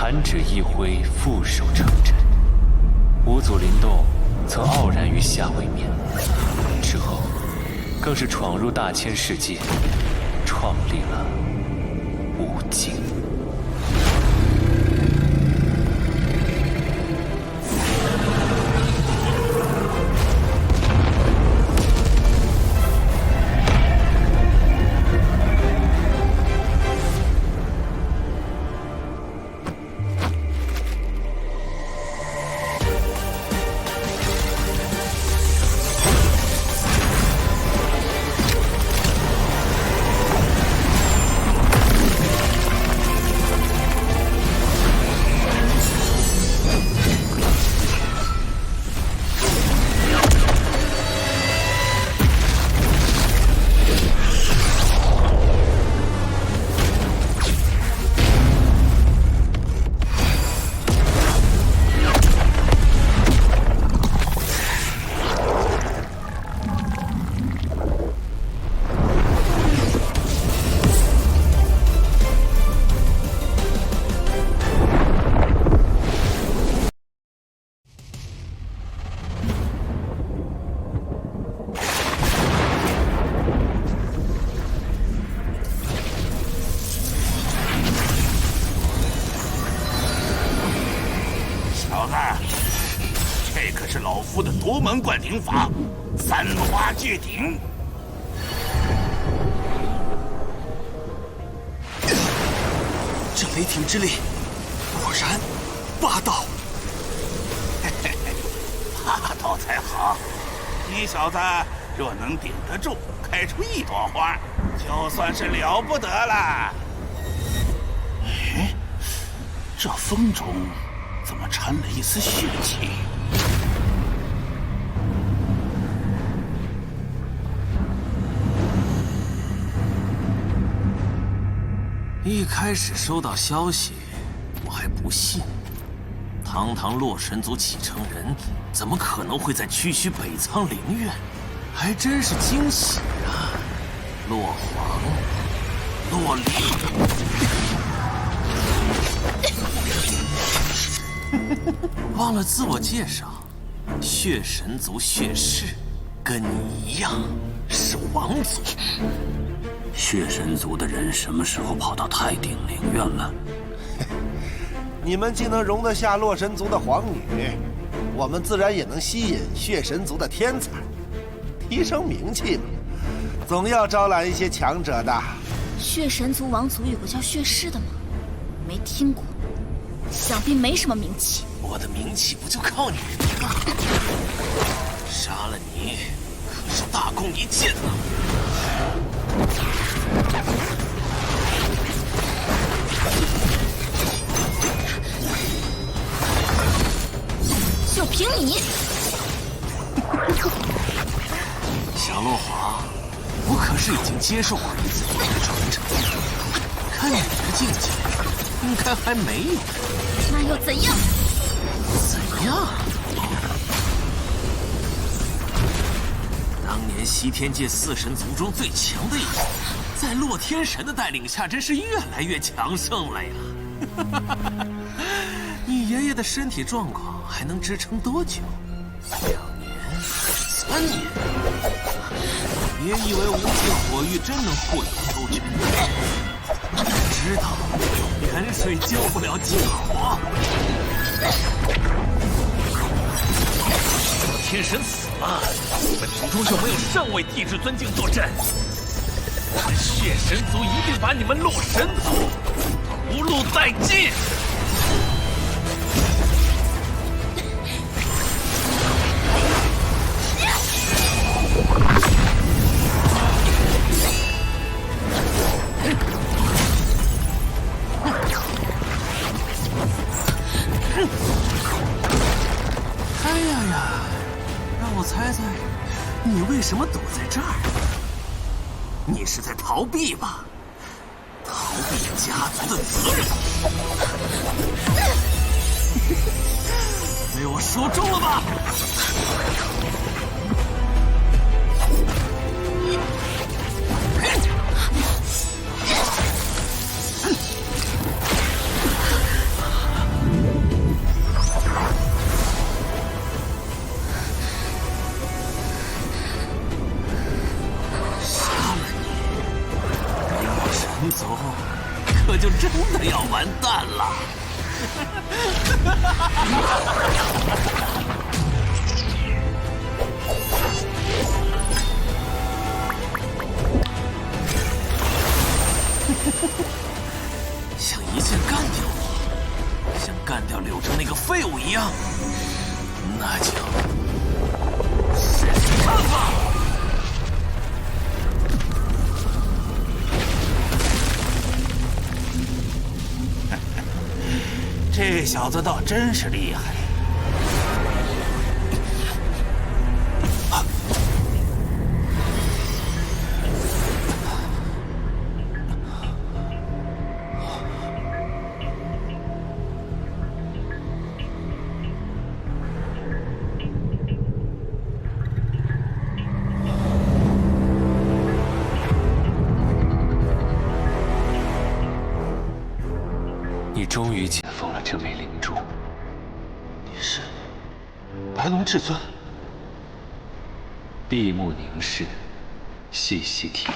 弹指一挥，覆手成针。五祖灵动曾傲然与夏会面，之后更是闯入大千世界，创立了五经。独门灌顶法，三花聚顶。这雷霆之力，果然霸道。霸道才好。你小子若能顶得住，开出一朵花，就算是了不得了。哎，这风中怎么掺了一丝血气？一开始收到消息，我还不信。堂堂洛神族启程人，怎么可能会在区区北苍陵院？还真是惊喜啊！洛皇，洛离，忘了自我介绍，血神族血氏，跟你一样是王族。血神族的人什么时候跑到太鼎陵院了？你们既能容得下洛神族的皇女，我们自然也能吸引血神族的天才，提升名气嘛。总要招揽一些强者的。血神族王族有个叫血氏的吗？没听过，想必没什么名气。我的名气不就靠你吗？杀了你，可是大功一件啊！就凭你，小洛华，我可是已经接受过一次你的传承，看你的境界，应该还没有。那又怎样？怎样？当年西天界四神族中最强的一个，在洛天神的带领下，真是越来越强盛了呀！你爷爷的身体状况还能支撑多久？2年、3年？别以为无尽火域真能护佑周全，知道远水救不了近火。天神死了，本族中就没有上位帝质尊敬坐镇。我们血神族一定把你们洛神族屠戮殆尽！哎呀，让我猜猜，你为什么躲在这儿？你是在逃避吧？逃避家族的责任。被我说中了吧？想一剑干掉我，像干掉柳城那个废物一样，那就试试看吧。这小子倒真是厉害。你终于解封了这枚灵珠。你是白龙至尊？闭目凝视，细细体会。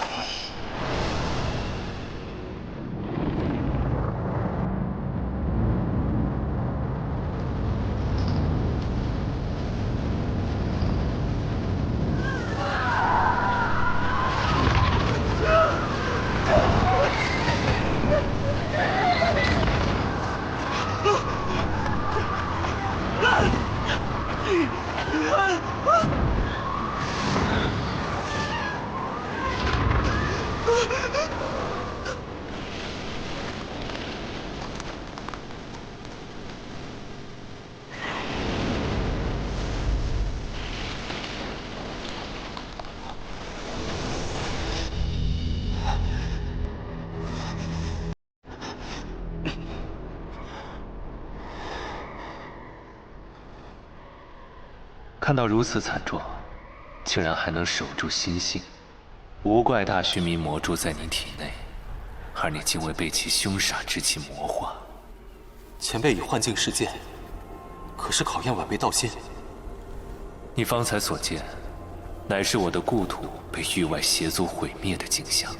看到如此惨状，竟然还能守住心性，无怪大须弥魔珠在你体内，而你竟未被其凶煞之气魔化。前辈已幻境世界，可是考验晚辈道心。你方才所见，乃是我的故土被域外邪族毁灭的景象。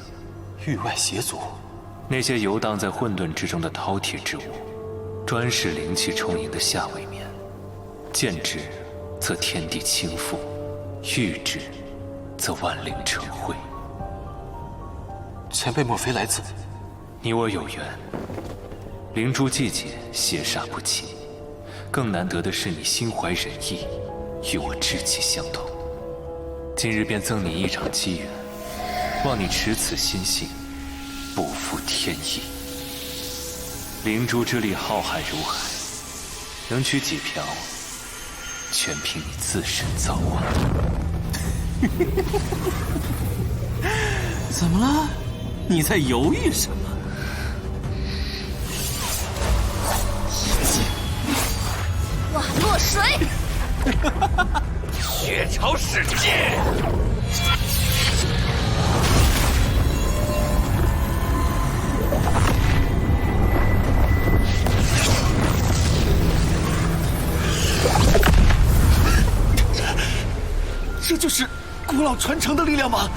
域外邪族？那些游荡在混沌之中的饕餮之物，专是灵气充盈的下位面，见之则天地倾覆，遇之则万灵成灰。前辈莫非来自？你我有缘，灵珠季节，邪煞不侵。更难得的是你心怀仁义，与我志气相同。今日便赠你一场机缘，望你持此心性，不负天意。灵珠之力浩瀚如海，能取几瓢，全凭你自身造化。怎么了？你在犹豫什么？瓦洛水，血潮世界。这就是古老传承的力量吗？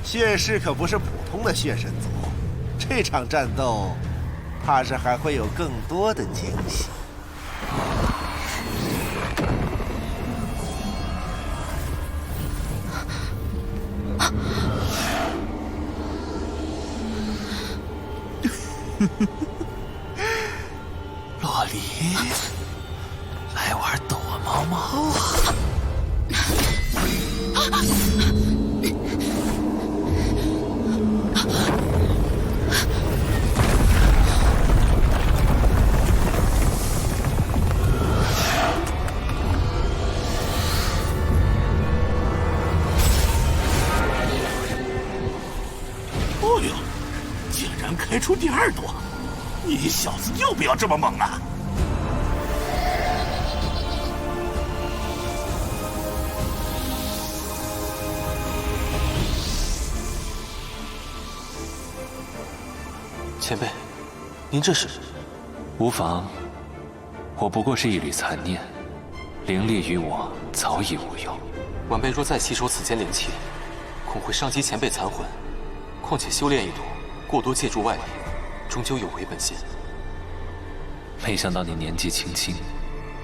血氏可不是普通的血神族，这场战斗，怕是还会有更多的惊喜。洛离，来玩躲猫猫啊！哦呦，竟然开出第二朵！你小子要不要这么猛啊？前辈，您这是？无妨，我不过是一缕残念，灵力于我早已无有。晚辈若再吸收此间灵气，恐会伤及前辈残魂。况且修炼一途，过多借助外力，终究有违本心。没想到你年纪轻轻，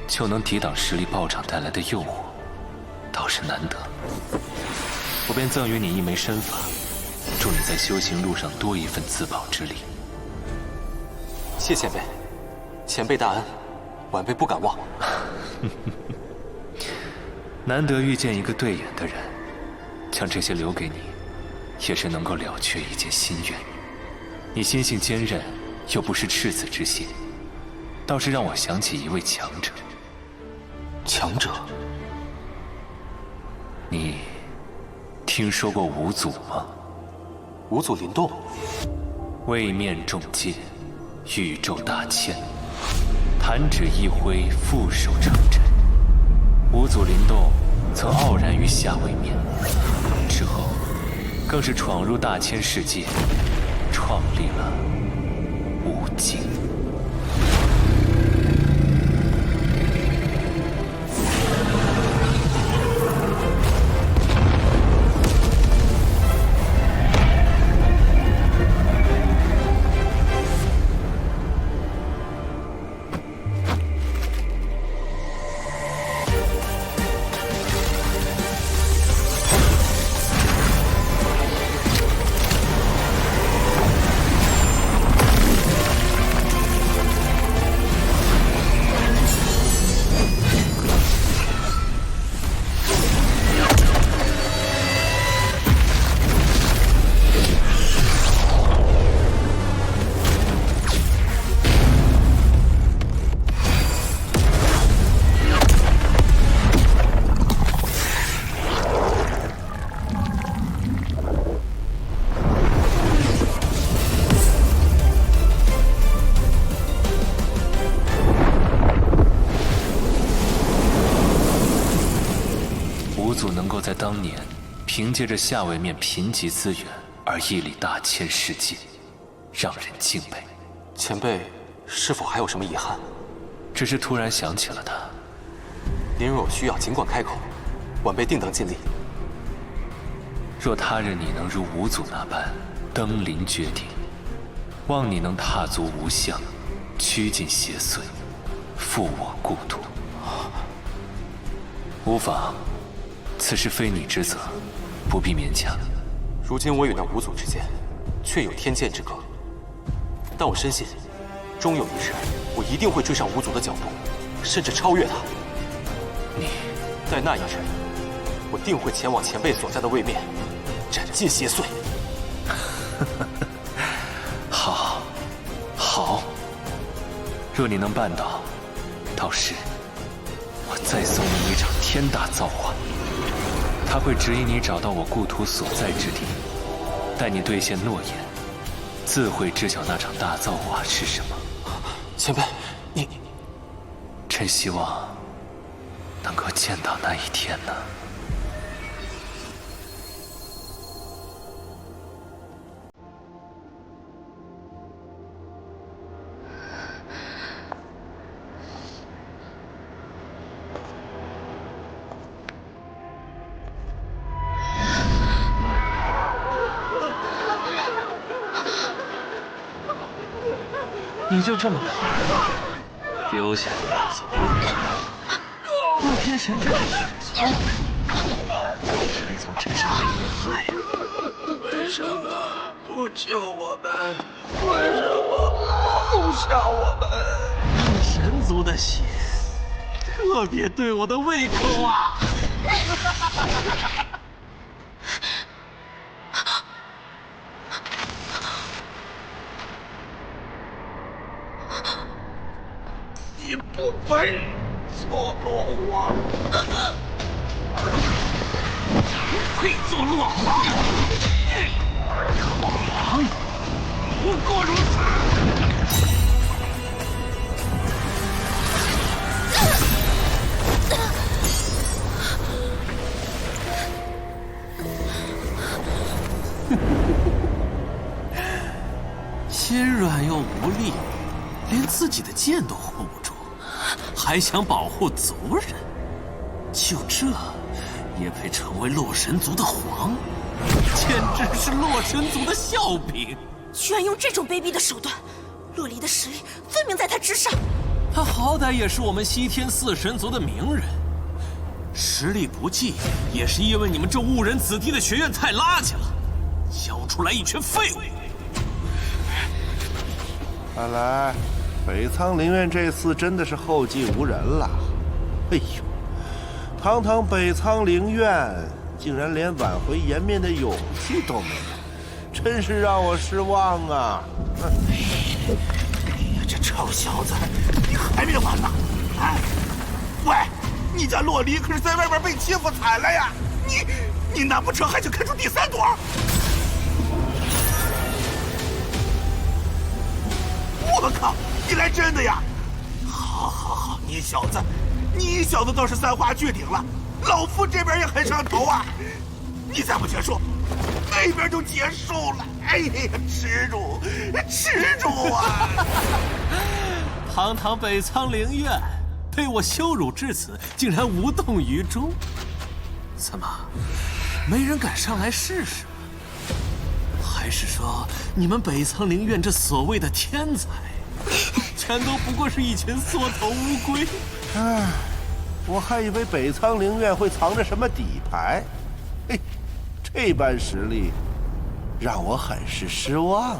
就能抵挡实力暴涨带来的诱惑，倒是难得。我便赠予你一枚身法，祝你在修行路上多一份自保之力。谢前辈，前辈大恩，晚辈不敢忘。难得遇见一个对眼的人，将这些留给你，也是能够了却一件心愿。你心性坚韧，又不失赤子之心，倒是让我想起一位强者。强者？你听说过五祖吗？五祖灵动，位面重戒，宇宙大千，弹指一挥，负手成针。五祖灵动曾傲然于下位面，之后更是闯入大千世界，创立了无尽。五祖能够在当年凭借着下位面贫瘠资源而屹立大千世界，让人敬佩。前辈是否还有什么遗憾？只是突然想起了他。您若有需要，尽管开口，晚辈定当尽力。若他日你能如五祖那般登临绝顶，望你能踏足无相，驱尽邪祟，复我故土。无妨，此事非你之责，不必勉强。如今我与那五祖之间，确有天剑之隔，但我深信，终有一日，我一定会追上五祖的脚步，甚至超越他。你，在那一日，我定会前往前辈所在的位面，斩尽邪祟。好，好。若你能办到，到时我再送你一场天大造化。他会指引你找到我故土所在之地，待你兑现诺言，自会知晓那场大造化是什么。前辈，你真希望能够见到那一天呢。你就这么丢下你走？那天神真是神宗真是没人爱呀！为什么不救我们？为什么不杀我们？神族的血特别对我的胃口啊！你不配做落皇，配做落皇？落皇，不过如此。心软又无力，连自己的剑都护不住，还想保护族人？就这，也配成为洛神族的皇？简直是洛神族的笑柄！居然用这种卑鄙的手段，洛离的实力分明在他之上。他好歹也是我们西天四神族的名人，实力不济，也是因为你们这误人子弟的学院太垃圾了，教出来一群废物。看来北苍灵院这次真的是后继无人了。哎呦，堂堂北苍灵院，竟然连挽回颜面的勇气都没有，真是让我失望啊！哎呀，这臭小子，你还没完呢！啊，喂，你家洛离可是在外边被欺负惨了呀！你难不成还想开出第三朵？我靠，你来真的呀！好，你小子倒是三花聚顶了，老夫这边也很上头啊！你再不结束，那边就结束了。哎呀，耻辱啊！堂堂北苍灵院，被我羞辱至此，竟然无动于衷。怎么，没人敢上来试试吗？还是说，你们北苍灵院这所谓的天才，全都不过是一群缩头乌龟？唉，我还以为北苍灵院会藏着什么底牌，嘿，这般实力，让我很是失望。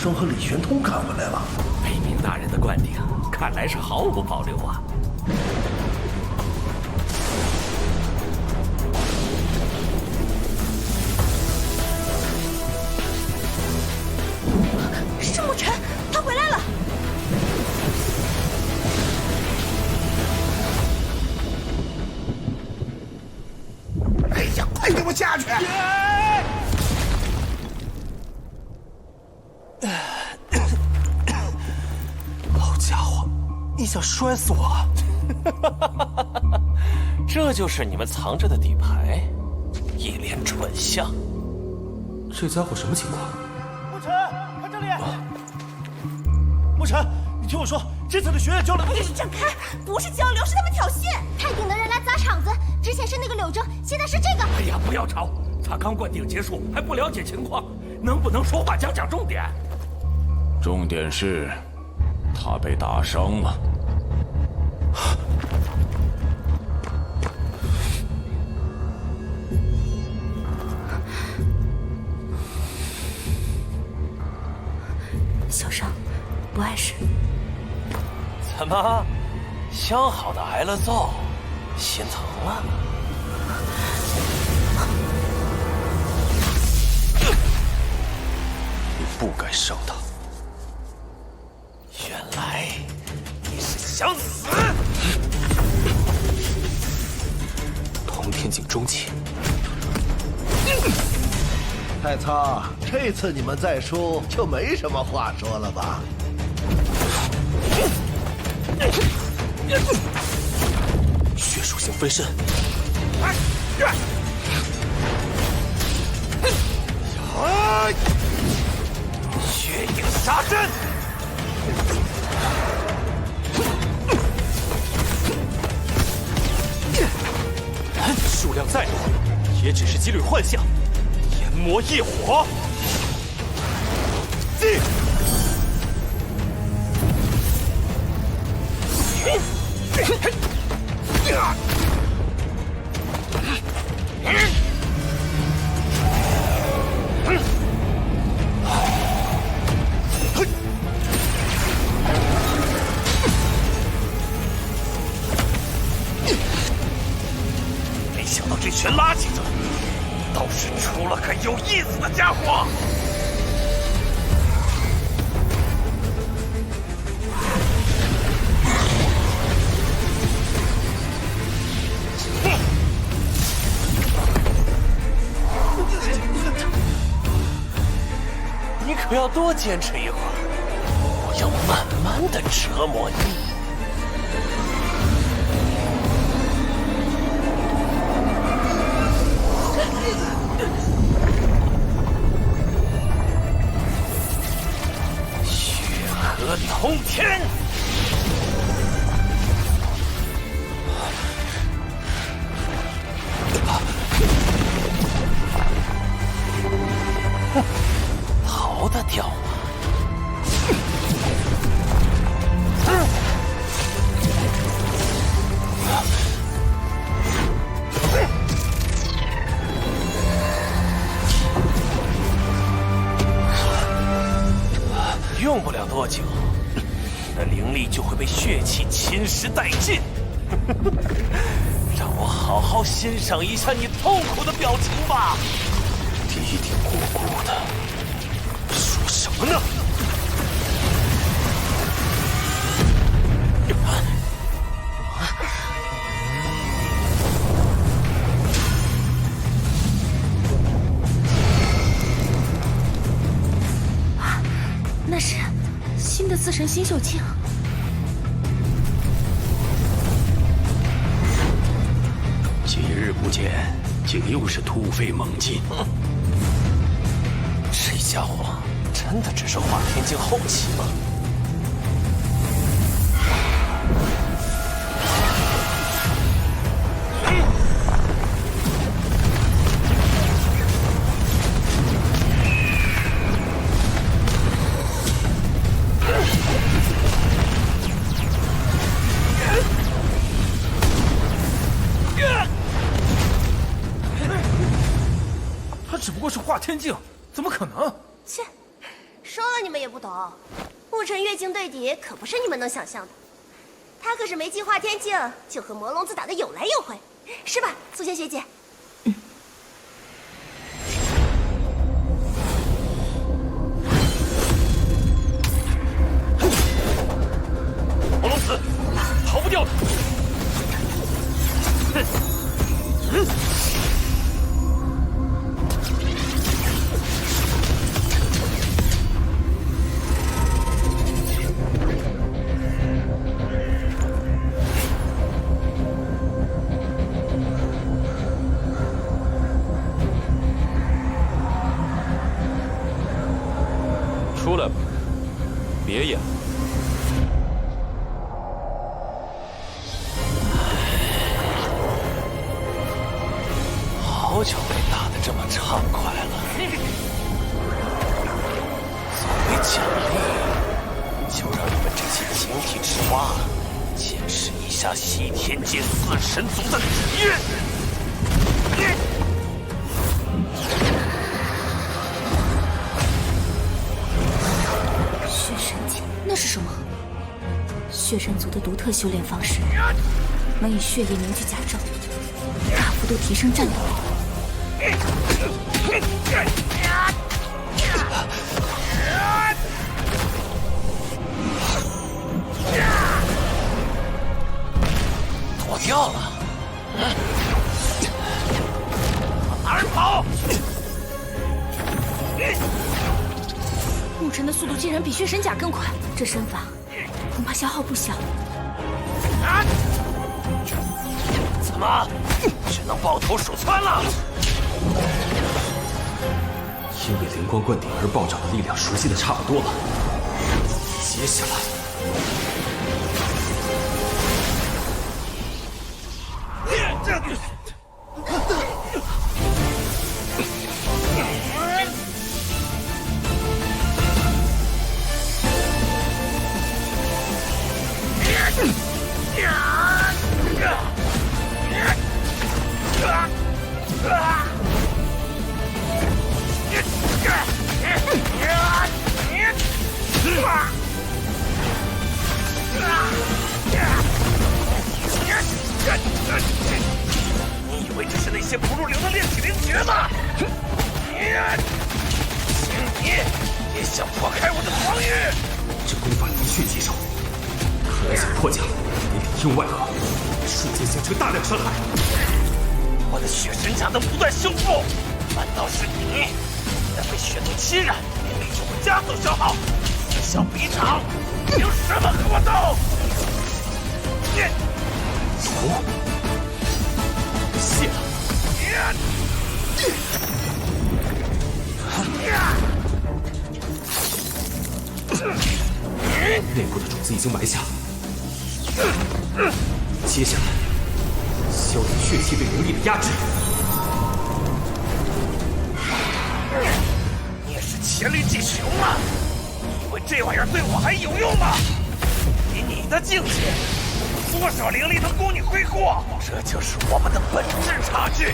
生和李玄通赶回来了。北冥大人的灌顶，看来是毫无保留啊！是沐尘，他回来了！哎呀，快给我下去！老家伙，你想摔死我啊？这就是你们藏着的底牌，一脸蠢相。这家伙什么情况？沐尘，看这里！沐尘，你听我说，这次的学院交流，你是正开，不是交流，是他们挑衅。太顶的人来砸场子，之前是那个柳正，现在是这个。哎呀，不要吵！他刚灌顶结束，还不了解情况，能不能说话讲重点？重点是，他被打伤了。小伤，不碍事。怎么，相好的挨了揍，心疼了？你不该伤他。原来你是想死！通天境中期，太仓，这次你们再输就没什么话说了吧？血属性分身。血影杀阵。数量再多，也只是几缕幻象。炎魔异火，进！没想到这群垃圾子，倒是出了个有意思的家伙。你可要多坚持一会儿。要慢慢的折磨你。血河通天！逃得掉吗？用不了多久，你的灵力就会被血气侵蚀殆尽。让我好好欣赏一下你痛苦的表情吧。嘀嘀咕咕的，说什么呢？那是新的自神新秀镜。几日不见，竟又是突飞猛进。这家伙真的只是化天境后期吗？他只不过是化天境，怎么可能？切，说了你们也不懂，雾尘月境对敌可不是你们能想象的。他可是没进化天境就和魔龙子打得有来有回，是吧，苏仙学姐？魔龙子，逃不掉的。出来吧，别演了。好久没打得这么畅快了。作为奖励，就让你们这些井底之蛙见识一下西天界四神族的底蕴。血神剑，那是什么？血神族的独特修炼方式，能以血液凝聚甲胄，大幅度提升战斗力。躲掉了，往哪儿跑？牧尘的速度竟然比血神甲更快，这身法恐怕消耗不小。怎么，只能抱头鼠窜了？因为灵光灌顶而暴涨的力量熟悉的差不多了，接下来。你以为这是那些不入流的炼体灵诀吗？请你也想破开我的防御？这功法的确棘手，可来想破解，得里应外合，瞬间形成大量伤害。我的血神甲能不断修复，反倒是你，一旦被血毒侵染，灵力就会加速消耗。小皮长，凭什么和我斗？谢了。内部的种子已经埋下，接下来消解血气对灵力的压制。你是黔驴技穷吗？以为这玩意儿对我还有用吗？以你的境界，多少灵力能供你挥霍？这就是我们的本质差距。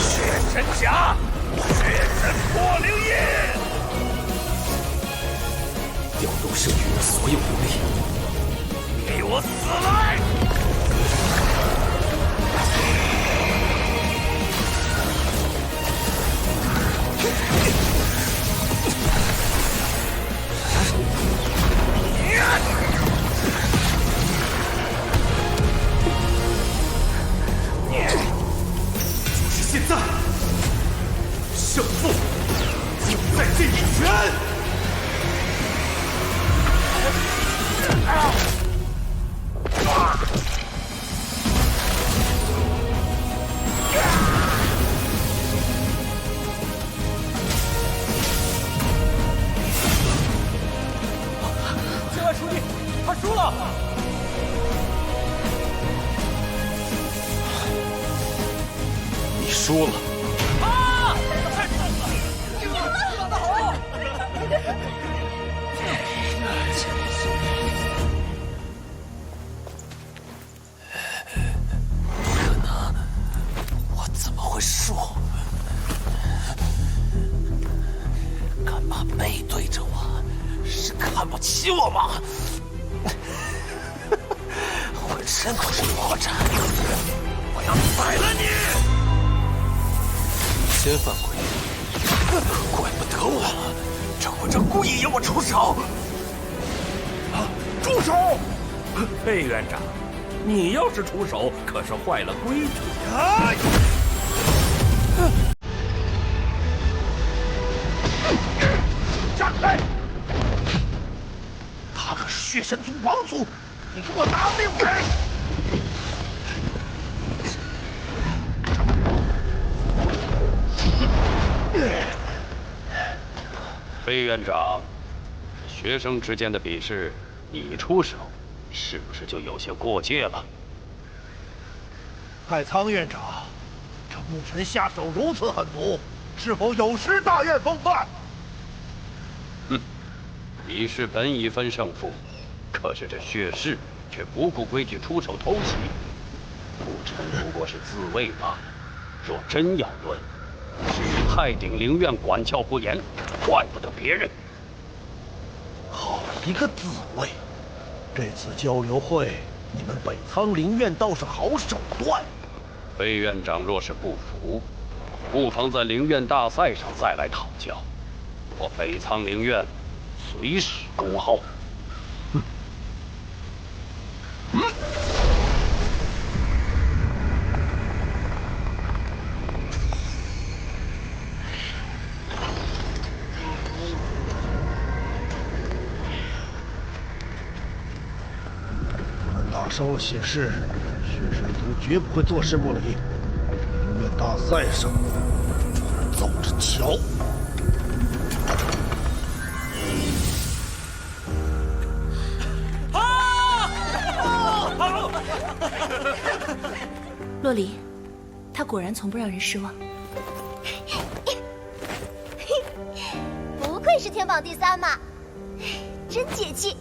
血神甲，血神破灵印。调动圣域的所有灵力，给我死来！就是现在，胜负就在这一拳！千万兄弟，他输了！你输了。啊！太惨了！你们打得好！怎么会输？干嘛背对着我？是看不起我吗？浑身都是破绽，我要宰了你！先犯规，怪不得我，赵正故意要我出手。住手！魏院长，你要是出手，可是坏了规矩。站开！他可是血神族王族，你给我拿命来！魏院长，学生之间的比试，你出手，是不是就有些过界了？太仓院长，这牧尘下手如此狠毒，是否有失大院风范？比试本已分胜负，可是这血氏却不顾规矩出手偷袭。牧尘不过是自卫罢了，若真要论，是太鼎灵院管教不严，怪不得别人。好一个自卫！这次交流会，你们北仓灵院倒是好手段。魏院长若是不服，不妨在灵院大赛上再来讨教。我北仓灵院随时恭候。打伤了血氏，血神族绝不会坐视不理。灵院大赛上，走着瞧。洛离，他果然从不让人失望。不愧是天榜第3嘛，真解气！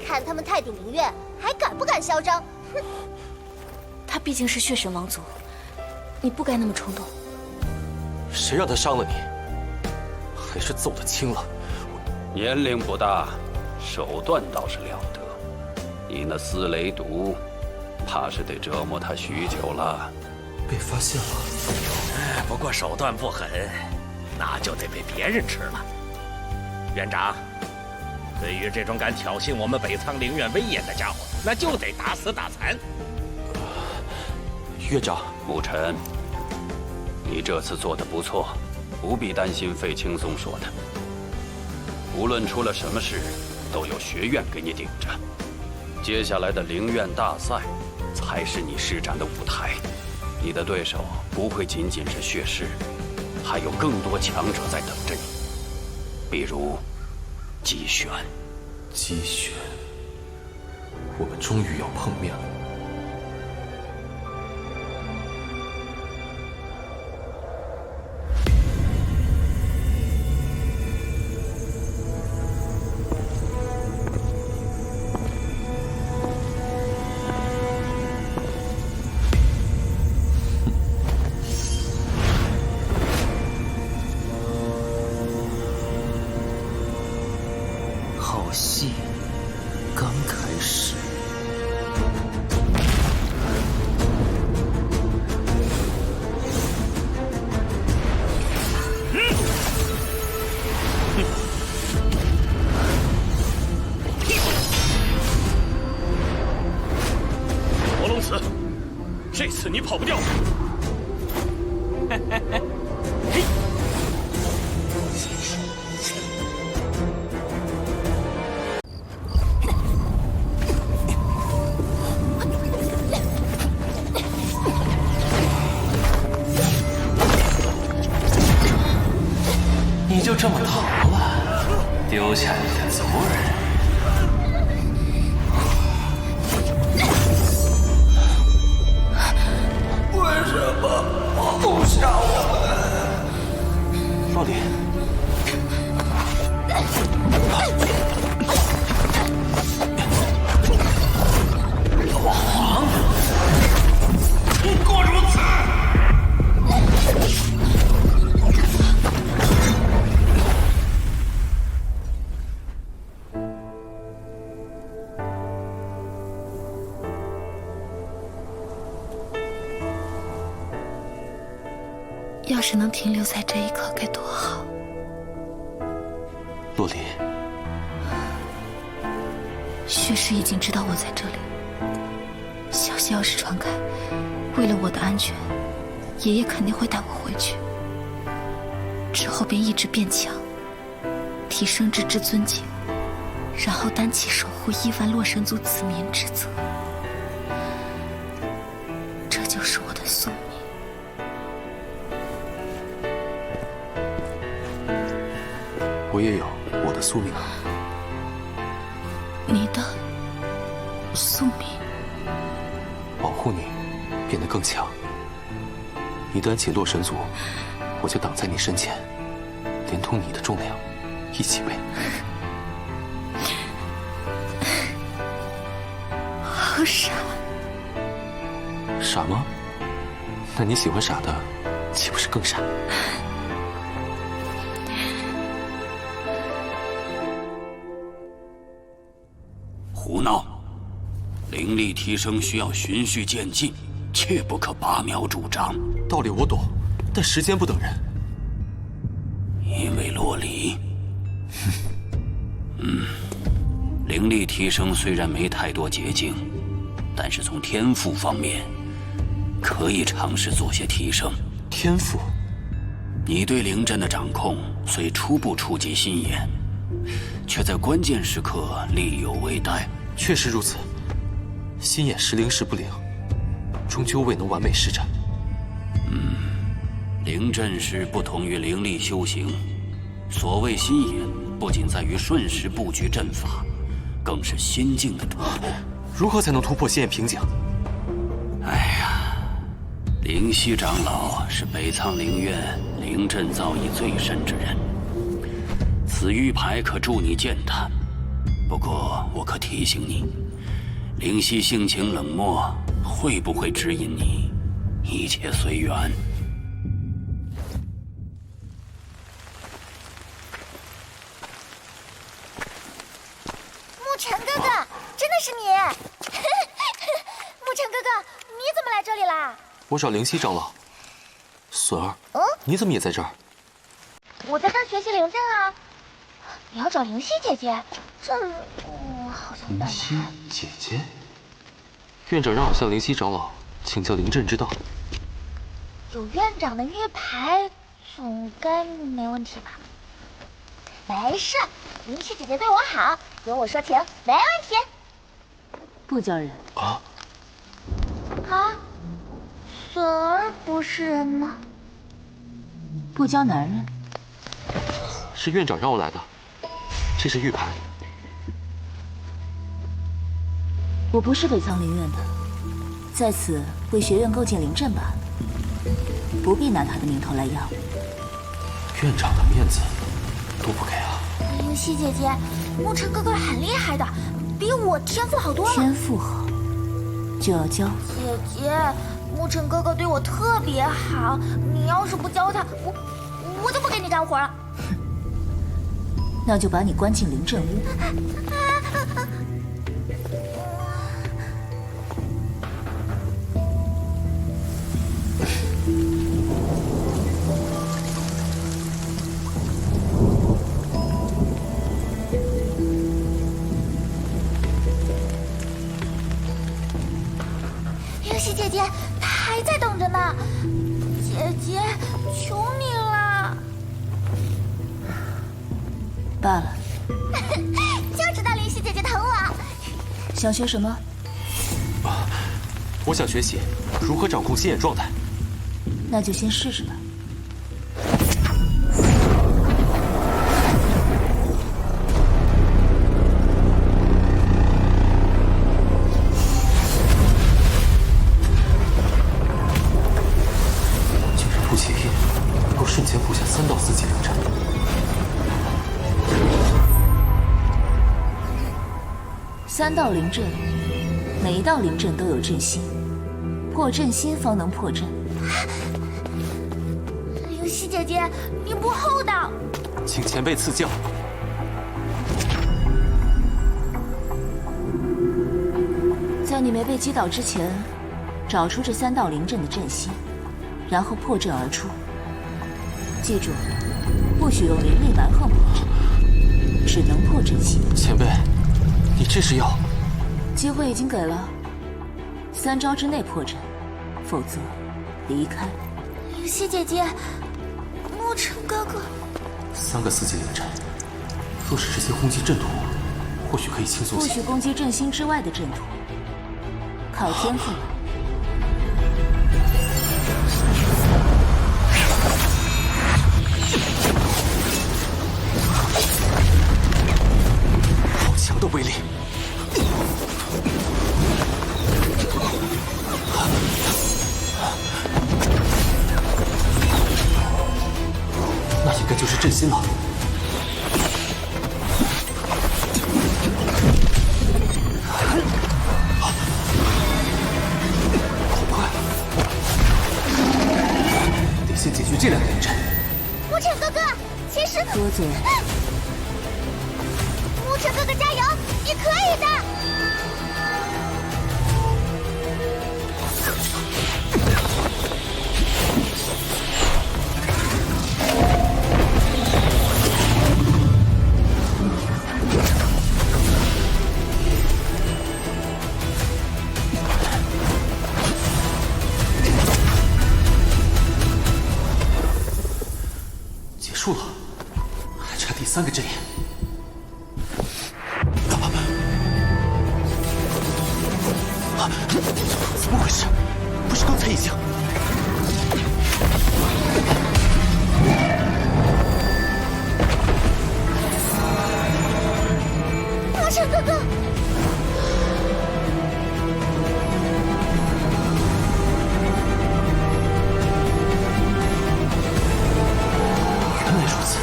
看他们太鼎灵院还敢不敢嚣张？哼！他毕竟是血神王族，你不该那么冲动。谁让他伤了你？还是揍得轻了。年龄不大，手段倒是了得。你那丝雷毒，怕是得折磨他许久了。被发现了。不过手段不狠，那就得被别人吃了。院长，对于这种敢挑衅我们北仓灵院威严的家伙，那就得打死打残。院长，牧尘，你这次做得不错，不必担心费青松说的。无论出了什么事，都有学院给你顶着。接下来的灵院大赛，才是你施展的舞台。你的对手不会仅仅是血氏，还有更多强者在等着你，比如姬玄。姬玄，我们终于要碰面了。好戏刚开始。魔龙子，这次你跑不掉。嘿。 你就这么逃了，丢下你的族人？为什么不杀我们？洛离，我皇，不过如此。 要是能停留在这一刻该多好！洛离，血氏已经知道我在这里，消息要是传开，为了我的安全，爷爷肯定会带我回去。之后便一直变强，提升至至尊境，然后担起守护亿万洛神族子民之责。这就是我的宿命。 我也有我的宿命啊！你的宿命？保护你，变得更强。你担起洛神族，我就挡在你身前，连同你的重量一起背。好傻！傻吗？那你喜欢傻的，岂不是更傻？ 胡闹！灵力提升需要循序渐进，切不可拔苗助长。道理我懂，但时间不等人。因为洛离，灵力提升虽然没太多捷径，但是从天赋方面，可以尝试做些提升。天赋？你对灵阵的掌控虽初步触及心眼，却在关键时刻力有未逮。 确实如此，心眼时灵时不灵，终究未能完美施展。灵阵是不同于灵力修行，所谓心眼，不仅在于瞬时布局阵法，更是心境的突破。如何才能突破心眼瓶颈？哎呀，灵犀长老是北苍灵院灵阵造诣最深之人，此玉牌可助你践踏。 不过，我可提醒你，灵犀性情冷漠，会不会指引你？一切随缘。沐尘哥哥，真的是你！沐尘哥哥，你怎么来这里啦？我找灵犀长老。笋儿，你怎么也在这儿？我在这儿学习灵阵啊。你要找灵犀姐姐？这我好像灵犀姐姐，院长让我向灵犀长老请教灵阵之道。有院长的玉牌，总该没问题吧？没事，云溪姐姐对我好，有我说情，没问题。不教人啊？啊？索儿不是人吗？不教男人，是院长让我来的，这是玉盘。我不是北苍灵院的，在此为学院构建灵阵罢了，不必拿他的名头来要。院长的面子都不给啊！云溪姐姐，沐尘哥哥很厉害的，比我天赋好多了。天赋好，就要教。姐姐，沐尘哥哥对我特别好，你要是不教他，我就不给你干活了。那就把你关进灵阵屋。云溪姐姐，她还在等着呢。姐姐，求你了。罢了。就知道林溪姐姐疼我。想学什么？我想学习如何掌控心眼状态。那就先试试吧。竟然不起眼，能够瞬间布下3到4级灵阵。3道灵阵，每一道灵阵都有阵心，破阵心方能破阵。云溪姐姐，你不厚道。请前辈赐教。在你没被击倒之前，找出这3道灵阵的阵心，然后破阵而出。记住，不许用灵力蛮横破阵，只能破阵心。前辈，你这是要？机会已经给了，3招之内破阵，否则离开。云溪姐姐，沐尘哥哥，3个4级灵阵，若是直接攻击阵图，或许可以轻松些。不许攻击阵心之外的阵图，靠天赋。好强的威力！那应该就是阵心了。好快！得先解决这2个灵阵。沐尘哥哥，其实多嘴。沐尘哥哥加油，你可以的。结束了，还差第3个阵眼。怎么回事？不是刚才已经？沐尘哥哥，原来如此，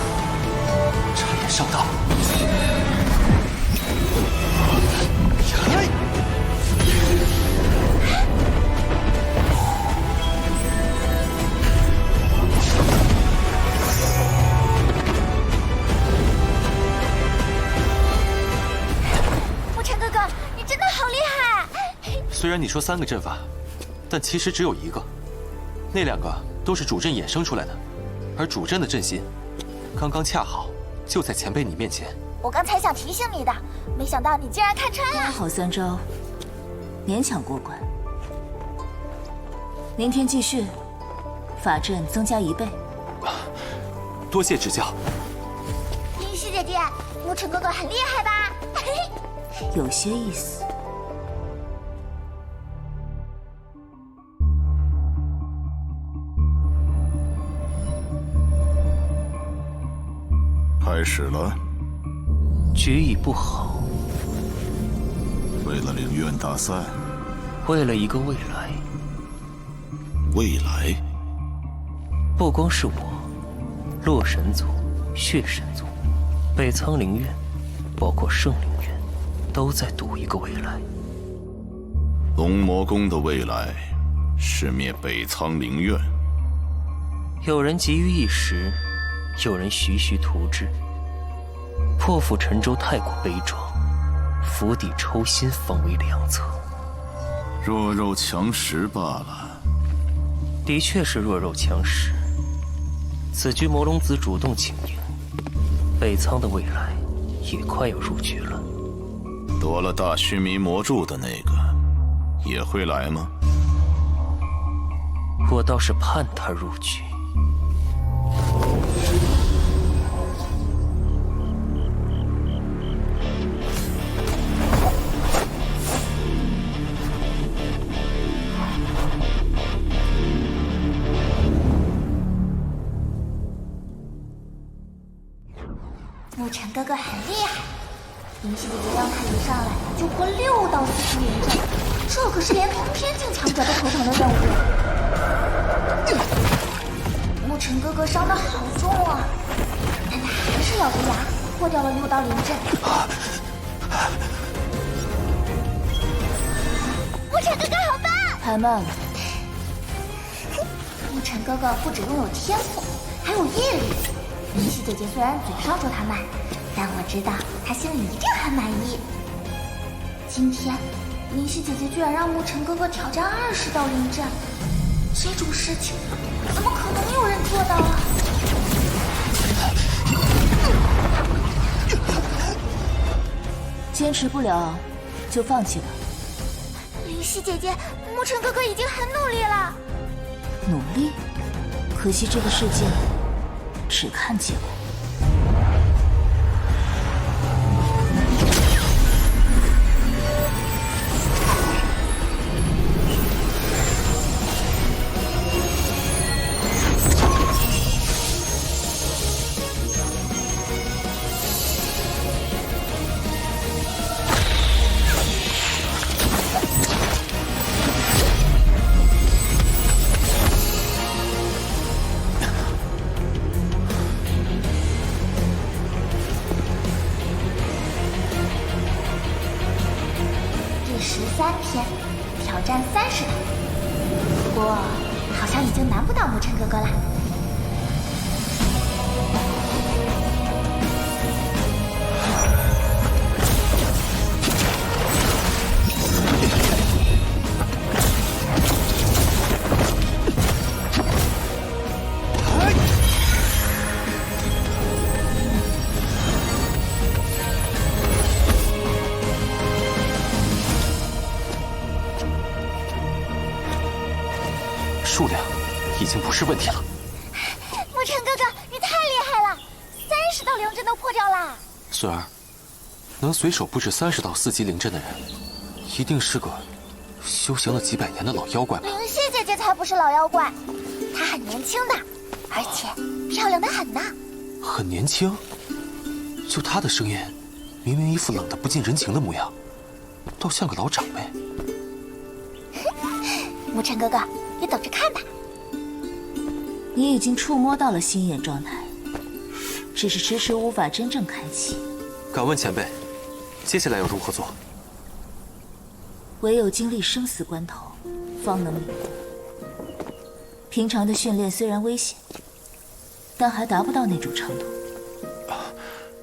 差点上当。沐尘哥哥，你真的好厉害！虽然你说3个阵法，但其实只有1个，那2个都是主阵衍生出来的，而主阵的阵心，刚刚恰好就在前辈你面前。我刚才想提醒你的，没想到你竟然看穿了。好3招，勉强过关。明天继续，法阵增加1倍。多谢指教。云溪姐姐，牧尘哥哥很厉害吧？有些意思。开始了。决议不好。为了灵院大赛，为了一个未来。未来。不光是我，洛神族、血神族、北苍灵院，包括圣灵院，都在赌一个未来。龙魔宫的未来是灭北苍灵院。有人急于一时，有人徐徐图之。破釜沉舟太过悲壮，釜底抽薪方为良策。弱肉强食罢了。的确是弱肉强食。此局魔龙子主动请缨，北苍的未来也快要入局了。夺了大须弥魔柱的那个也会来吗？我倒是盼他入局。牧尘哥哥很厉害，灵犀姐姐让他一上来就破6道4级灵阵，这可是连同天境强者都头疼的任务。牧尘哥哥伤得好重啊，但他还是咬着牙破掉了6道灵阵。牧尘哥哥好棒！太慢了。牧尘哥哥不只拥有天赋，还有毅力。灵犀姐姐虽然嘴上说她慢，但我知道她心里一定很满意。今天，灵犀姐姐居然让牧尘哥哥挑战20道灵阵，这种事情怎么可能有人做到啊？坚持不了就放弃吧。灵犀姐姐，牧尘哥哥已经很努力了。努力？可惜这个世界只看结果。13天，挑战30道，不过好像已经难不倒牧尘哥哥了。数量已经不是问题了。牧尘哥哥，你太厉害了，30道灵阵都破掉了。孙儿，能随手布置30道4级灵阵的人，一定是个修行了几百年的老妖怪吧？灵犀姐姐才不是老妖怪，她很年轻的，而且漂亮的很呢。很年轻？就她的声音，明明一副冷得不近人情的模样，倒像个老长辈。牧尘哥哥，你等着看吧。你已经触摸到了心眼状态，只是迟迟无法真正开启。敢问前辈，接下来要如何做？唯有经历生死关头，方能领悟。平常的训练虽然危险，但还达不到那种程度。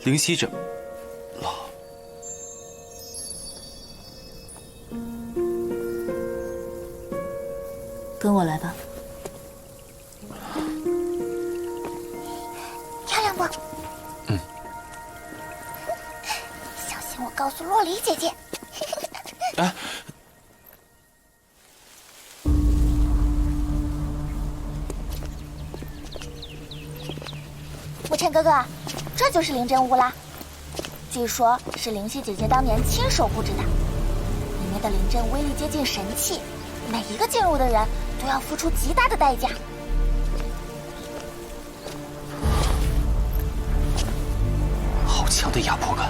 灵犀这老，跟我来吧。漂亮不？嗯。小心我告诉洛璃姐姐。哎。牧尘哥哥，这就是灵阵屋啦。据说是灵犀姐姐当年亲手布置的，里面的灵阵威力接近神器，每一个进入的人都要付出极大的代价。好强的压迫感。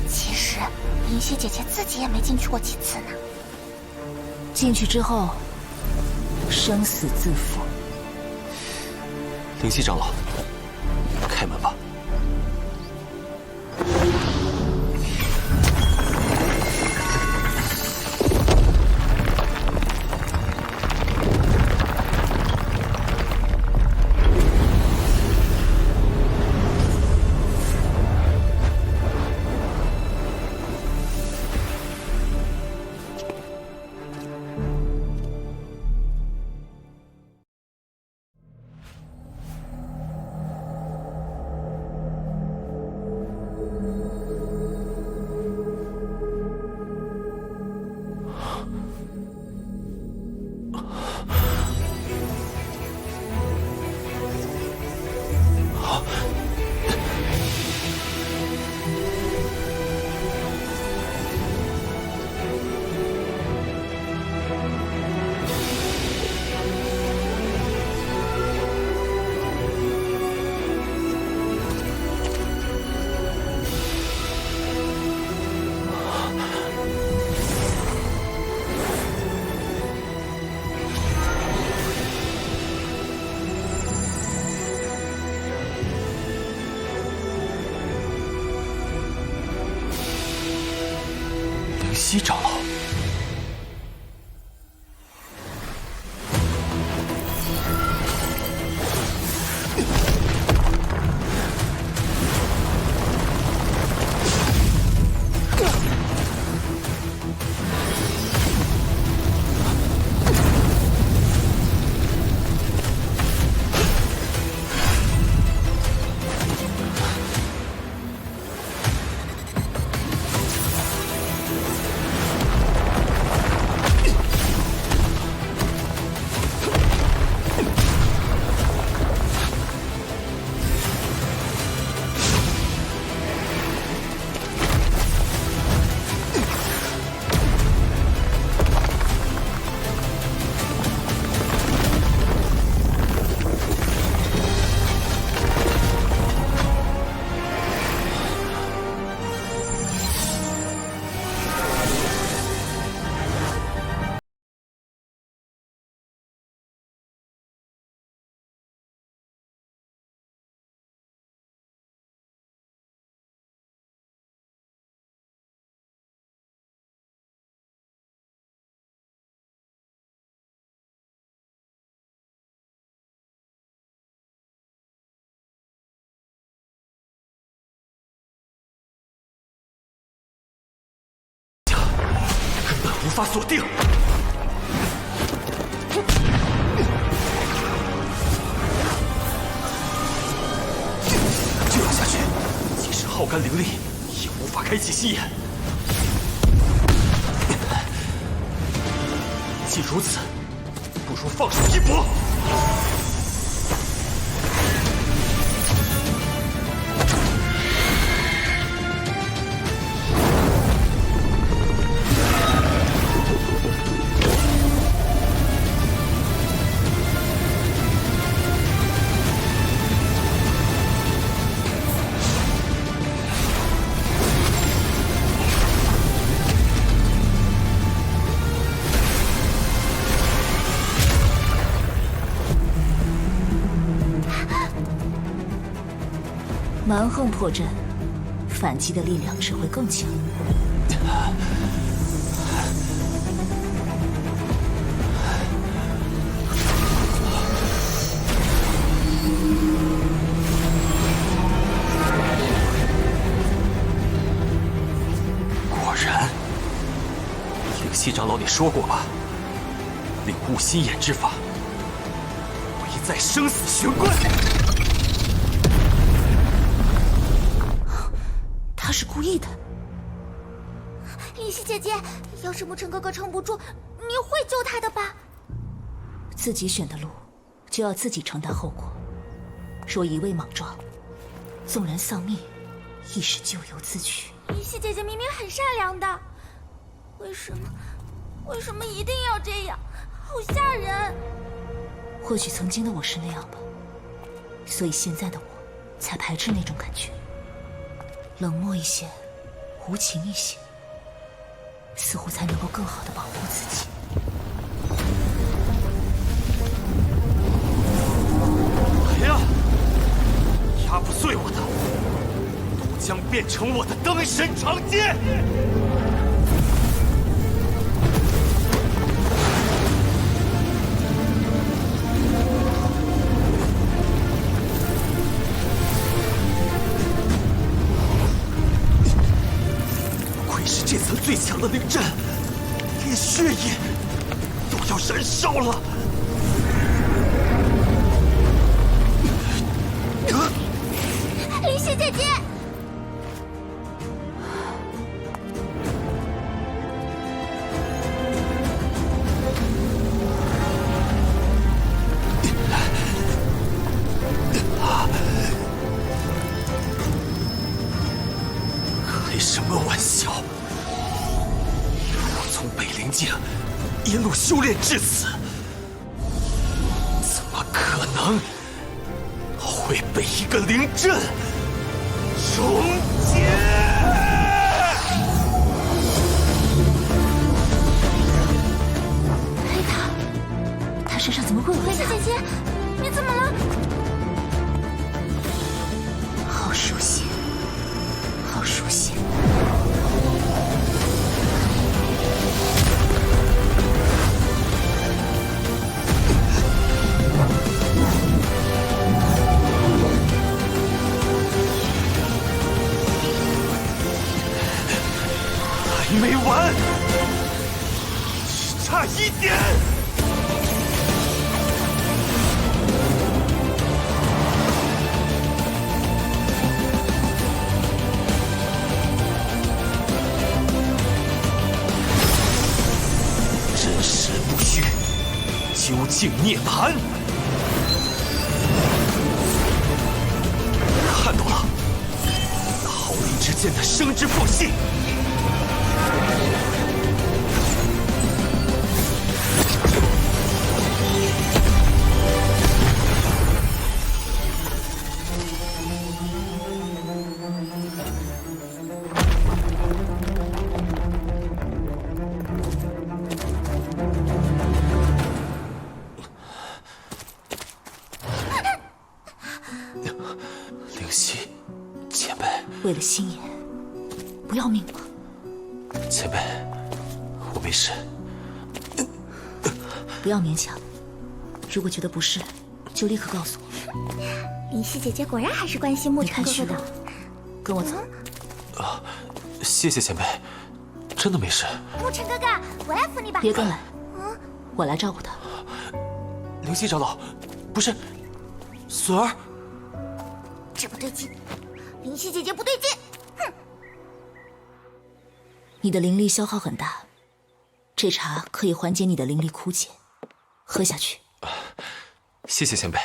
其实灵犀姐姐自己也没进去过几次呢。进去之后，生死自负。灵犀长老，开门吧。灵犀长老，无法锁定。这样下去，即使耗干灵力，也无法开启心眼。既如此，不如放手一搏。蛮横破阵，反击的力量只会更强。果然，灵犀长老，你说过吧？领悟心眼之法，唯在生死玄关。他是故意的。灵犀姐姐，要是沐尘哥哥撑不住，你会救他的吧？自己选的路，就要自己承担后果。若一味莽撞，纵然丧命，亦是咎由自取。灵犀姐姐明明很善良的，为什么一定要这样？好吓人！或许曾经的我是那样吧，所以现在的我才排斥那种感觉，冷漠一些，无情一些，似乎才能够更好的保护自己。来呀！压不碎我的，都将变成我的灯神长剑！不愧是这层最强的灵阵，连血液都要燃烧了。灵犀姐姐，开什么玩笑！我从北灵境一路修炼至此，怎么可能会被一个灵阵终结？黑塔，他身上怎么会有黑塔？灵犀姐姐，你怎么了？好熟悉，好熟悉。还没完，只差一点。真实不虚，究竟涅槃。看到了，毫厘之间的生之缝隙。灵犀，前辈，为了心妍，不要命吗？前辈，我没事。不要勉强，如果觉得不适，就立刻告诉我。灵犀姐姐果然还是关心沐你晨哥哥的。看虚了，跟我走。谢谢前辈，真的没事。沐晨哥哥，我来扶你吧。别跟来，我来照顾他。灵犀长老，不是，隼儿，这不对劲，灵犀姐姐不对劲。哼！你的灵力消耗很大，这茶可以缓解你的灵力枯竭，喝下去。谢谢前辈。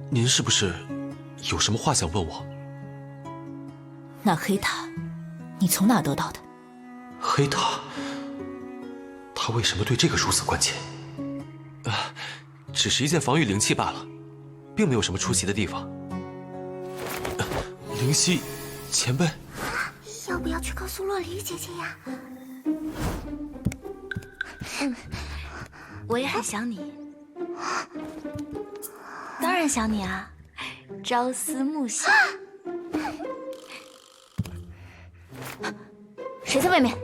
您是不是有什么话想问我？那黑塔，你从哪得到的？黑塔，他为什么对这个如此关切？只是一件防御灵器罢了，并没有什么出奇的地方。灵犀，前辈，要不要去告诉洛离姐姐呀？我也很想你，当然想你啊，朝思暮想。谁在外面？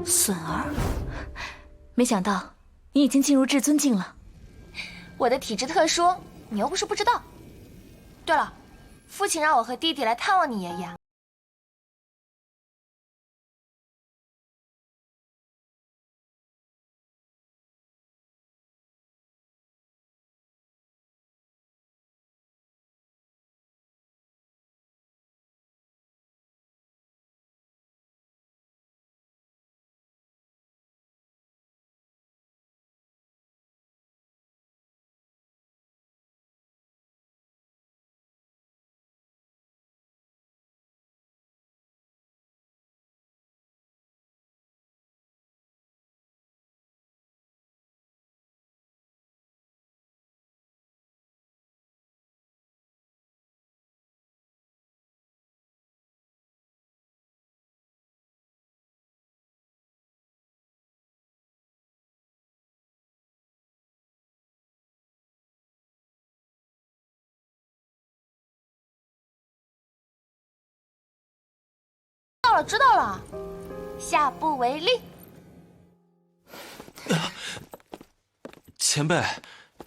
隼儿，没想到你已经进入至尊境了。我的体质特殊，你又不是不知道。对了，父亲让我和弟弟来探望你爷爷。了，知道了，下不为例。前辈，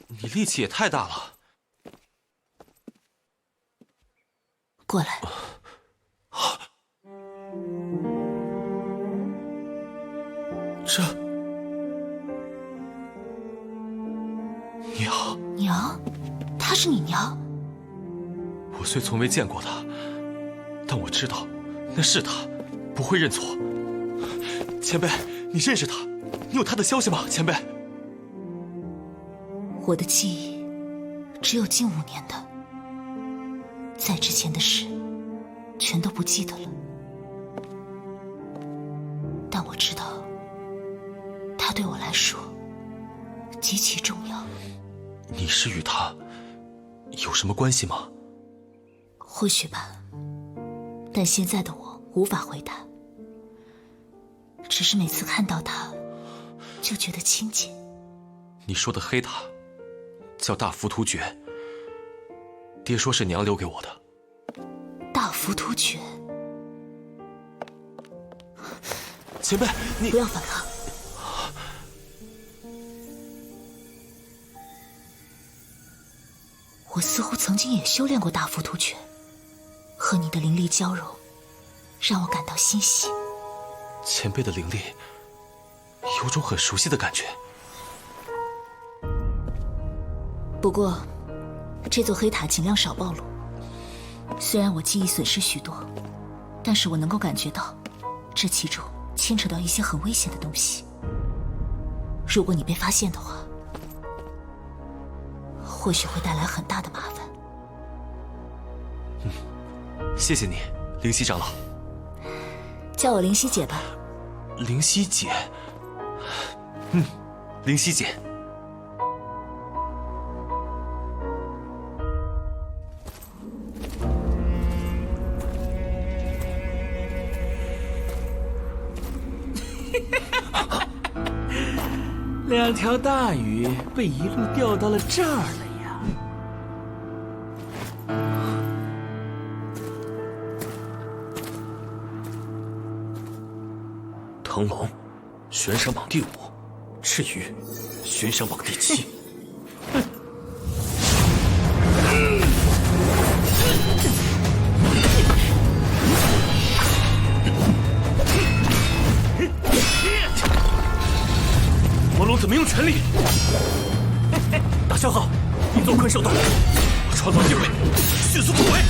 你力气也太大了。过来。这娘，娘，她是你娘？我虽从未见过她，但我知道那是她，不会认错。前辈，你认识她？你有她的消息吗？前辈，我的记忆只有近5年的，在之前的事全都不记得了。但我知道，她对我来说极其重要。你是与她有什么关系吗？或许吧，但现在的我无法回答。只是每次看到她，就觉得亲近。你说的黑塔叫大浮屠诀，爹说是娘留给我的。大浮屠诀。前辈，你不要反抗。我似乎曾经也修炼过大浮屠诀，和你的灵力交融，让我感到欣喜。前辈的灵力有种很熟悉的感觉。不过，这座黑塔尽量少暴露。虽然我记忆损失许多，但是我能够感觉到，这其中牵扯到一些很危险的东西。如果你被发现的话，或许会带来很大的麻烦。谢谢你，灵犀长老。叫我灵犀姐吧。灵犀姐。灵犀姐。2条大鱼被一路钓到了这儿了呀！腾龙，悬赏榜第5；赤鱼，悬赏榜第7。魔龙怎么用全力？大消耗，你做困兽斗，我创造机会，迅速突围。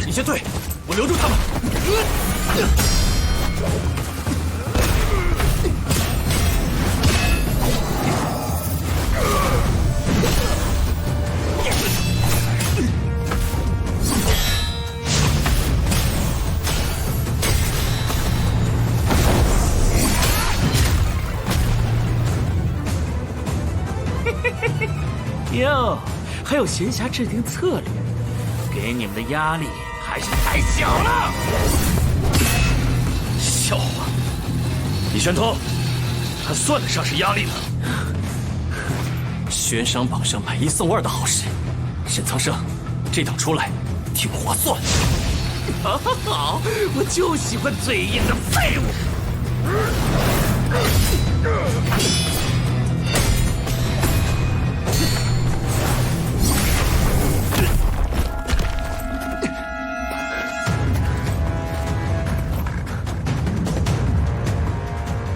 你先退，我留住他们。哟，还有闲暇制定策略，给你们的压力还是太小了。笑话！李玄通，还算得上是压力了。悬赏榜上买1送2的好事，沈苍生，这档出来挺划算。好，我就喜欢嘴硬的废物。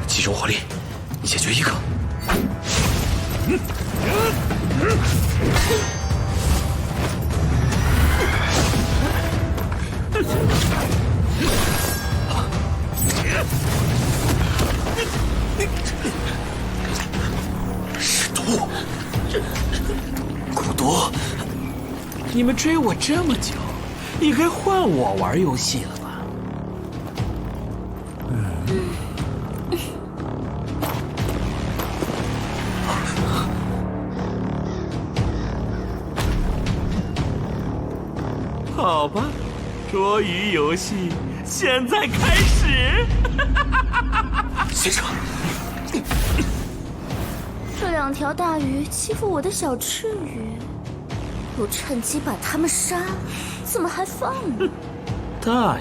集中火力，解决一个。是毒，蛊毒！你们追我这么久，也该换我玩游戏了吧？好吧，捉鱼游戏现在开始。先生，这2条大鱼欺负我的小赤鱼，不趁机把他们杀了，怎么还放呢？大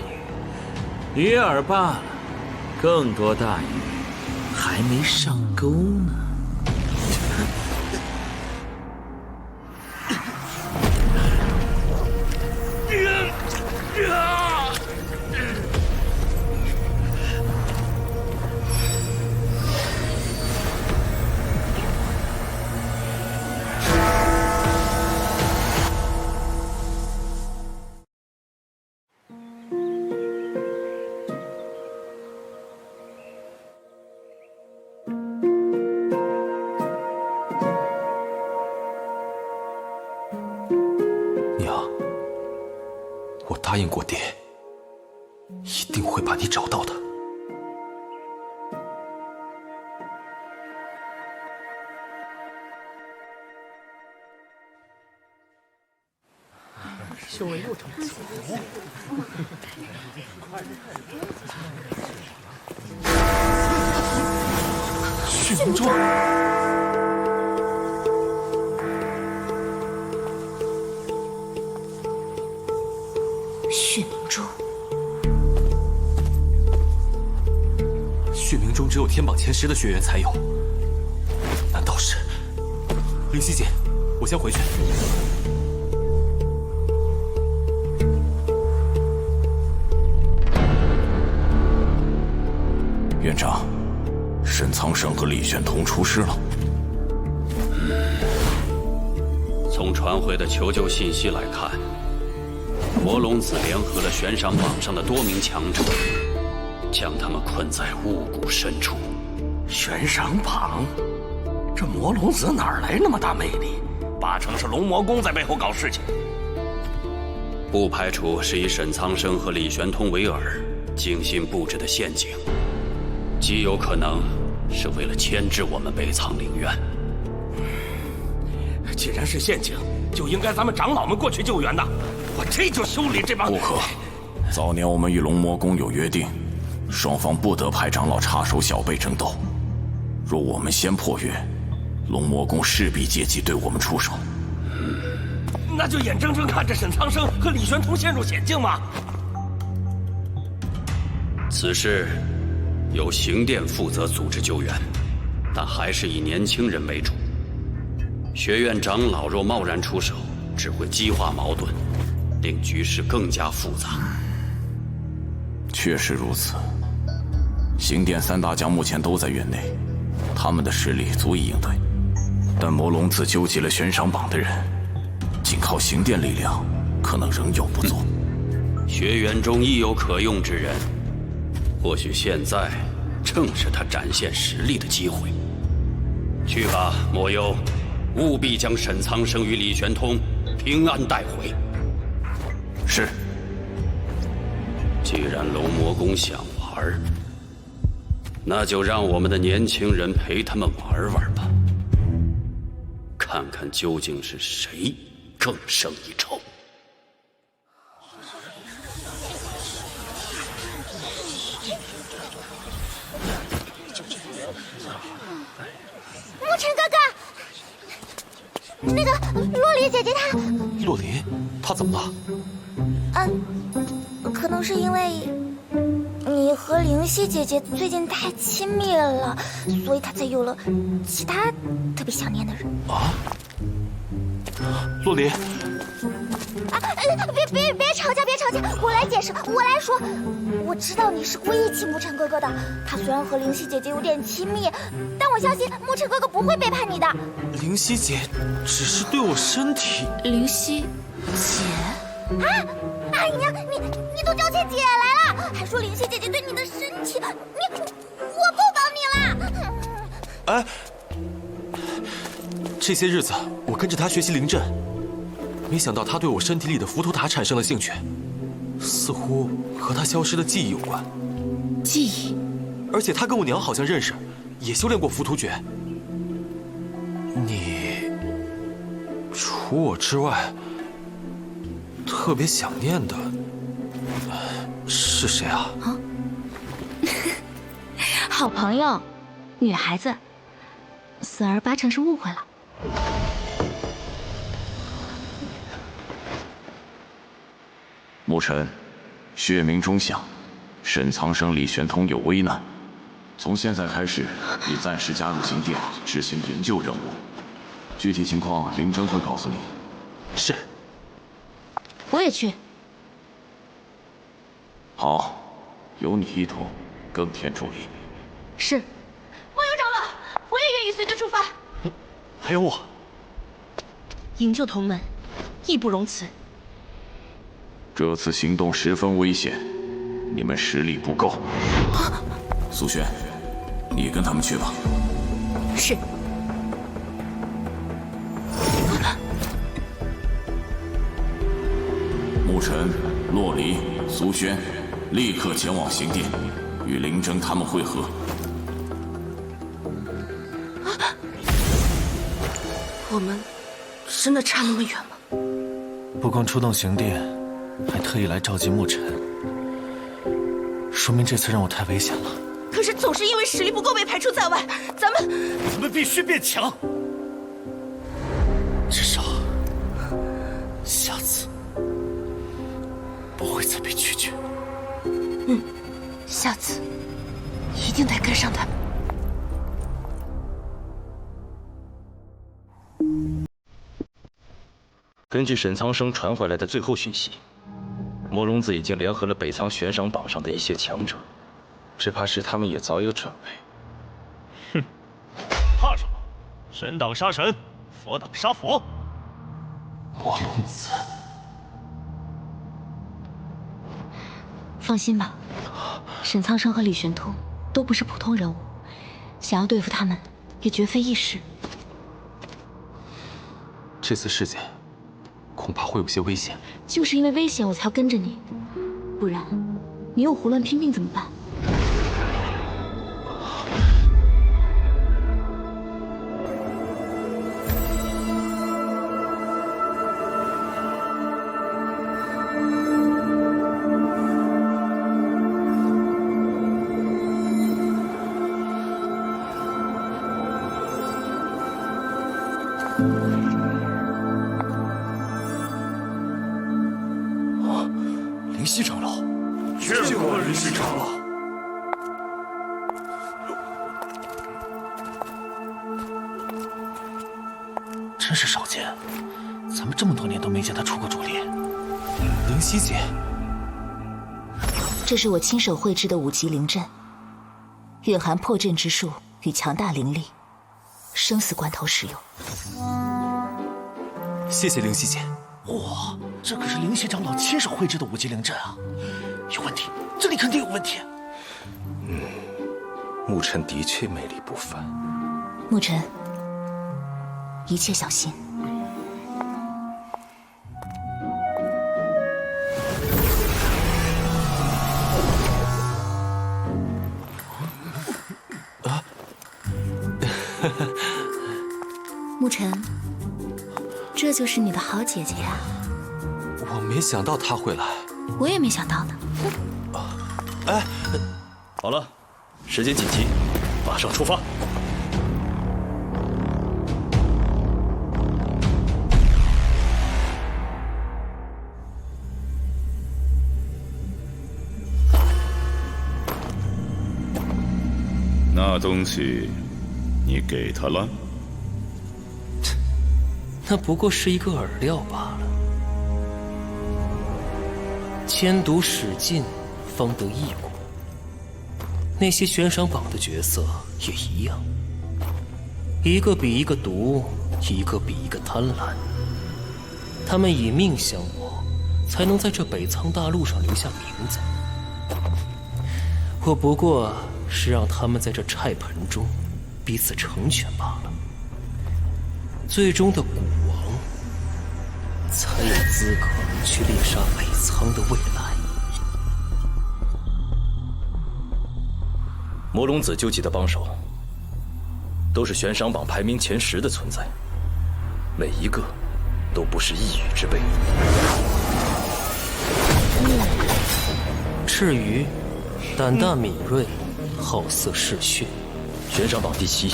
鱼，鱼饵罢了，更多大鱼还没上钩呢。答应过爹，一定会把你找到的。修为又成了血明珠。血明珠，血明中只有天榜前10的学员才有，难道是？灵犀姐，我先回去。院长，沈苍生和李玄通出事了。从传回的求救信息来看，魔龙子联合了悬赏榜上的多名强者，将他们困在雾谷深处。悬赏榜，这魔龙子哪来那么大魅力？八成是龙魔宫在背后搞事情。不排除是以沈苍生和李玄通为饵，精心布置的陷阱，极有可能是为了牵制我们北苍陵院。既然是陷阱，就应该咱们长老们过去救援的。我这就修理这帮。不可！早年我们与龙魔宫有约定，双方不得派长老插手小辈争斗。若我们先破约，龙魔宫势必借机对我们出手。那就眼睁睁看着沈苍生和李玄通陷入险境吗？此事由刑殿负责组织救援，但还是以年轻人为主。学院长老若贸然出手，只会激化矛盾，令局势更加复杂。确实如此。刑殿3大将目前都在院内，他们的实力足以应对。但魔龙子纠集了悬赏榜的人，仅靠刑殿力量，可能仍有不足。学院中亦有可用之人，或许现在正是他展现实力的机会。去吧，魔幽。务必将沈苍生与李玄通平安带回。是。既然龙魔宫想玩，那就让我们的年轻人陪他们玩玩吧，看看究竟是谁更胜一筹。沐尘哥哥。那个洛离姐姐她，洛离，她怎么了？可能是因为你和灵犀姐姐最近太亲密了，所以她才有了其他特别想念的人。啊？洛离。别吵架，别吵架！我来解释，我来说。我知道你是故意气沐尘哥哥的。他虽然和灵犀姐姐有点亲密，但我相信沐尘哥哥不会背叛你的。灵犀姐只是对我身体。灵犀姐？哎呀，你都叫起姐来了，还说灵犀姐姐对你的身体，我不帮你了。哎，这些日子我跟着她学习灵阵。没想到他对我身体里的浮屠塔产生了兴趣，似乎和他消失的记忆有关。记忆？而且他跟我娘好像认识，也修炼过浮屠诀。你除我之外，特别想念的是谁啊？好朋友，女孩子，4儿8成是误会了。牧尘，血冥中响，沈苍生、李玄通有危难。从现在开始，你暂时加入刑殿，执行营救任务。具体情况，林真会告诉你。是。我也去。好，有你一同，更添助力。是。我有找了，我也愿意随队出发。还有我。营救同门，义不容辞。这次行动十分危险，你们实力不够。苏轩，你跟他们去吧。是。沐尘、洛离、苏轩，立刻前往刑殿，与林征他们会合。我们真的差那么远吗？不光出动刑殿，还特意来召集沐尘，说明这次任务太危险了。可是总是因为实力不够被排除在外，咱们必须变强，至少下次不会再被拒绝。下次一定得跟上他们。根据沈苍生传回来的最后讯息，魔龙子已经联合了北苍悬赏榜上的一些强者，只怕是他们也早有准备。哼，怕什么？神挡杀神，佛挡杀佛。魔龙子，放心吧，沈苍生和李玄通都不是普通人物，想要对付他们也绝非易事。这次事件恐怕会有些危险。就是因为危险，我才要跟着你，不然你又胡乱拼命怎么办？灵犀长老，见过灵犀长老。真是少见，咱们这么多年都没见他出过主力。灵犀姐，这是我亲手绘制的5级灵阵，蕴含破阵之术与强大灵力，生死关头使用。谢谢灵犀姐。哇，这可是灵犀长老亲手绘制的5级灵阵啊！有问题，这里肯定有问题。沐尘的确魅力不凡。沐尘，一切小心。沐尘，这就是你的好姐姐呀！我没想到她会来，我也没想到呢。哎，好了，时间紧急，马上出发。那东西，你给他了？那不过是一个饵料罢了。千毒使尽，方得一果。那些悬赏榜的角色也一样，一个比一个毒，一个比一个贪婪。他们以命相搏，才能在这北苍大陆上留下名字。我不过是让他们在这菜盆中彼此成全罢了。最终的古王才有资格去猎杀北苍的未来。魔龙子究极的帮手，都是悬赏榜排名前10的存在，每一个都不是一羽之辈。赤鱼，胆大敏锐，好色嗜血。悬赏榜第7，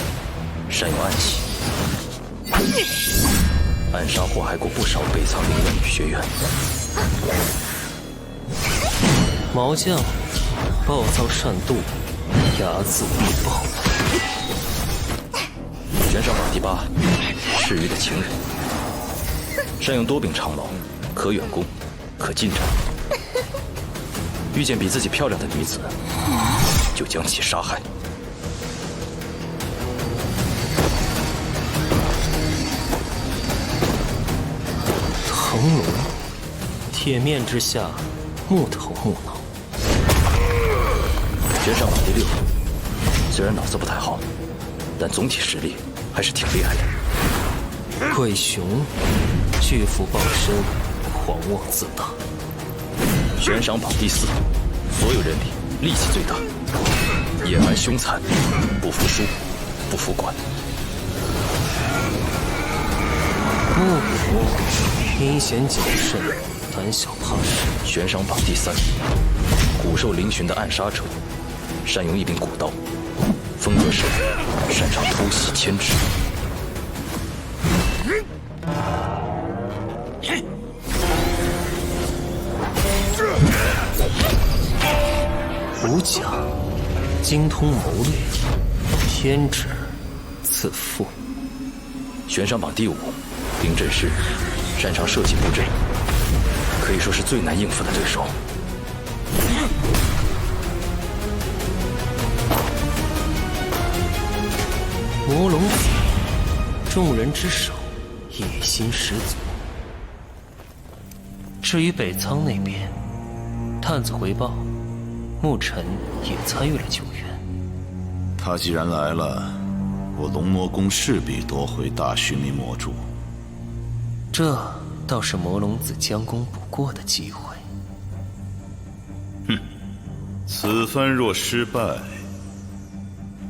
善有暗器，暗杀祸害过不少北苍灵院与学院。毛将暴躁善妒，睚眦必报。悬赏榜第8，赤鱼的情人，善用多柄长矛，可远攻，可近战。遇见比自己漂亮的女子，就将其杀害。腾龙，铁面之下，木头木脑。悬赏榜第6，虽然脑子不太好，但总体实力还是挺厉害的。鬼雄，巨斧傍身，狂妄自大。悬赏榜第4，所有人里力气最大，野蛮凶残，不服输，不服管。木虎，阴险谨慎，胆小怕事。悬赏榜第3，骨兽嶙峋的暗杀者，善用一柄古刀，风格是擅长偷袭牵制。武甲，精通谋略，偏执，自负。悬赏榜第5，灵阵师，擅长设计布阵，可以说是最难应付的对手。魔龙子，众人之首，野心十足。至于北仓那边，探子回报，牧尘也参与了救援。他既然来了，我龙魔宫势必夺回大须弥魔珠。这倒是魔龙子将功补过的机会。哼，此番若失败，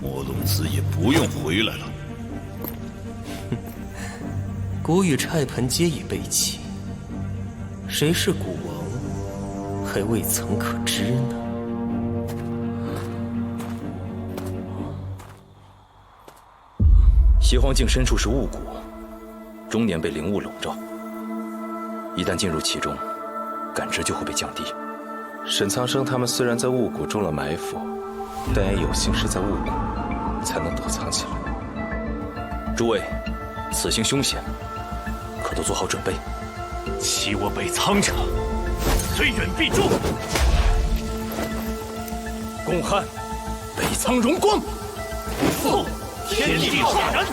魔龙子也不用回来了。古与菜盆皆已被弃，谁是古王，还未曾可知呢。邪荒境深处是雾谷，终年被灵雾笼罩。一旦进入其中，感知就会被降低。沈苍生他们虽然在雾谷中了埋伏，但也有幸是在雾谷才能躲藏起来。诸位，此行凶险，可都做好准备。欺我北苍者，虽远必诛。公汉，北苍荣光。父，天地浩然。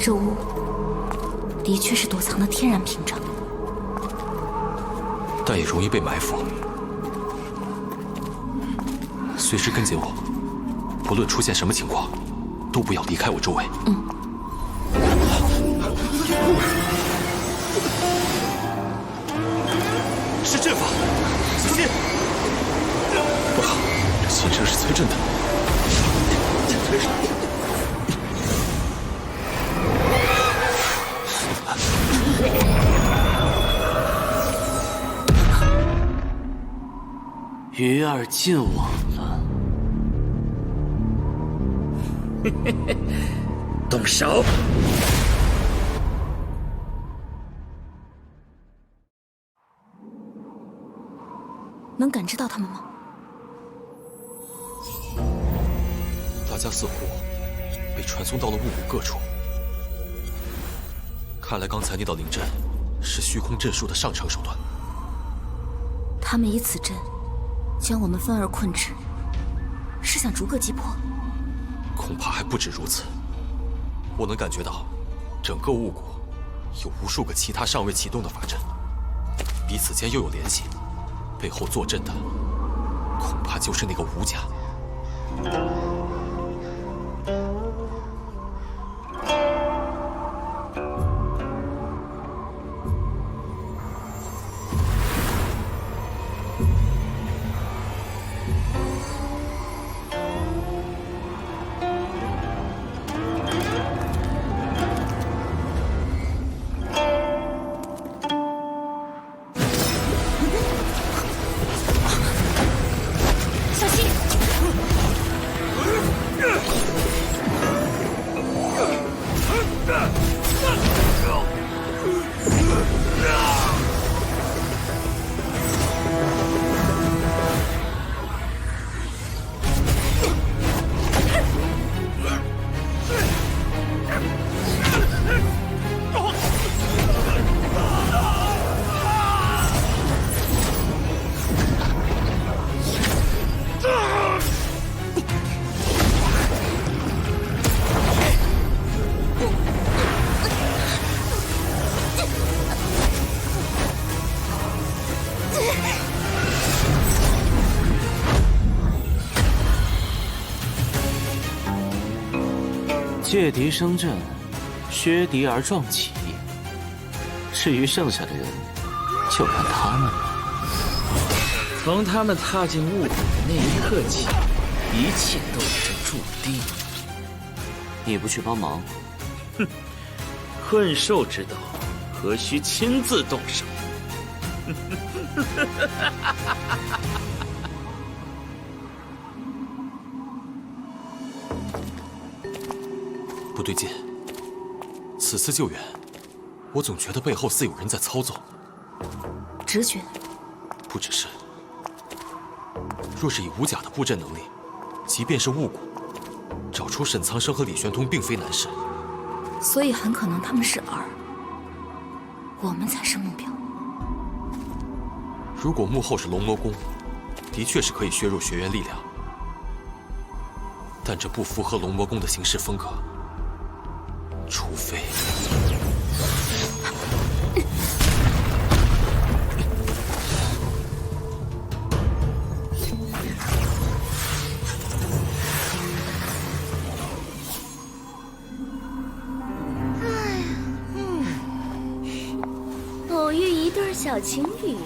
这屋的确是躲藏的天然屏障，但也容易被埋伏。随时跟紧我，不论出现什么情况，都不要离开我周围。是阵法，小心！不好，这先生是催阵的。鱼儿尽网了。动手！能感知到他们吗？大家似乎被传送到了雾谷各处。看来刚才那道灵阵是虚空阵术的上乘手段。他们以此阵将我们分而困之，是想逐个击破？恐怕还不止如此。我能感觉到，整个雾谷有无数个其他尚未启动的法阵，彼此间又有联系。背后坐镇的，恐怕就是那个吴家。借敌生阵，削敌而壮起。至于剩下的人，就看他们了。从他们踏进雾谷的那一刻起，一切都已经注定。你不去帮忙？哼，困兽之斗，何须亲自动手？不对劲，此次救援，我总觉得背后似有人在操纵。直觉？不只是。若是以武甲的布阵能力，即便是雾谷，找出沈苍生和李玄通并非难事。所以很可能他们是饵，我们才是目标。如果幕后是龙魔宫，的确是可以削弱学员力量，但这不符合龙魔宫的行事风格。除非……偶遇一对小情侣。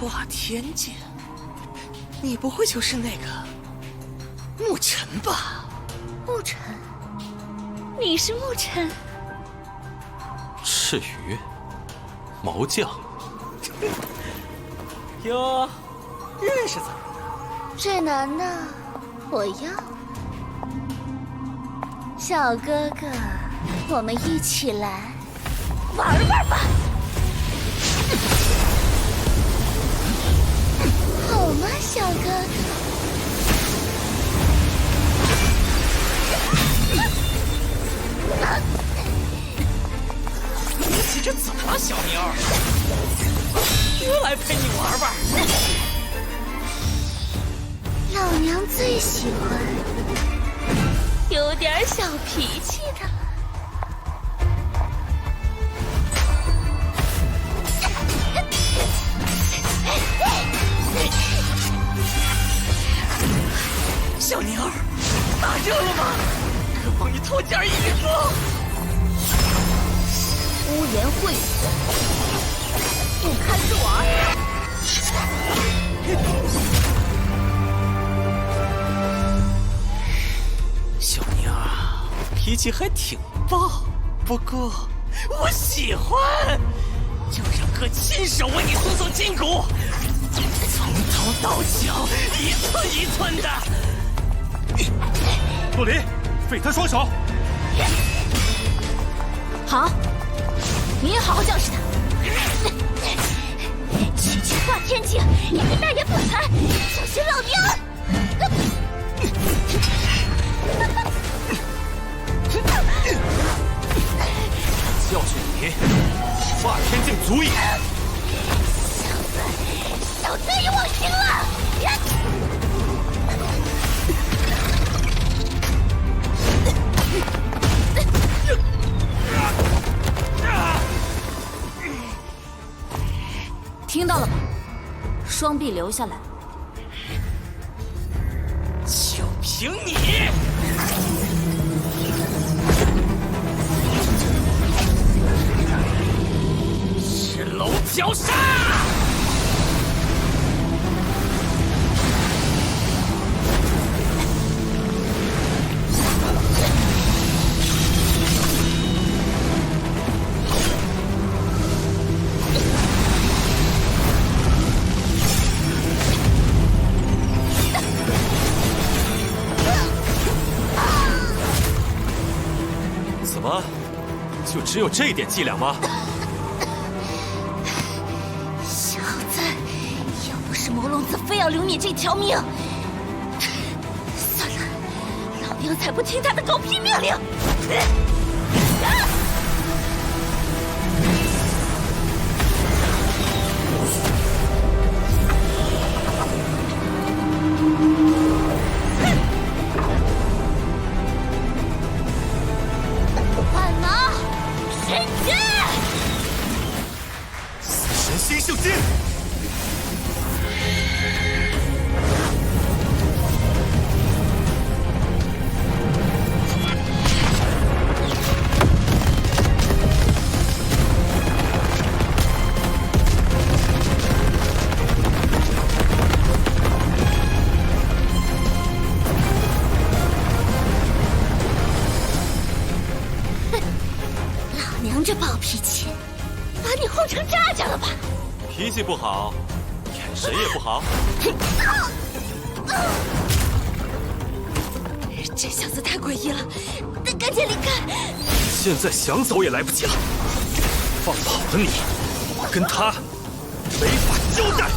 哇天剑，你不会就是那个沐尘吧？沐尘，你是沐尘？赤鱼，毛将。哟，认识怎么的？这男的，我要。小哥哥，我们一起来玩玩吧。好吗，小哥哥？你急着怎么了，小妞儿？我来陪你玩玩。老娘最喜欢有点小脾气的了。小妞儿，打热了吗？哥帮你偷件衣服。污言秽语，不堪入耳。小妞儿，脾气还挺暴，不过我喜欢。就让哥亲手为你松松筋骨，从头到脚，一寸一寸的。洛林，匪他双手！好，你也好好教训他。区区化天境，你个大言不惭，小心老娘！教训你，化天境足矣。小子也忘形了！听到了吗？双臂留下来。就凭你！赤楼绞杀！怎么，就只有这点伎俩吗？小子，要不是魔龙子非要留你这条命，算了，老娘才不听他的狗屁命令！万马神剑！死神新秀剑！凭着暴脾气，把你轰成渣渣了吧？脾气不好，眼神也不好。这小子太诡异了，得赶紧离开。现在想走也来不及了。放跑了你，我跟他没法交代。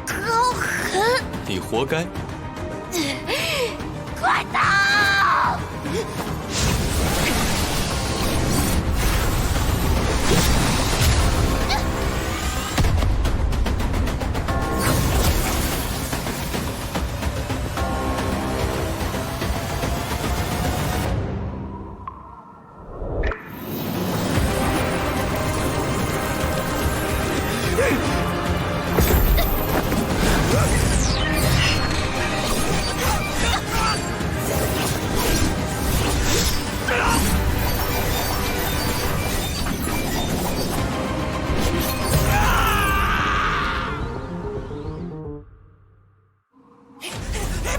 你好狠！你活该。快打！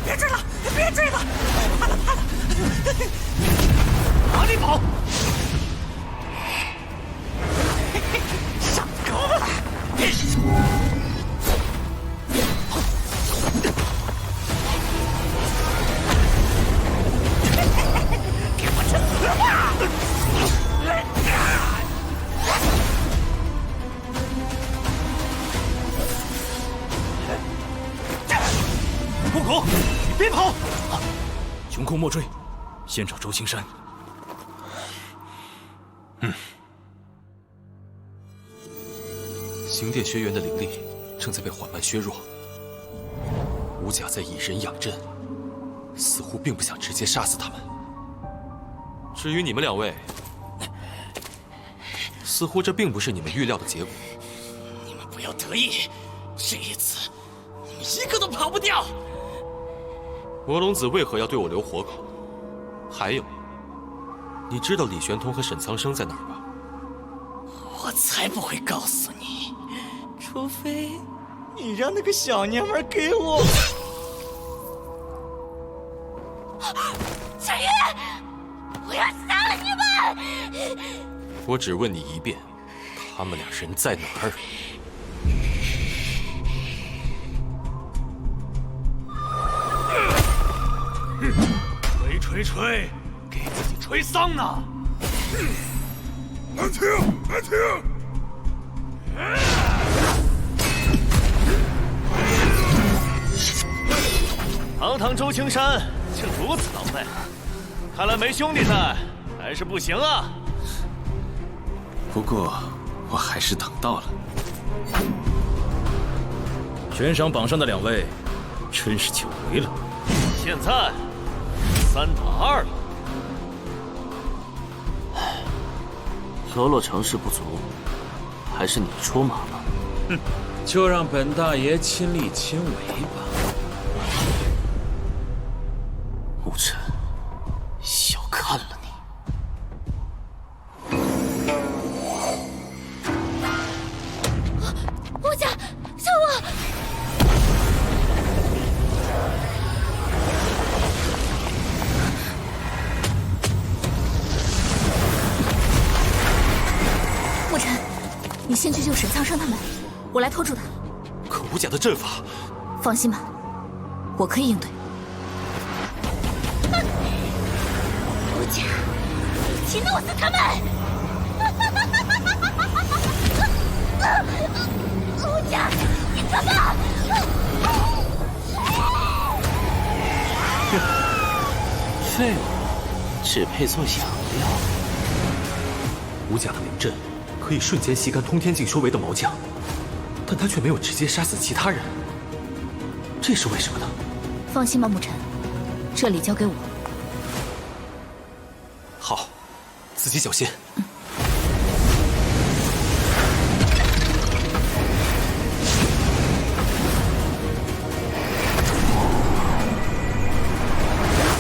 别追了，别追了！怕了，哪里跑？上钩了！给我去死吧！顾口，你别跑！穷寇莫追，先找周青山。刑殿学员的灵力正在被缓慢削弱，武甲在以人养阵，似乎并不想直接杀死他们。至于你们两位，似乎这并不是你们预料的结果。你们不要得意，这一次你们一个都跑不掉。魔龙子为何要对我留活口？还有，你知道李玄通和沈苍生在哪儿吧？我才不会告诉你，除非你让那个小娘们给我。陈玉，我要杀了你们！我只问你一遍，他们俩人在哪儿？吹，给自己吹丧呢！安停！堂周青山竟如此狼狈，看来没兄弟在还是不行啊。不过我还是等到了。悬赏榜上的两位，真是久违了。现在3打2了。罗洛成事不足，还是你出马吧。哼，就让本大爷亲力亲为吧。牧尘，小看了你。吴家，救我！牧尘，你先去救沈苍生他们，我来拖住他。可武甲的阵法……放心吧，我可以应对。吴家，一起弄死他们！吴家，你干嘛？废物，只配做养料。武甲的灵阵可以瞬间吸干通天境修为的毛将，但他却没有直接杀死其他人，这是为什么呢？放心吧，牧尘，这里交给我。好，自己小心。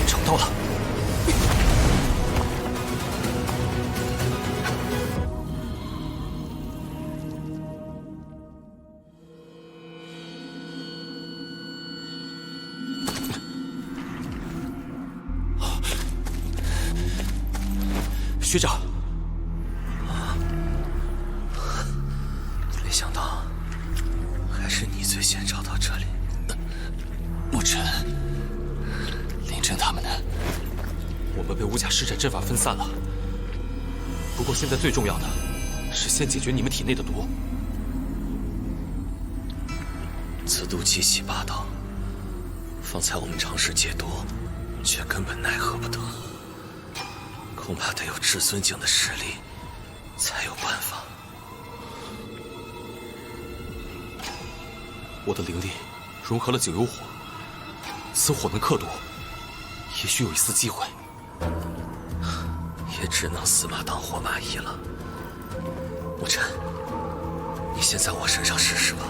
找到了。学长，没想到还是你最先找到这里。沐尘、林真他们呢？我们被无甲施展阵法分散了。不过现在最重要的是先解决你们体内的毒。此毒极其霸道，方才我们尝试解毒，却根本奈何不得。恐怕得有至尊境的实力，才有办法。我的灵力融合了九幽火，此火能克毒，也许有一丝机会。也只能死马当活马医了。沐尘，你先在我身上试试吧。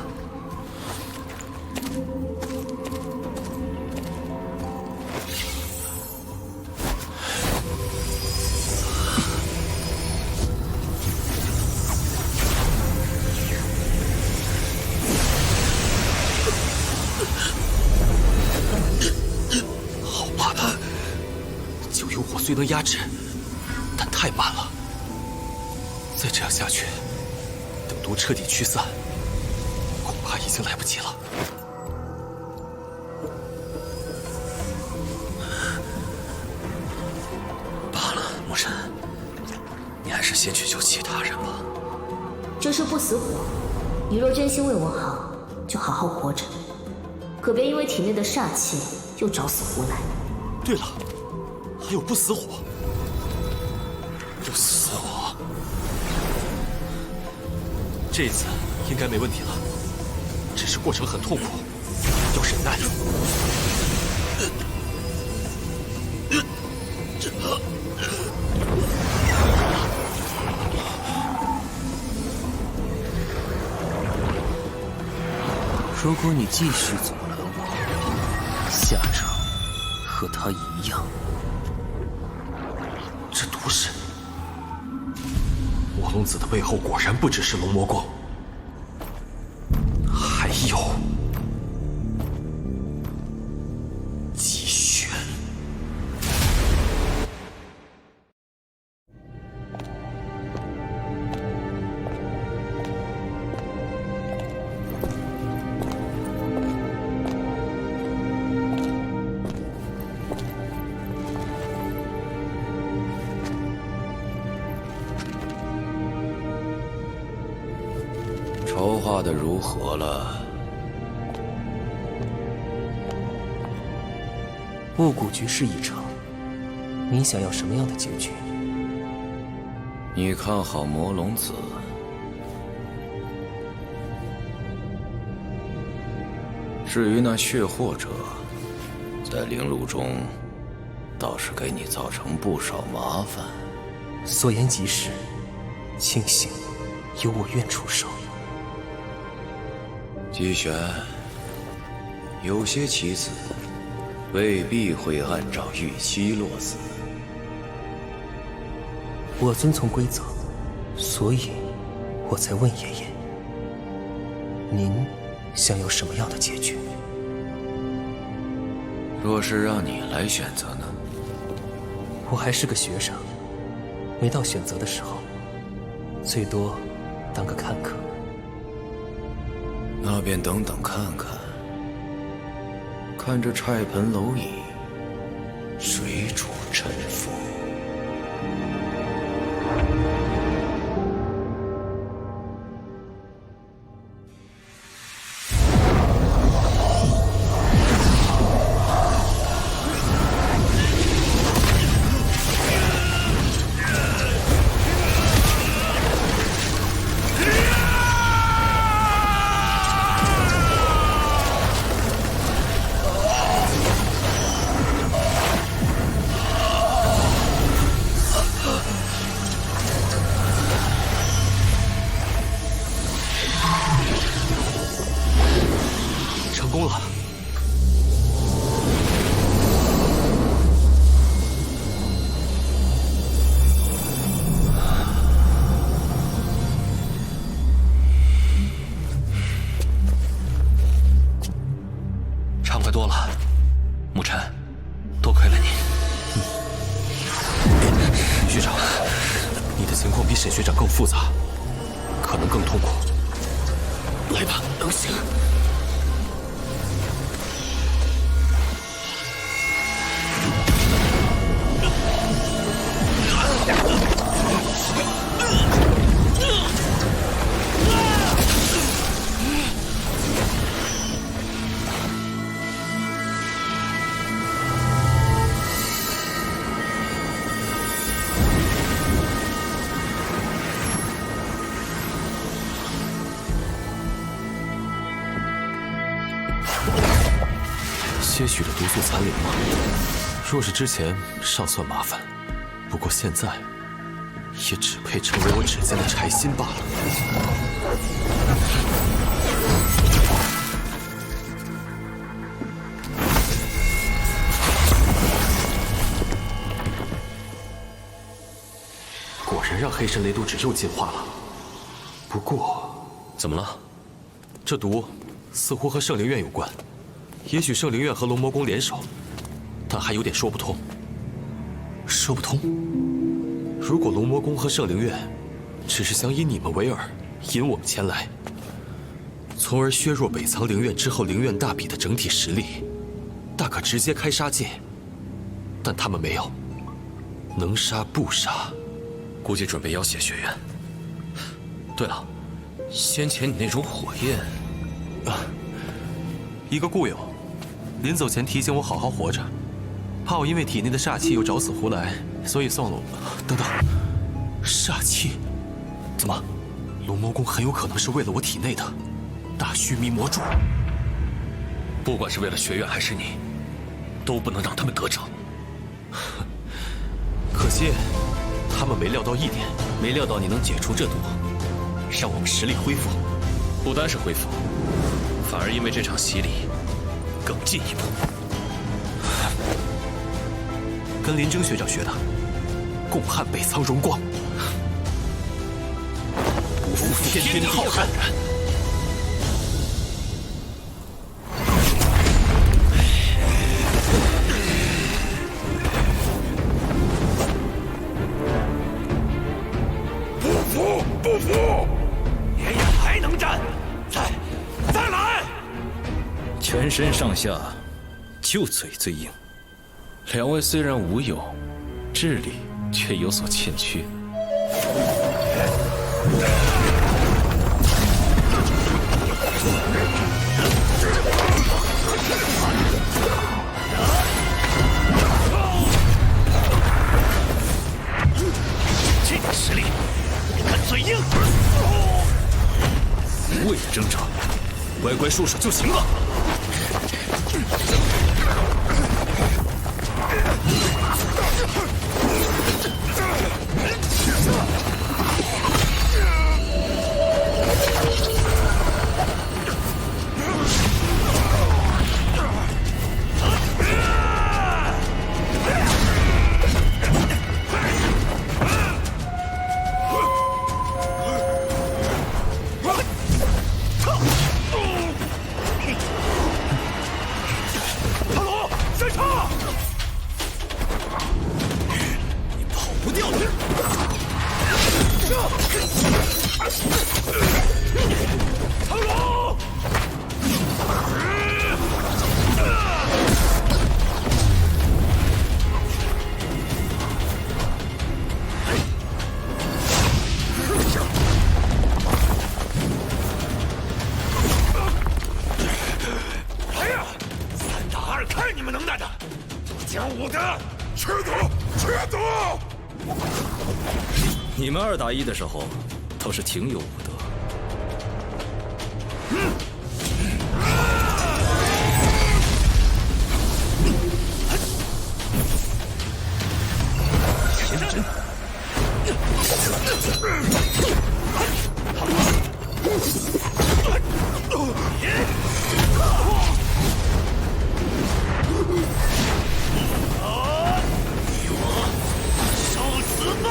好怕他，九幽火虽能压制，但太慢了。再这样下去，等毒彻底驱散，恐怕已经来不及了。罢了，沐尘，你还是先去救其他人吧。这是不死火，你若真心为我好，就好好活着，可别因为体内的煞气又找死胡来。对了，还有不死火。不死火，这次应该没问题了，只是过程很痛苦，要忍耐。如果你继续阻拦我，下场和他一样。这毒是……魔龙子的背后果然不只是龙魔宫，还有姬轩。筹划的如何了？雾谷局势已成，你想要什么样的结局？你看好魔龙子？至于那血祸者，在灵路中倒是给你造成不少麻烦。所言极是，庆幸有我愿出手。姬玄，有些棋子未必会按照预期落子。我遵从规则，所以我才问爷爷，您想要什么样的结局？若是让你来选择呢？我还是个学生，没到选择的时候，最多当个看客。那便等等看看，看这菜盆蝼蚁谁主沉浮。情况比沈学长更复杂，可能更痛苦。来吧，能行。些许的毒素残留吗？若是之前尚算麻烦，不过现在也只配成为我指尖的柴薪罢了。果然让黑神雷毒指又进化了。不过，怎么了？这毒似乎和圣灵院有关。也许圣灵院和龙魔宫联手，但还有点说不通。说不通？如果龙魔宫和圣灵院只是想以你们为饵，引我们前来，从而削弱北藏灵院之后灵院大比的整体实力，大可直接开杀戒。但他们没有，能杀不杀，估计准备要挟学院。对了，先前你那种火焰，一个故友。临走前提醒我好好活着，怕我因为体内的煞气又找死胡来，所以送了我。等等，煞气？怎么？龙魔宫很有可能是为了我体内的大须弥魔柱。不管是为了学院还是你，都不能让他们得逞。可惜，他们没料到一点，没料到你能解除这毒，让我们实力恢复。不单是恢复，反而因为这场洗礼。更进一步，跟林征学长学的，共撼北苍荣光，不负天地浩瀚。不服，不服！爷爷还能战，再来！全身上下就嘴最硬，两位虽然无友，智力却有所欠缺。这个实力，看嘴硬！为了挣扎，乖乖束手就行了。你们2打1的时候，倒是挺有武德。前阵。受死吧！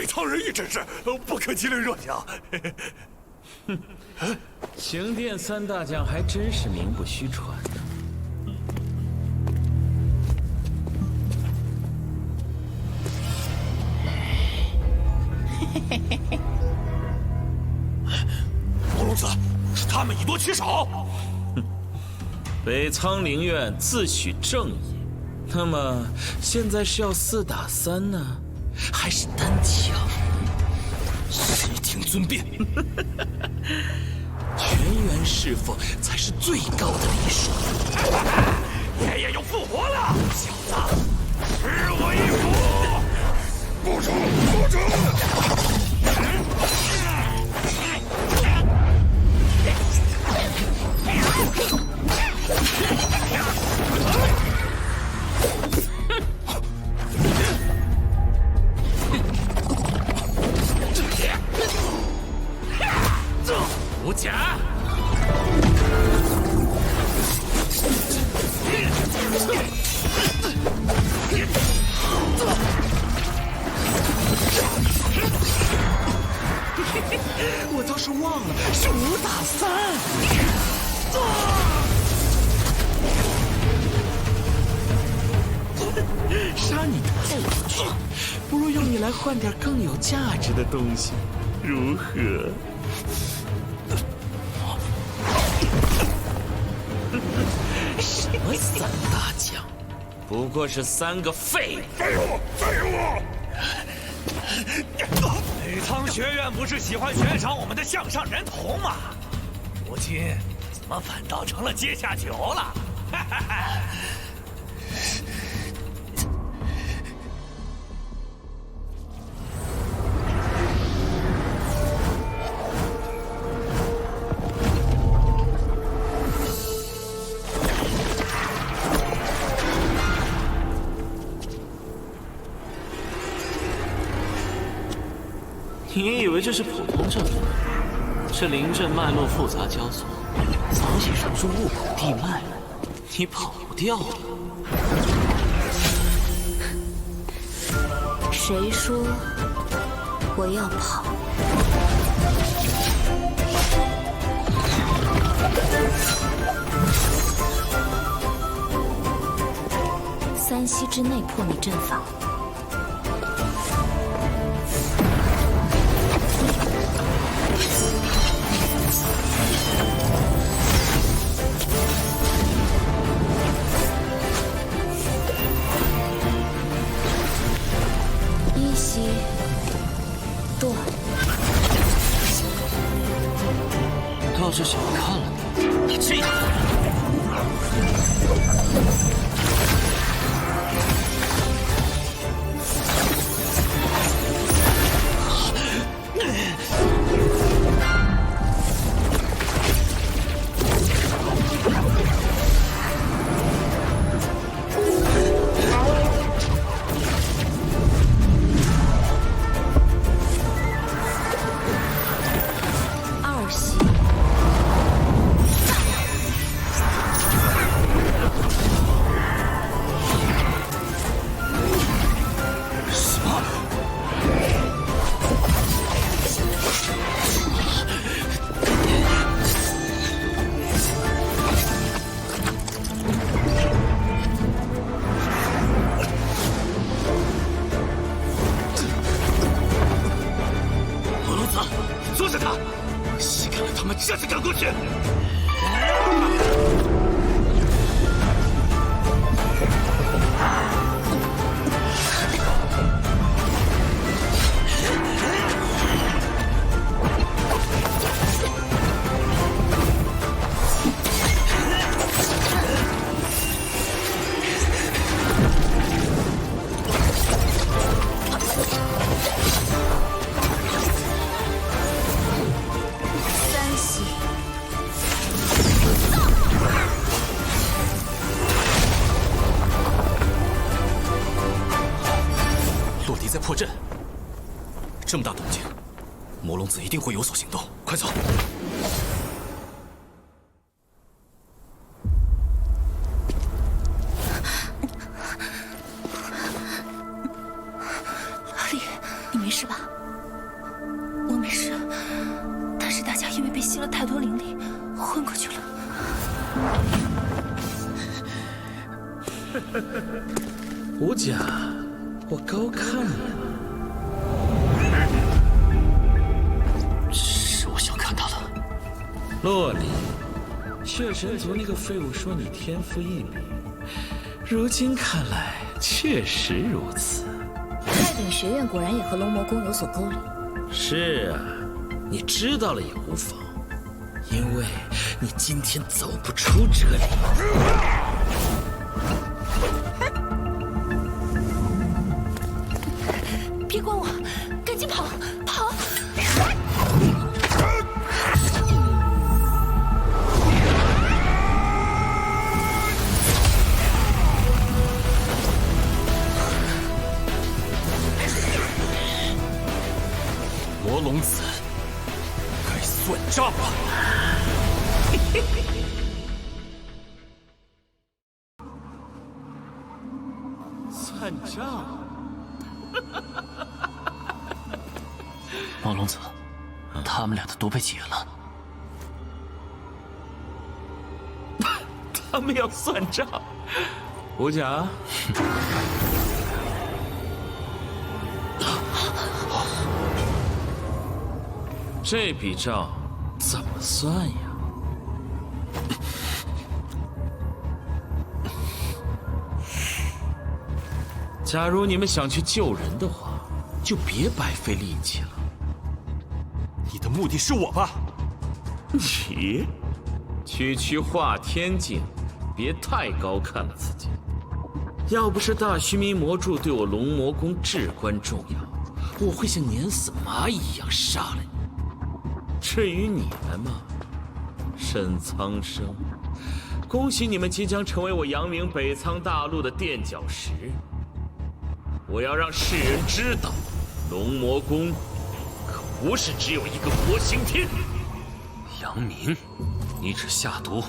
苍人一真是不可欺凌弱小。哼，刑殿三大将还真是名不虚传呢。魔龙子，他们以多欺少。北苍灵院自诩正义，那么现在是要4打3呢，还是单挑？悉听尊便。全员侍奉才是最高的礼数。爷爷又复活了，小子，吃我一斧！不成，不成！无甲，我倒是忘了是5打3。杀你太无趣，不如用你来换点更有价值的东西，如何？什么3大将，不过是3个废物！废物！废物！北苍学院不是喜欢悬赏我们的项上人头吗？如今怎么反倒成了阶下囚了？你以为这是普通阵法？这灵阵脉络复杂交错，早已融入雾口地脉了，你跑不掉了。谁说我要跑？3息之内破你阵法。1息断。倒是小看了你，这样。2息。什么？魔龙子，捉着他！细看了他们这就赶过去。3息。洛迪在破阵，这么大动静，魔龙子一定会有所行动，快走！阿丽，你没事吧？没事，但是大家因为被吸了太多灵力，昏过去了。无甲，我高看你了。是我小看他了。洛里，血神族那个废物说你天赋异禀，如今看来确实如此。太鼎学院果然也和龙魔宫有所勾连。是啊，你知道了也无妨，因为你今天走不出这里。别管我，赶紧跑！跑！魔龙子，该算账了。算账？魔龙子，他们俩的都被解了。他们要算账？无甲。这笔账怎么算呀？假如你们想去救人的话，就别白费力气了。你的目的是我吧？你，区化天境，别太高看了自己。要不是大须弥魔柱对我龙魔宫至关重要，我会像碾死蚂蚁一样杀了你。至于你们嘛，沈苍生，恭喜你们即将成为我扬名北苍大陆的垫脚石。我要让世人知道，龙魔宫可不是只有一个活刑天。杨明，你只下毒，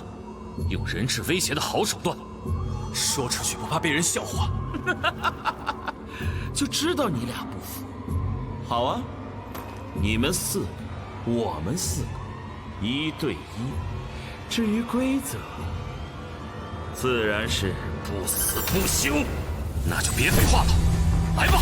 用人质威胁的好手段，说出去不怕被人笑话？就知道你俩不服。好啊，你们4个，我们4个，1对1。至于规则，自然是不死不休。那就别废话了，来吧！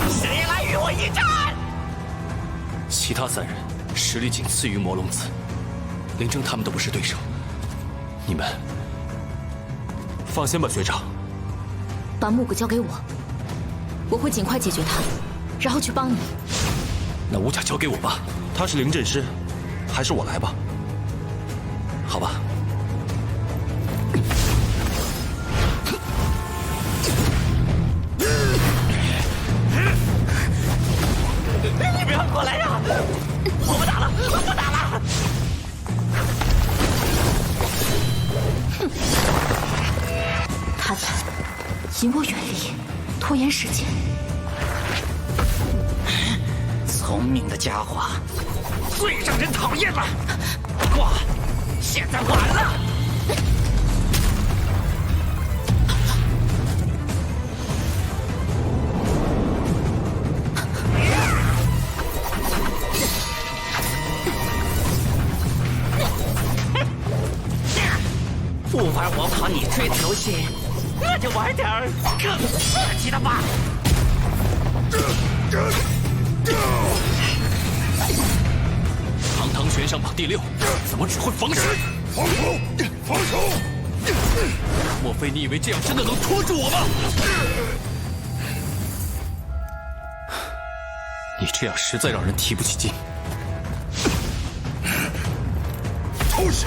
谁来与我一战？其他3人实力仅次于魔龙子，连征他们都不是对手。你们放心吧，学长。把木谷交给我，我会尽快解决他，然后去帮你。那无甲交给我吧，他是灵阵师，还是我来吧？好吧。你不要过来呀！我不打了，我不打了！他在引我远离，拖延时间。聪明的家伙，最让人讨厌了。不过，现在晚了。不玩我跑你追的游戏，那就玩点儿更刺激的吧。堂堂悬赏榜第6，怎么只会防身？防守，防守！莫非你以为这样真的能拖住我吗？你这样实在让人提不起劲。偷袭，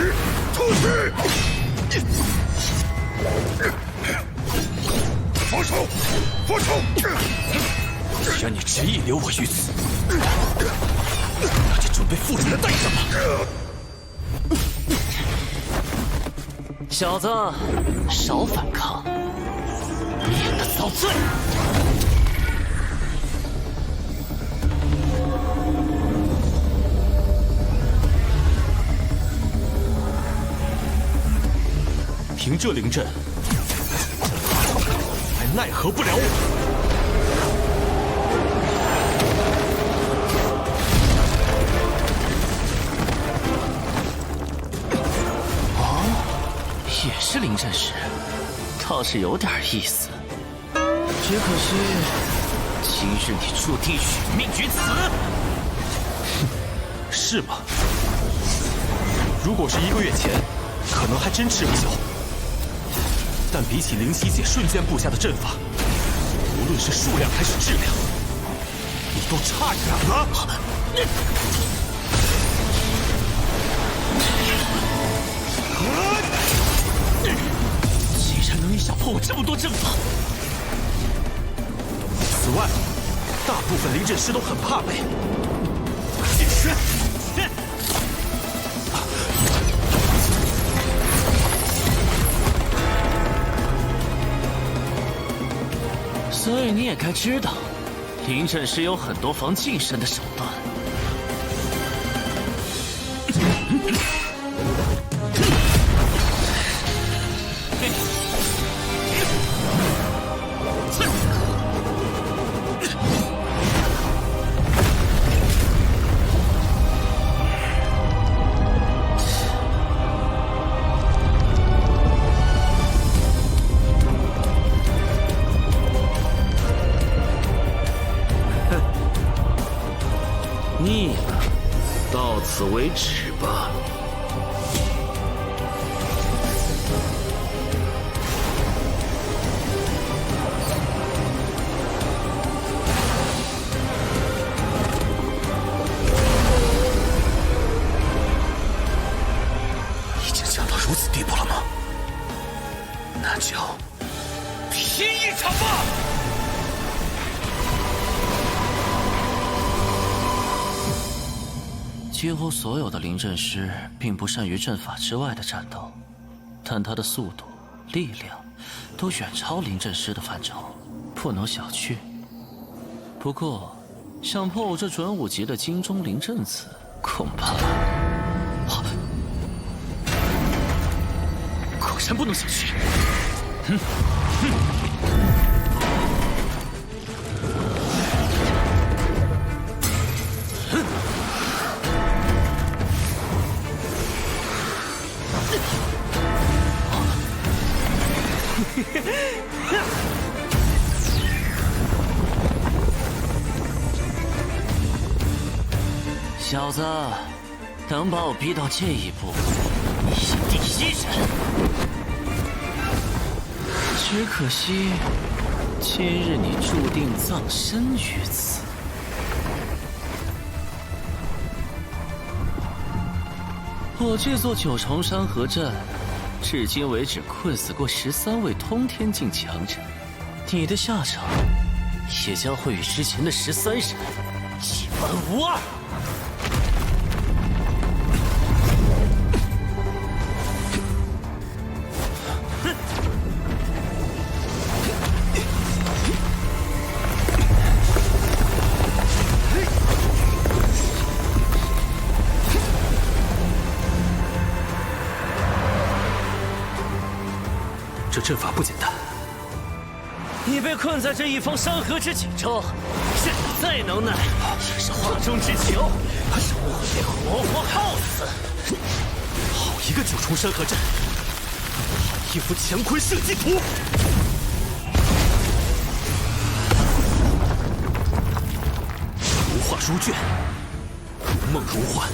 偷袭！放手，放手！既然你执意留我于此，那就准备付出代价吧。小子，少反抗，免得遭罪。凭这灵阵，还奈何不了我。也是灵阵师，倒是有点意思。只可惜，今日你注定殒命于此。是吗？如果是1个月前，可能还真吃不消。但比起灵犀姐瞬间布下的阵法，无论是数量还是质量，你都差远了。竟然能一下破我这么多阵法！此外，大部分灵阵师都很怕被。所以你也该知道，灵阵师有很多防近身的手段。腻了，到此为止吧。已经降到如此地步了吗？那就拼一场吧！几乎所有的灵阵师并不善于阵法之外的战斗，但他的速度、力量都远超灵阵师的范畴，不能小觑。不过，想破我这准5级的金钟灵阵子，恐怕……果然不能小觑。小子，能把我逼到这一步，你是第1人。只可惜，今日你注定葬身于此。我这座9重山河阵，至今为止困死过13位通天境强者，你的下场也将会与之前的13人一般无二。这阵法不简单。你被困在这一方山河之井中，阵法再能耐，也是画中之球，终会被活活耗死。好一个9重山河阵，好一幅乾坤设计图。如画如卷，如梦如幻，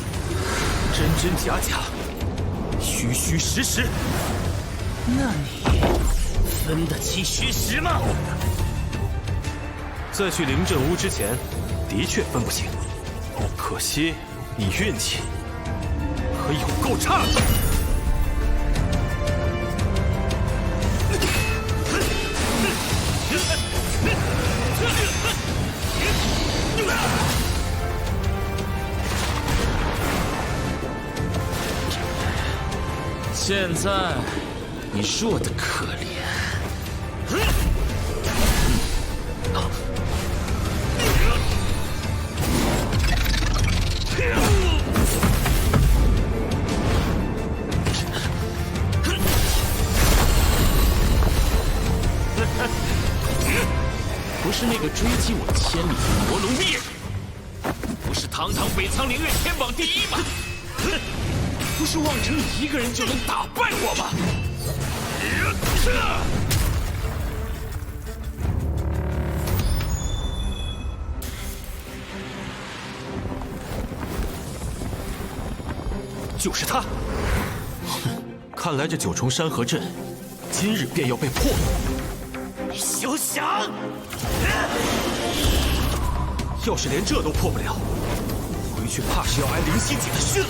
真真假假，虚虚实实。那你分得清虚实吗？在去灵阵屋之前，的确分不清。可惜你运气可有够差的。现在你弱得可怜。个追击我千里的魔龙猎人，不是堂堂北苍灵院天榜第一吗？哼，不是妄称一个人就能打败我吗？就是他！看来这九重山河阵，今日便要被破。你休想！要是连这都破不了，回去怕是要挨灵犀姐的训了。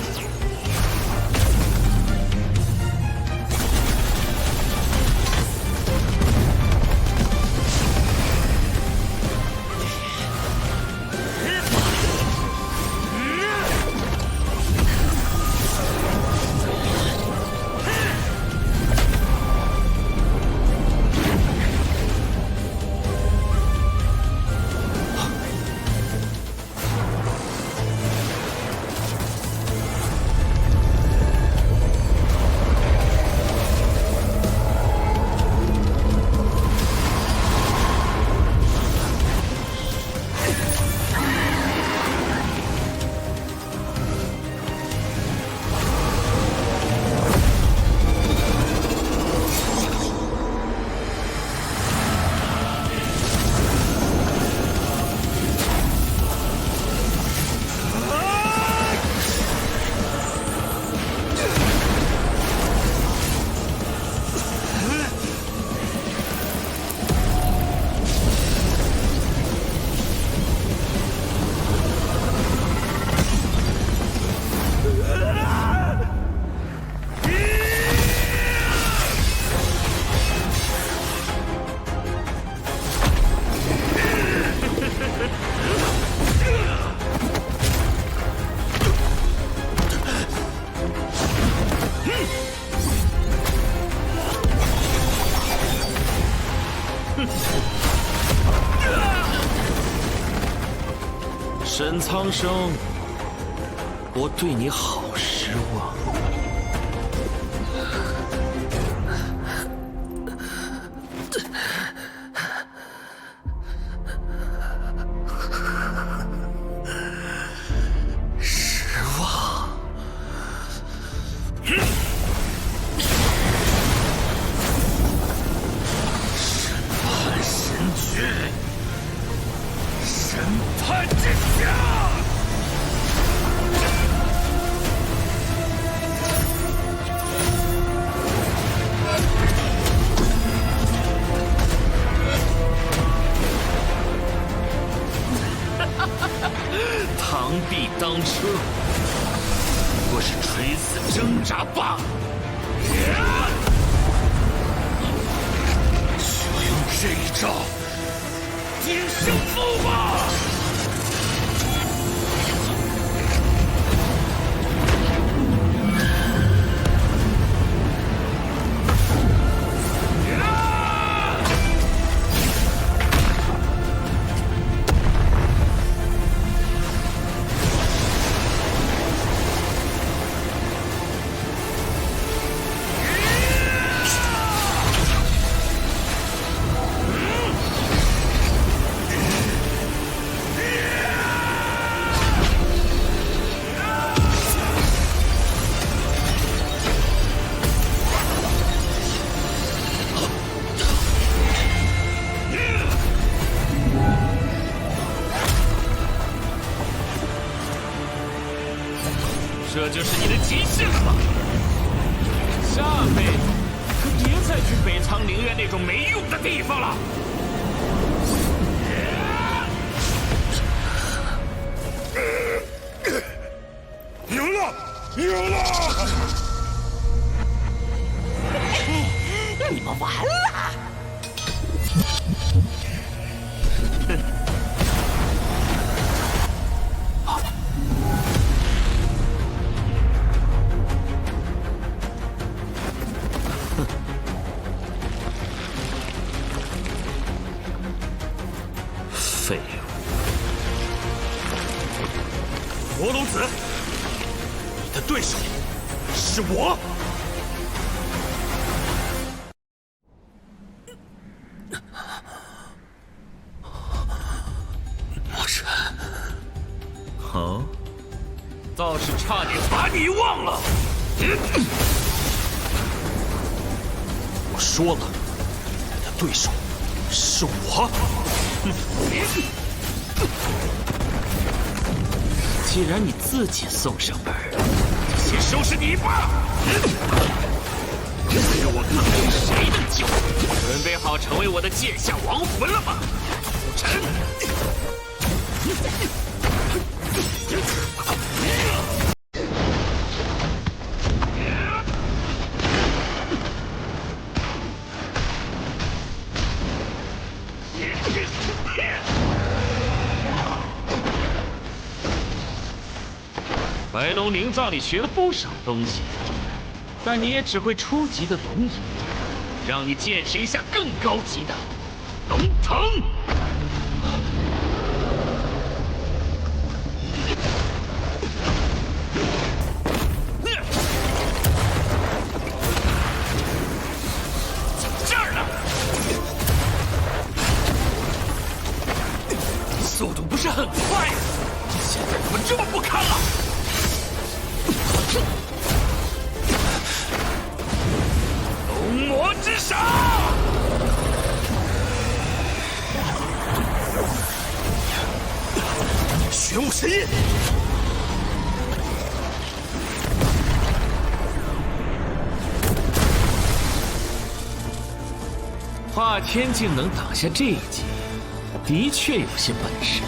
沈苍生，我对你好失望。失望。审判神君。审判之下，螳臂当车，不过是垂死挣扎罢了。就用这一招定胜负吧！这就是你的极限了吗？下辈子可别再去北苍灵院那种没用的地方了。赢了，赢了！你们完了！废物！魔龙子，你的对手是我。我说了，你的对手是我。既然你自己送上门，就先收拾你吧。让我看看谁的酒，准备好成为我的剑下亡魂了吗，顾晨？白龙灵藏里学了不少东西，但你也只会初级的龙影，让你见识一下更高级的龙腾。怎么这儿呢？速度不是很快呀？现在怎么这么不堪了？龙魔之手！玄武神印！华天境能挡下这一击，的确有些本事。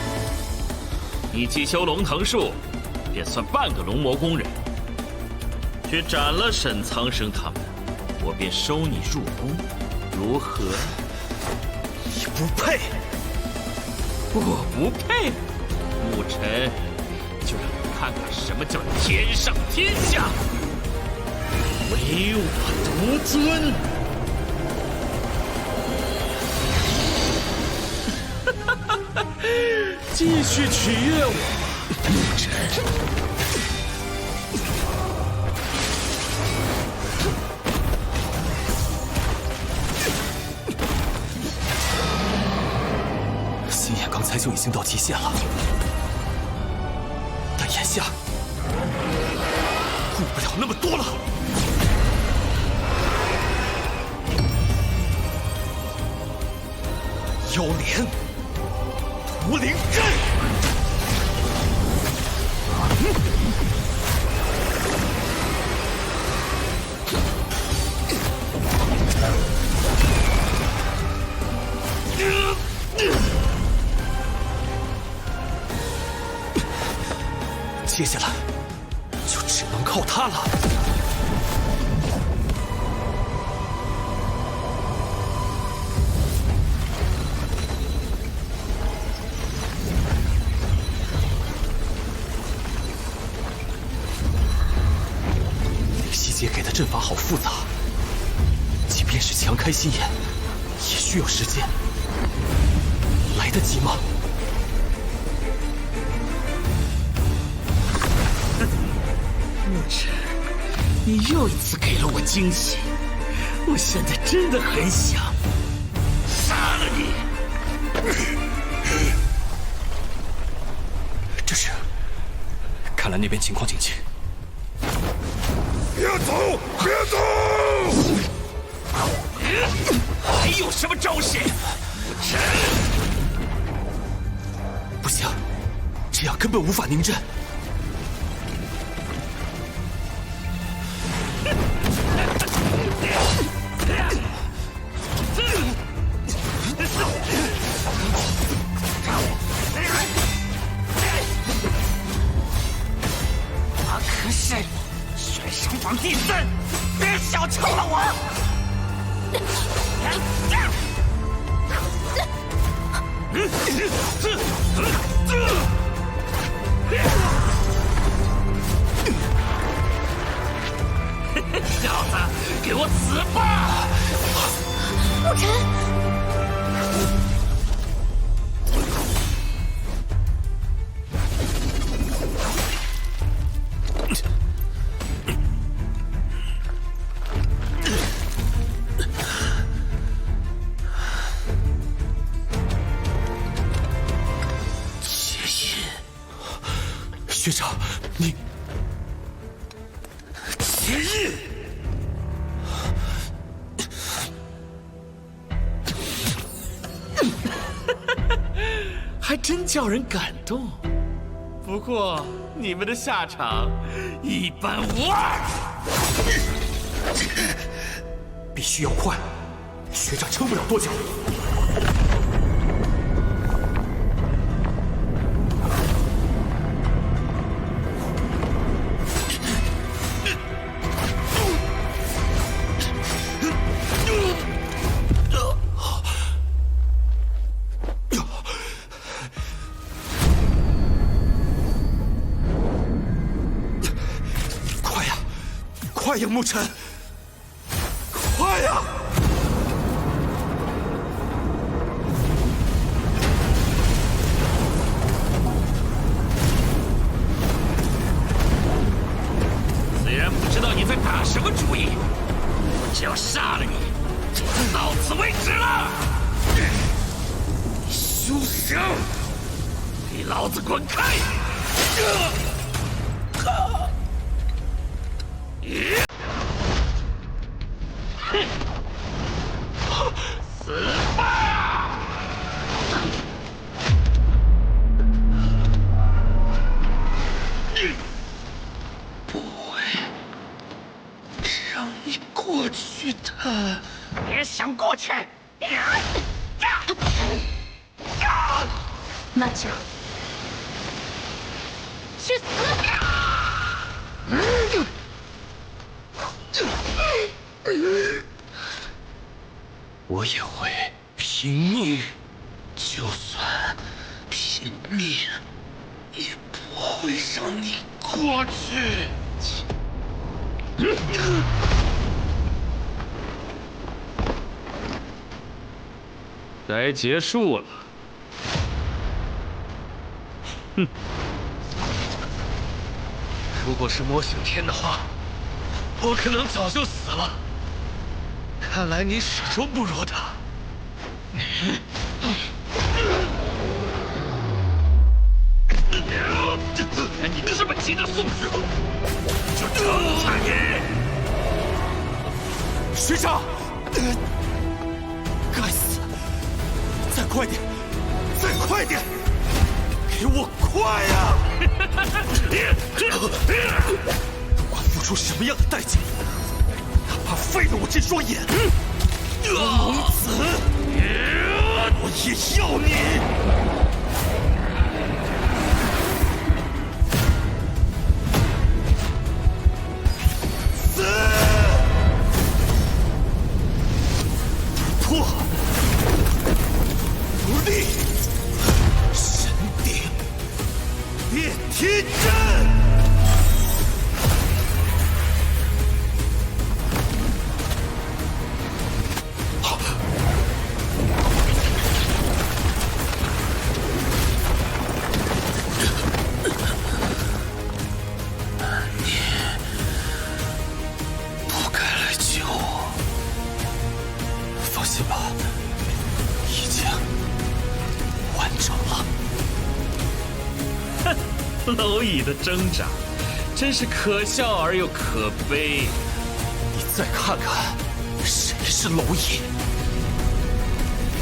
你既修龙腾术，便算半个龙魔宫人。去斩了沈苍生他们，我便收你入宫，如何？你不配！我不配？牧尘，就让你看看什么叫天上天下，唯我独尊！继续取悦我，牧尘。心眼刚才就已经到极限了，但眼下顾不了那么多了。妖莲，屠灵阵！接下来就只能靠他了。西姐给的阵法好复杂，即便是强开心眼，也需要时间。来得及吗？牧尘，你又一次给了我惊喜，我现在真的很想杀了你。这是，看来那边情况警戒。别走！别走！还有什么招式？牧尘，不行，这样根本无法凝阵。他可是玄圣榜第3，别小瞧了我！小子，给我死吧！牧尘。学长，你之日。还真叫人感动。不过你们的下场一般无二。必须要快，学长撑不了多久。快呀，沐尘！快呀！虽然不知道你在打什么主意，我只要杀了你，就到此为止了。休想！给老子滚开！死吧！不会让你过去的。别想过去！那就去死！我也会拼命，就算拼命，也不会让你过去。该结束了。哼！如果是魔醒天的话，我可能早就死了。看来你始终不如他。既然你这么急着送死，就惩罚你！学长，该死！再快点，再快点！给我快呀！不管付出什么样的代价，哪怕废了我这双眼，龙子，我也要你！死！破！无力！神鼎！炼天阵！蝼蚁的挣扎，真是可笑而又可悲。你再看看，谁是蝼蚁？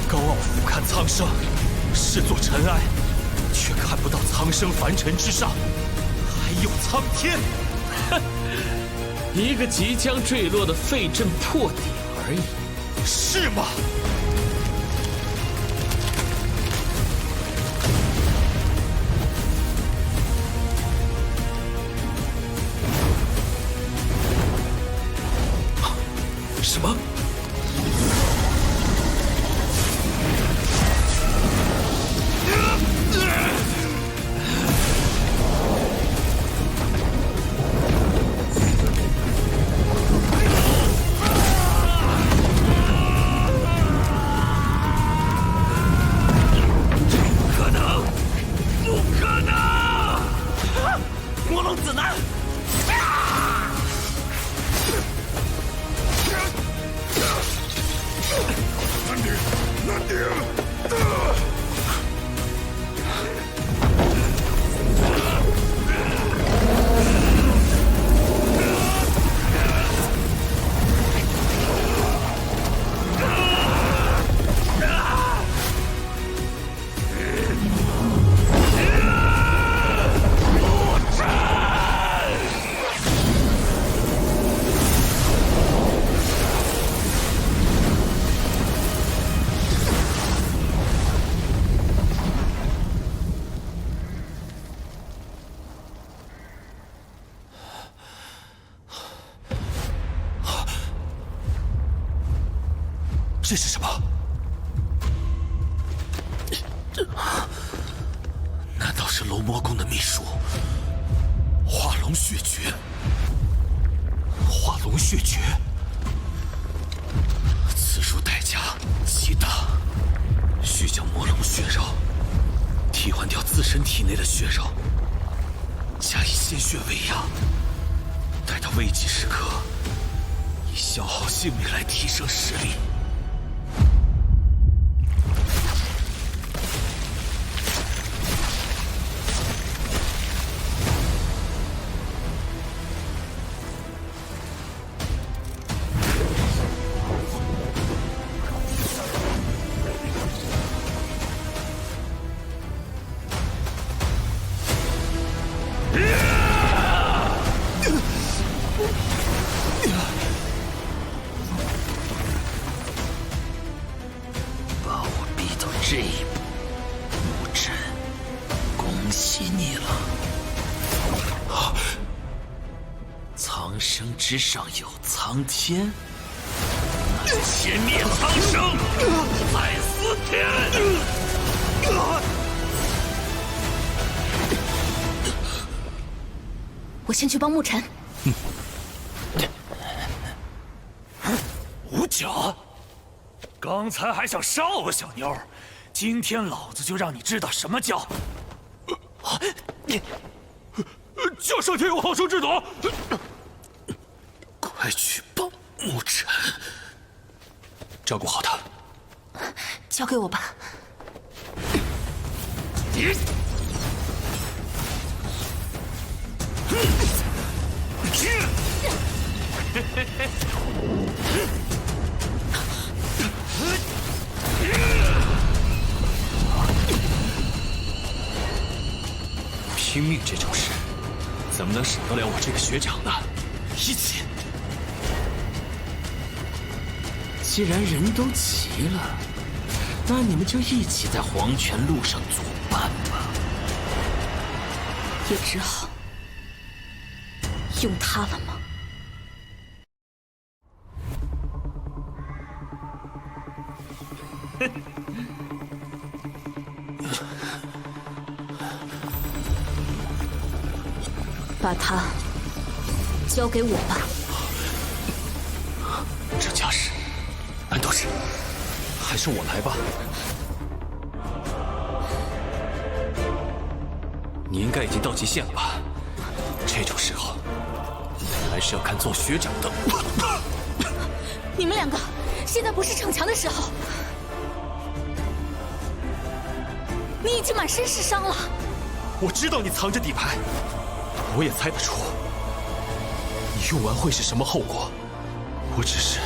高傲俯瞰苍生，视作尘埃，却看不到苍生凡尘之上还有苍天。哼，一个即将坠落的废阵破底而已，是吗？什么？不可能！不可能！魔龙子呢？这是什么？难道是龙魔宫的秘术？化龙血诀。化龙血诀，此术代价极大，需将魔龙血肉替换掉自身体内的血肉，加以鲜血喂养，待到危急时刻，以消耗性命来提升实力。之上有苍天，那就先灭苍生，再撕天。我先去帮沐尘。五角，刚才还想杀我小妞，今天老子就让你知道什么叫叫上天有好生之德。快去帮沐尘，照顾好他。交给我吧。拼命这种事，怎么能少得了我这个学长呢？一起。既然人都齐了，那你们就一起在黄泉路上作伴吧。也只好用它了吗？把它交给我吧。这架势，安斗士，还是我来吧。你应该已经到极限了吧？这种时候，还是要看做学长的。你们两个，现在不是逞强的时候。你已经满身是伤了。我知道你藏着底牌，我也猜得出你用完会是什么后果。我只是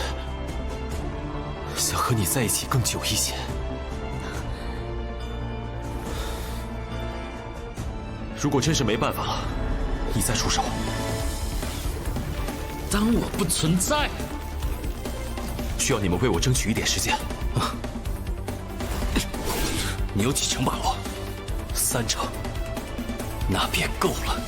想和你在一起更久一些。如果真是没办法了，你再出手。当我不存在，需要你们为我争取一点时间。你有几成把握？3成，那便够了。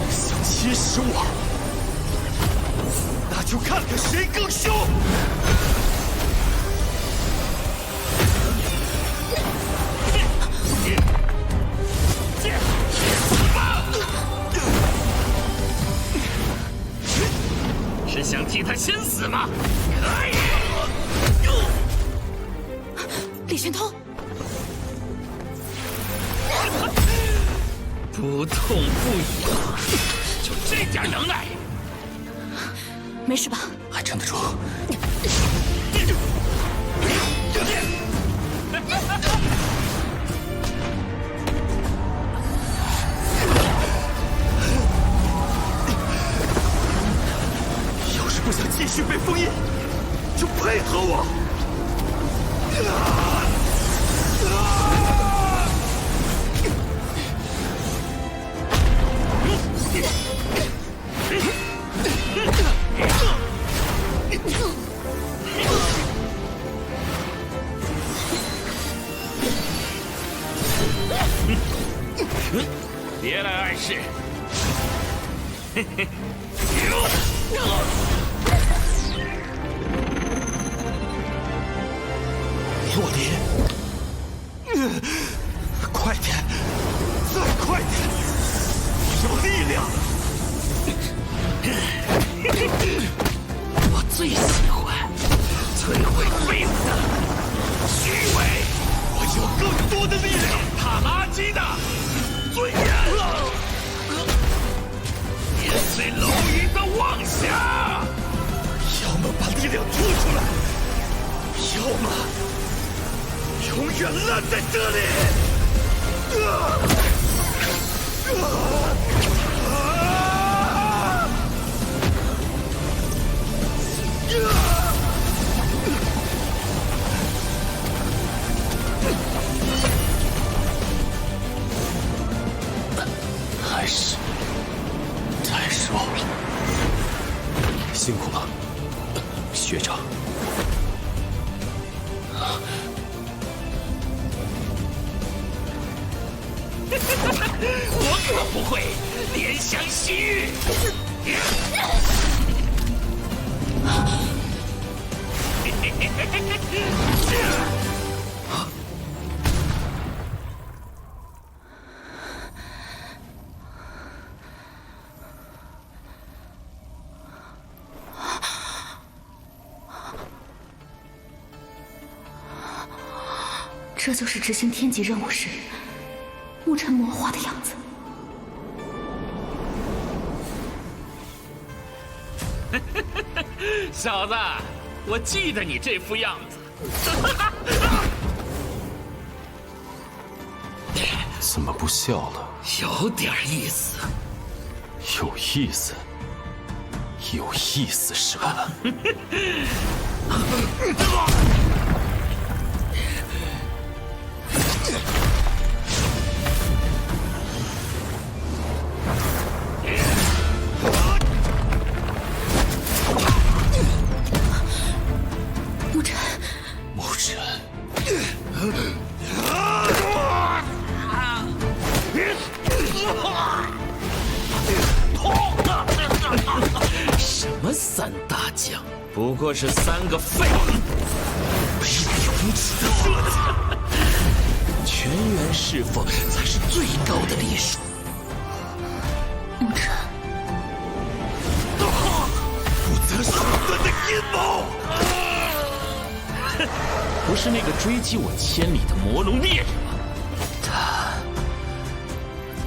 想侵蚀我，那就看看谁更凶！是想替他先死吗？可以。李玄通，不痛不痒，就这点能耐？没事吧？还撑得住。要是不想继续被封印，就配合我。别来碍事。洛离，快点，再快点，有力量！我最喜欢摧毁废物的虚伪。我有更多的力量，踏垃圾的尊严，碾碎蝼蚁的妄想。要么把力量吐出来，要么永远烂在这里。还是太弱了，辛苦了，学长。我可不会怜香惜玉。这就是执行天级任务时沐尘魔化的样子。小子，我记得你这副样子。怎么不笑了？有点意思。有意思？有意思是吧？什么三大将，不过是3个废物。没有无耻的设计，全员侍奉才是最高的礼数。沐尘，不择手段的阴谋。不是那个追击我千里的魔龙猎人吗？他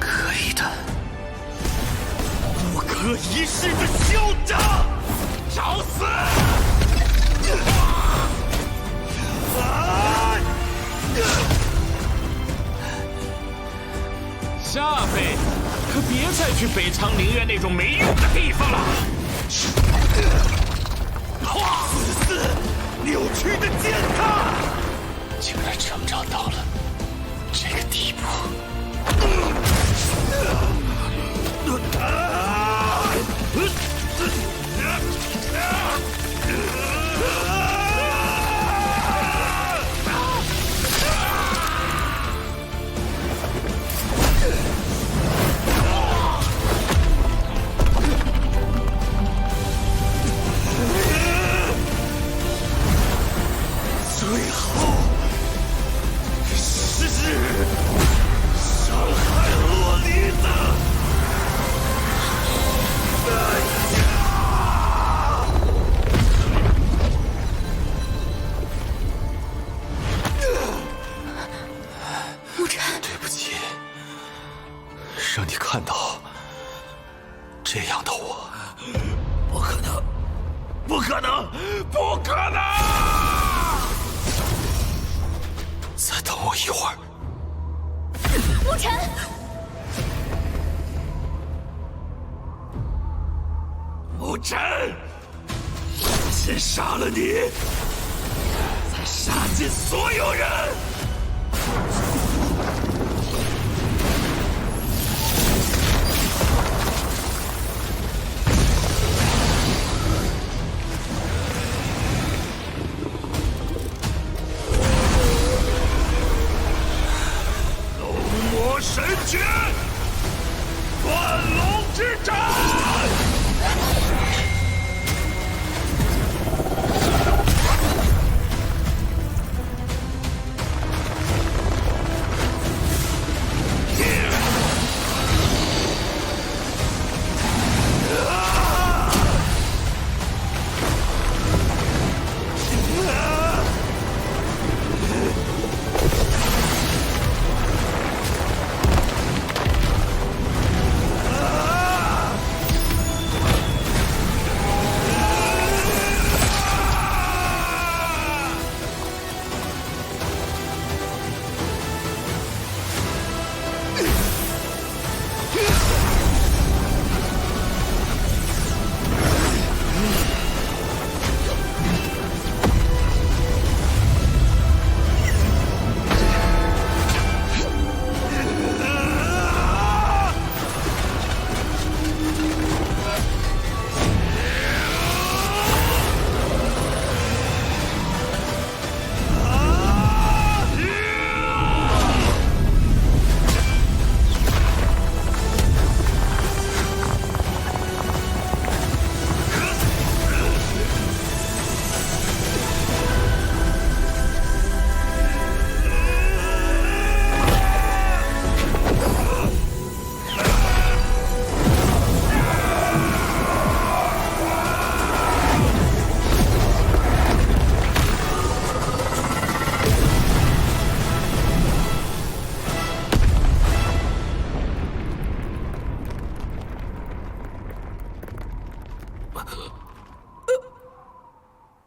可以的，不可一世的嚣张，找死！下辈子可别再去北长陵苑那种没用的地方了。自私扭曲的践踏，竟然成长到了这个地步。最后是伤害洛离的代价。沐尘，对不起，让你看到这样的我。不可能，不可能，不可能！我一会儿。沐尘，沐尘，先杀了你，再杀尽所有人。神拳，万龙之战！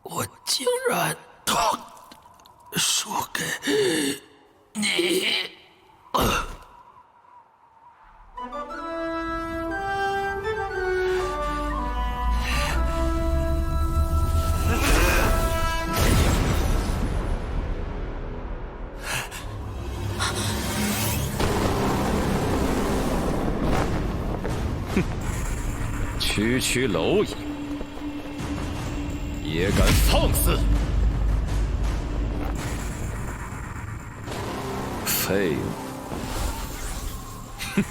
我竟然输给你！区区蝼蚁，也敢放肆！废物！哼！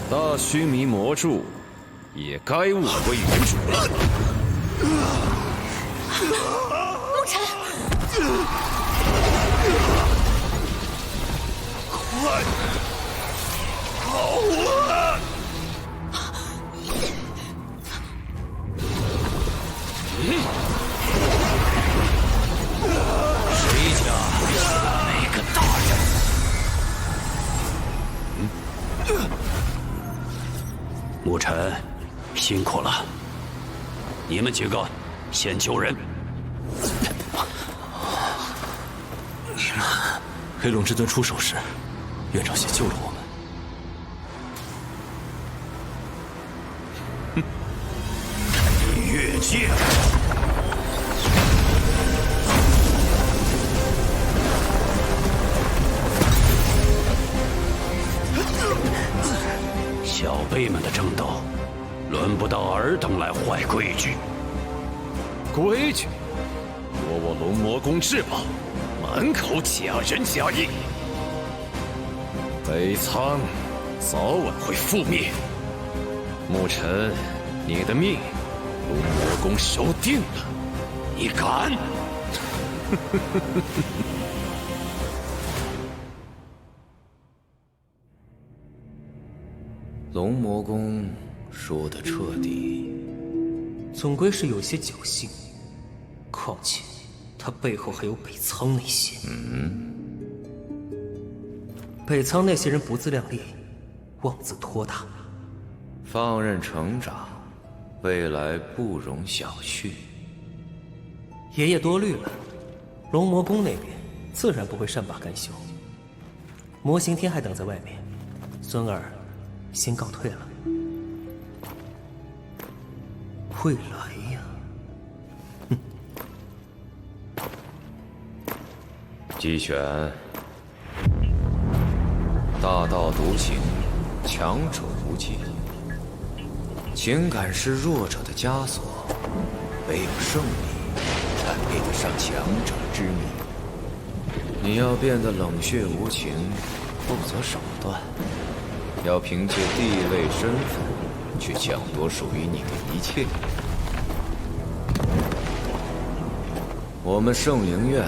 大须弥魔柱也该物归原主了。沐尘，快跑啊！谁家没个大人？沐尘，辛苦了。你们几个先救人。你们，黑龙之尊出手时，院长先救了我们。越界！小辈们的争斗，轮不到尔等来坏规矩。规矩？夺我龙魔宫至宝，满口假仁假义，北苍早晚会覆灭。沐尘，你的命，龙魔宫守定了。你敢？龙魔宫输得彻底，总归是有些侥幸。况且，他背后还有北苍那些。北苍那些人不自量力，妄自托大。放任成长，未来不容小觑。爷爷多虑了，龙魔宫那边自然不会善罢甘休。魔刑天还等在外面，孙儿先告退了。会来呀！姬玄，大道独行，强者无界。情感是弱者的枷锁，唯有胜利才配得上强者之名。你要变得冷血无情，不择手段，要凭借地位身份去抢夺属于你的一切。我们圣灵院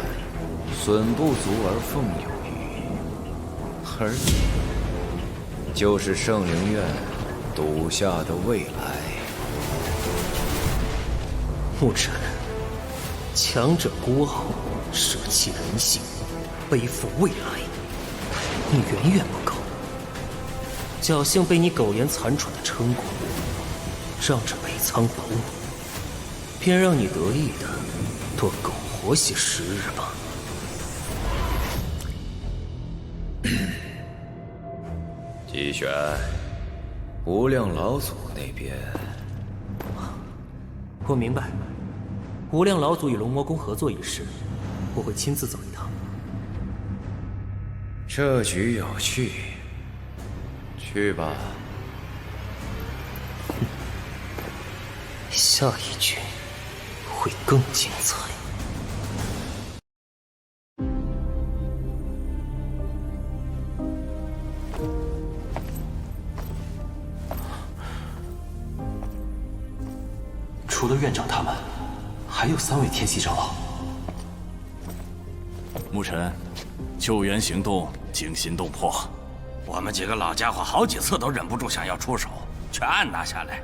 损不足而奉有余，而你就是圣灵院赌下的未来。牧尘，强者孤傲，舍弃人性，背负未来，你远远不够。侥幸被你苟延残喘的撑过，让这北苍保你，便让你得意的多苟活些时日吧。姬玄，无量老祖那边，我明白，无量老祖与龙魔宫合作一事，我会亲自走一趟。这局有趣，去吧。下一局会更精彩。除了院长他们，还有3位天系长老。牧尘，救援行动惊心动魄，我们几个老家伙好几次都忍不住想要出手，却按捺下来，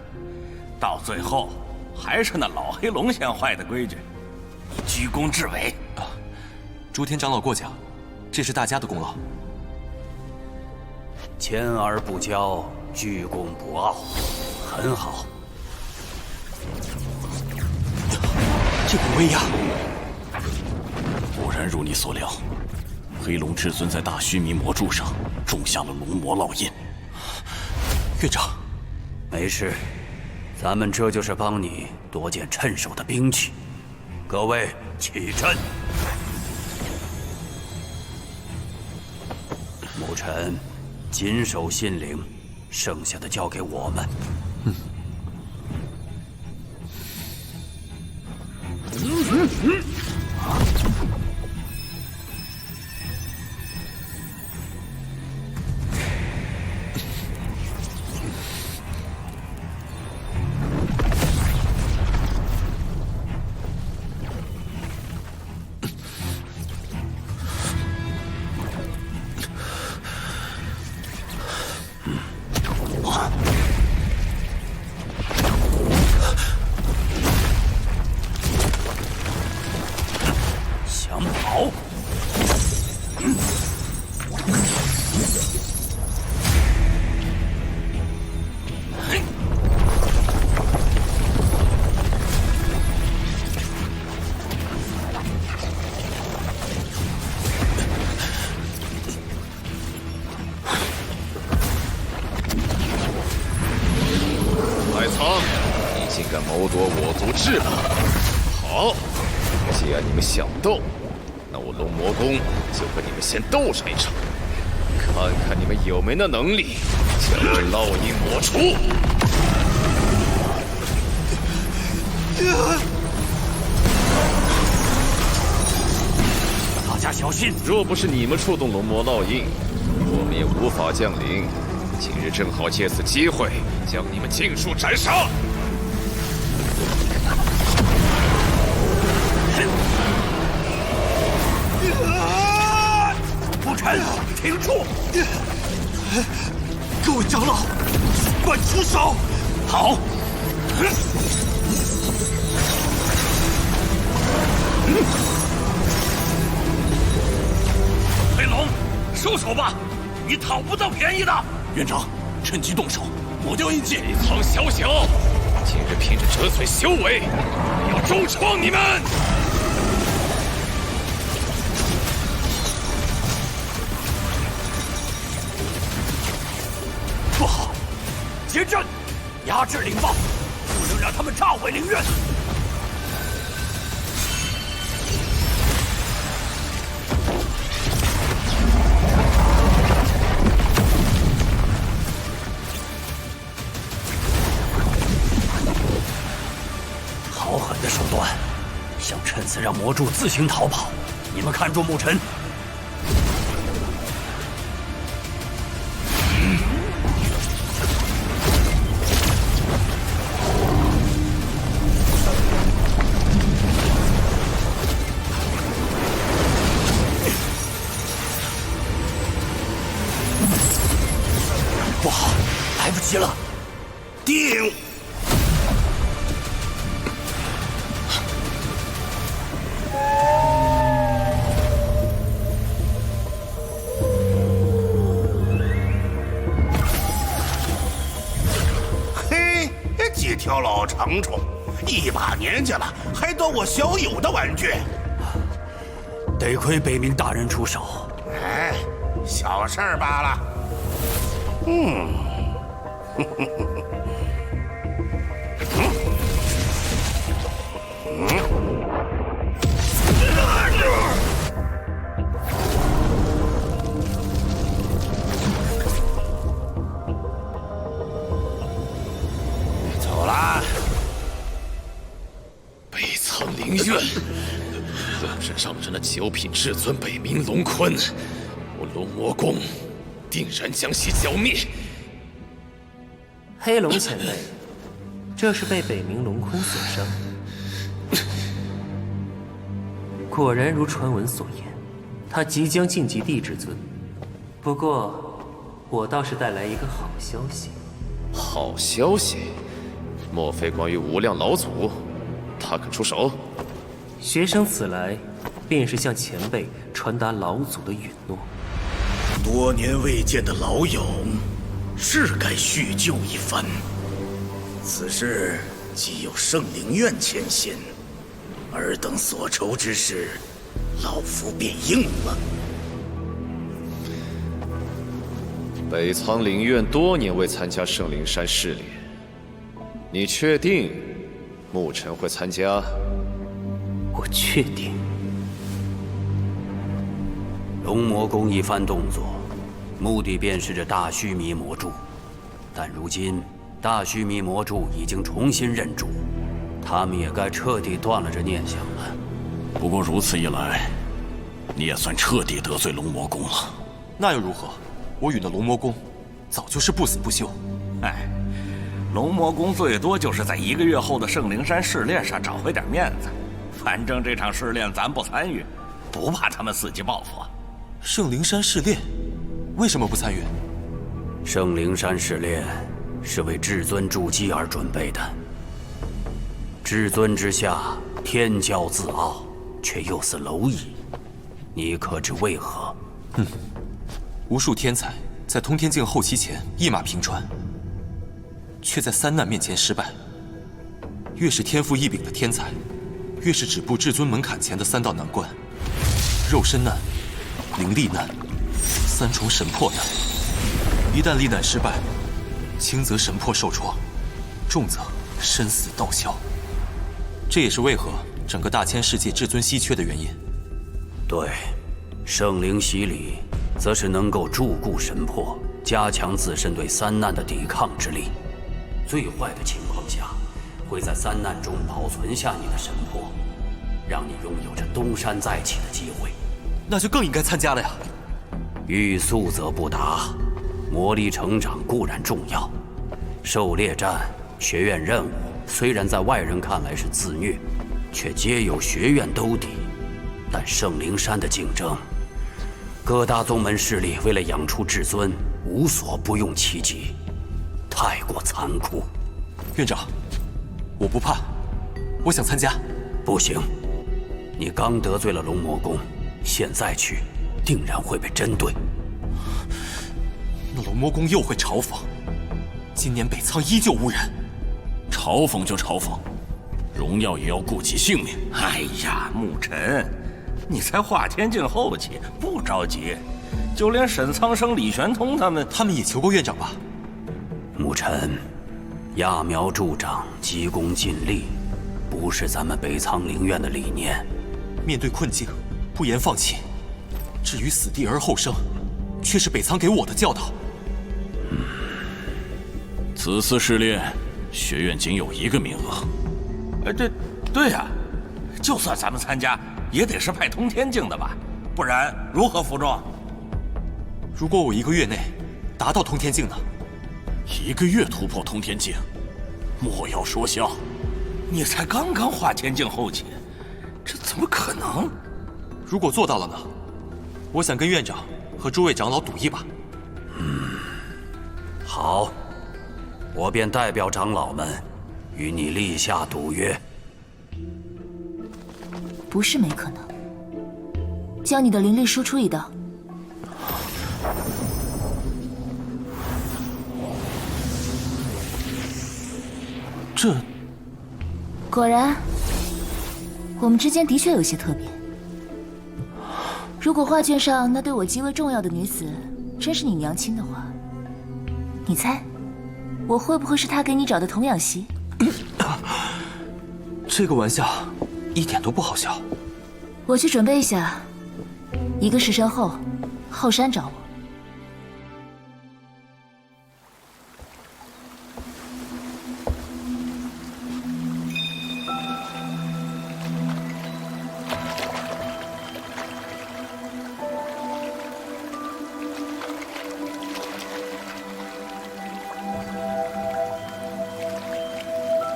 到最后还是那老黑龙先坏的规矩，以居功至伟。诸天长老过奖，这是大家的功劳。谦而不骄，居功不傲，很好。这股威压，果然如你所料，黑龙至尊在大须弥魔柱上种下了龙魔烙印。院长，没事，咱们这就是帮你多件趁手的兵器。各位起阵。牧尘，谨守信灵，剩下的交给我们。想跑？海苍，你竟敢谋夺我族智能！好，既然你们想斗，那我龙魔宫就和你们先斗上一场，看看你们有没那能力将这烙印抹除。大家小心！若不是你们触动龙魔烙印，我们也无法降临。今日正好借此机会将你们尽数斩杀。牧尘，停住！各位长老，速快出手！好。黑龙，收手吧，你讨不到便宜的。院长，趁机动手，抹掉印记。一苍小小，今日凭着折髓修为，我要重创你们！结阵，压制灵豹，不能让他们炸毁灵院。好狠的手段，想趁此让魔柱自行逃跑。你们看住牧尘。不好，来不及了！定！嘿，几条老长虫，一把年纪了，还夺我小友的玩具。得亏北冥大人出手。哎，小事儿罢了。走啦。北苍灵院，龙身上着那九品至尊北冥龙坤，我龙魔宫定然将其剿灭。黑龙前辈，这是被北冥龙坤所伤。果然如传闻所言，他即将晋级地至尊。不过，我倒是带来一个好消息。好消息？莫非关于无量老祖？他肯出手？学生此来，便是向前辈传达老祖的允诺。多年未见的老友，是该叙旧一番。此事既有圣灵院牵线，尔等所筹之事，老夫便应了。北苍灵院多年未参加圣灵山试炼，你确定牧尘会参加？我确定。龙魔宫一番动作，目的便是这大须弥魔柱。但如今大须弥魔柱已经重新认主，他们也该彻底断了这念想了。不过如此一来，你也算彻底得罪龙魔宫了。那又如何？我与那龙魔宫早就是不死不休。哎，龙魔宫最多就是在1个月后的圣灵山试炼上找回点面子。反正这场试炼咱不参与，不怕他们伺机报复。圣灵山试炼，为什么不参与？圣灵山试炼是为至尊筑基而准备的。至尊之下，天骄自傲，却又似蝼蚁。你可知为何？无数天才在通天境后期前一马平川，却在三难面前失败。越是天赋异禀的天才，越是止步至尊门槛前的3道难关：肉身难、灵力难、3重神魄难。一旦力难失败，轻则神魄受创，重则身死道消。这也是为何整个大千世界至尊稀缺的原因。对，圣灵洗礼则是能够铸固神魄，加强自身对3难的抵抗之力。最坏的情况下，会在3难中保存下你的神魄，让你拥有着东山再起的机会。那就更应该参加了呀！欲速则不达，魔力成长固然重要，狩猎战、学院任务虽然在外人看来是自虐，却皆有学院兜底。但圣灵山的竞争，各大宗门势力为了养出至尊，无所不用其极，太过残酷。院长，我不怕，我想参加。不行，你刚得罪了龙魔宫，现在去，定然会被针对。那龙魔宫又会嘲讽，今年北苍依旧无人。嘲讽就嘲讽，荣耀也要顾及性命。哎呀，牧尘，你才化天境后期，不着急。就连沈苍生、李玄通他们也求过院长吧？牧尘，揠苗助长，急功近利，不是咱们北苍灵院的理念。面对困境，不言放弃；至于死地而后生，却是北苍给我的教导。此次试炼，学院仅有1个名额。对呀，就算咱们参加，也得是派通天境的吧，不然如何服众？如果我1个月内达到通天境呢？1个月突破通天境，莫要说笑。你才刚刚化天境后期，这怎么可能？如果做到了呢？我想跟院长和诸位长老赌一把。好，我便代表长老们与你立下赌约。不是没可能，将你的灵力输出一道。这果然，我们之间的确有些特别。如果画卷上那对我极为重要的女子真是你娘亲的话，你猜，我会不会是她给你找的童养媳？这个玩笑一点都不好笑。我去准备一下，1个时辰后，后山找我。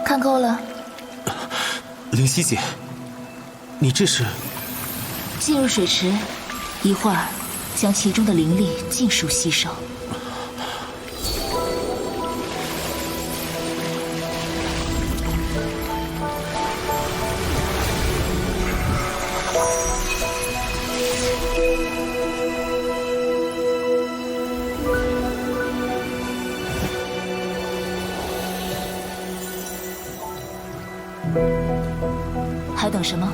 看够了。灵犀姐，你这是？进入水池，一会儿将其中的灵力尽数吸收。还等什么？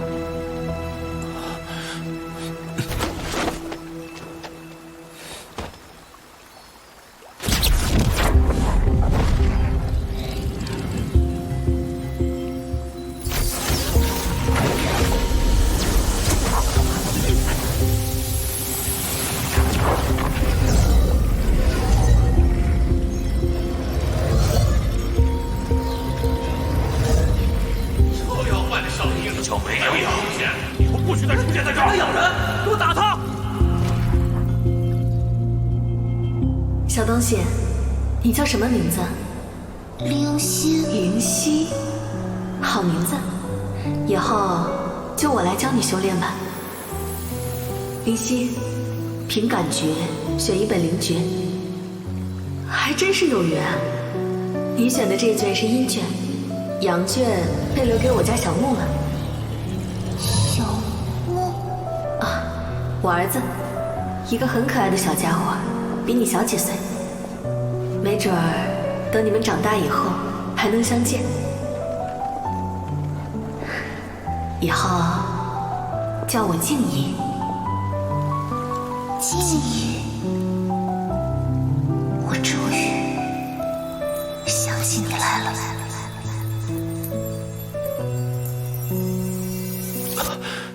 小东西，你叫什么名字？灵犀。灵犀，好名字。以后就我来教你修炼吧。灵犀，凭感觉选一本灵诀，还真是有缘。你选的这卷是阴卷，阳卷被留给我家小木了。小木啊，我儿子，一个很可爱的小家伙，比你小几岁。没准儿等你们长大以后还能相见。以后叫我静怡。静怡，我终于想起你来了。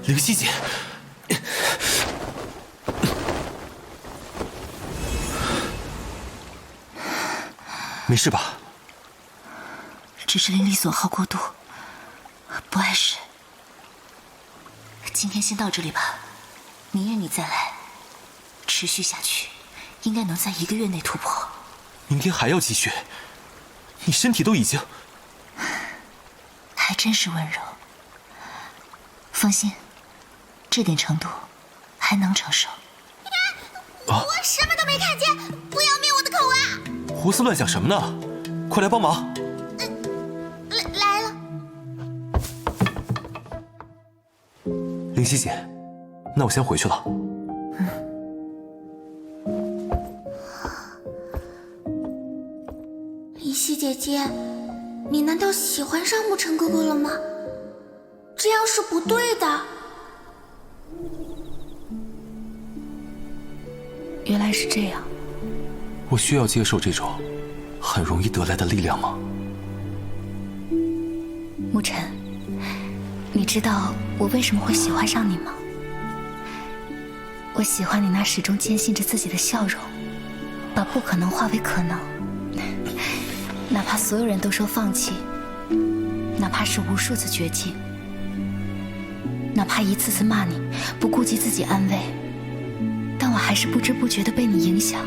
灵犀姐，没事吧？只是灵力损耗过度，不碍事。今天先到这里吧，明日你再来，持续下去，应该能在1个月内突破。明天还要继续？你身体都已经……还真是温柔。放心，这点程度还能承受。我什么都没看见，不要灭我的口啊！胡思乱想什么呢？快来帮忙！来了。灵犀姐，那我先回去了。灵犀姐姐，你难道喜欢上沐尘哥哥了吗？这样是不对的。原来是这样。我需要接受这种很容易得来的力量吗？沐尘，你知道我为什么会喜欢上你吗？我喜欢你那始终坚信着自己的笑容，把不可能化为可能。哪怕所有人都说放弃，哪怕是无数次绝境，哪怕一次次骂你，不顾及自己安危，但我还是不知不觉地被你影响，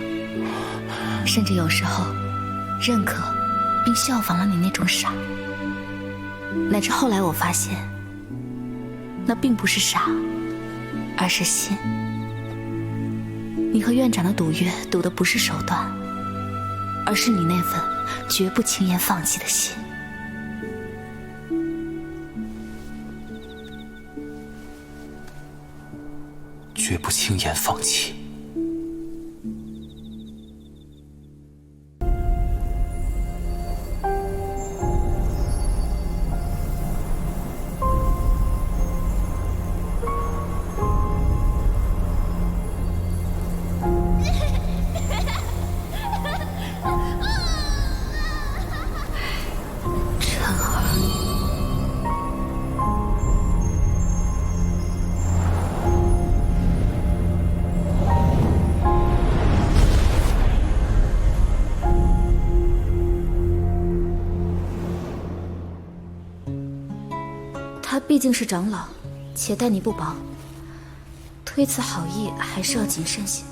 甚至有时候认可并效仿了你那种傻。乃至后来我发现，那并不是傻，而是信。你和院长的赌约赌的不是手段，而是你那份绝不轻言放弃的心。绝不轻言放弃。他毕竟是长老，且待你不薄，推辞好意还是要谨慎些。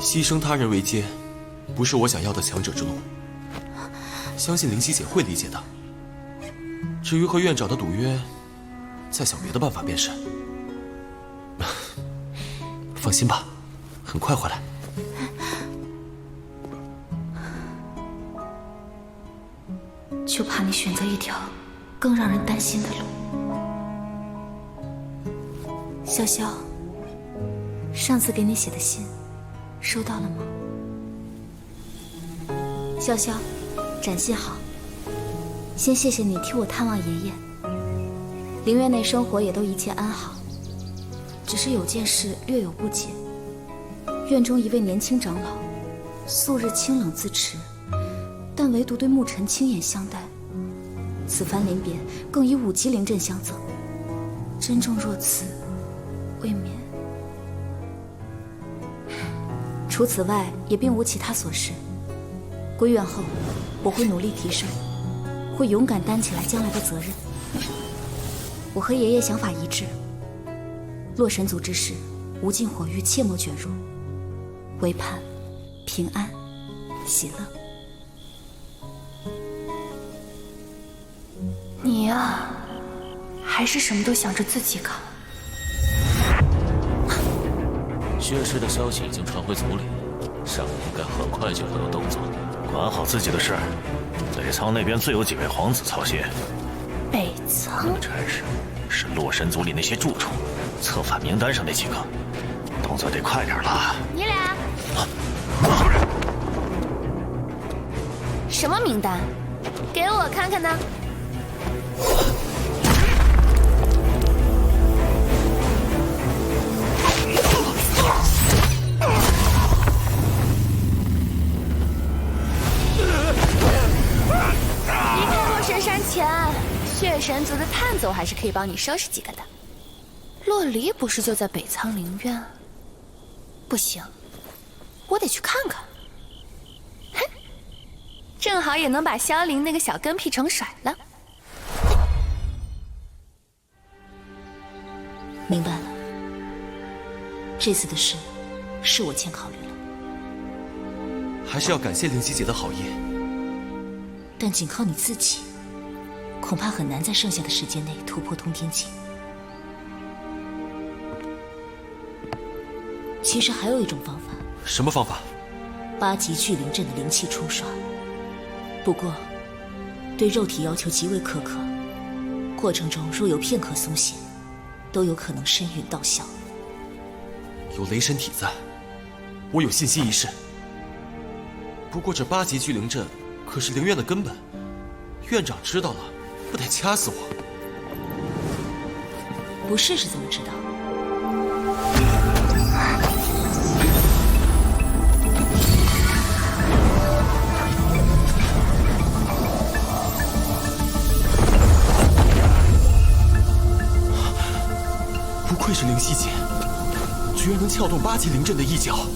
牺牲他人为阶，不是我想要的强者之路。相信灵犀姐会理解的。至于和院长的赌约，再想别的办法便是。放心吧，很快回来。就怕你选择一条更让人担心的路。潇潇，上次给你写的信，收到了吗？潇潇，展信好。先谢谢你替我探望爷爷。灵院内生活也都一切安好，只是有件事略有不解。院中一位年轻长老，素日清冷自持，但唯独对沐尘轻眼相待。此番临别，更以5级灵阵相赠。珍重若此，未免。除此外，也并无其他所事。归院后，我会努力提升，会勇敢担起来将来的责任。我和爷爷想法一致，洛神族之事，无尽火域切莫卷入，唯盼平安喜乐。你呀，还是什么都想着自己搞。血尸的消息已经传回族里，上人应该很快就会有动作。管好自己的事，北仓那边自有几位皇子操心。北仓那个差事是洛神族里那些蛀虫，策反名单上那几个，动作得快点了。你俩什么名单？给我看看呢。离开洛神山前，血神族的探子我还是可以帮你收拾几个的。洛离不是就在北仓灵院？不行，我得去看看。哼，正好也能把萧凌那个小跟屁虫甩了。明白了，这次的事是我欠考虑了，还是要感谢灵犀姐的好意。但仅靠你自己，恐怕很难在剩下的时间内突破通天境。其实还有一种方法。什么方法？8级聚灵阵的灵气冲刷，不过对肉体要求极为苛刻，过程中若有片刻松懈，都有可能身陨道消。有雷神体在，我有信心一试。不过这8级聚灵阵可是灵院的根本，院长知道了，不得掐死我？不试试怎么知道？愧是灵犀姐，居然能撬动8级灵阵的一角。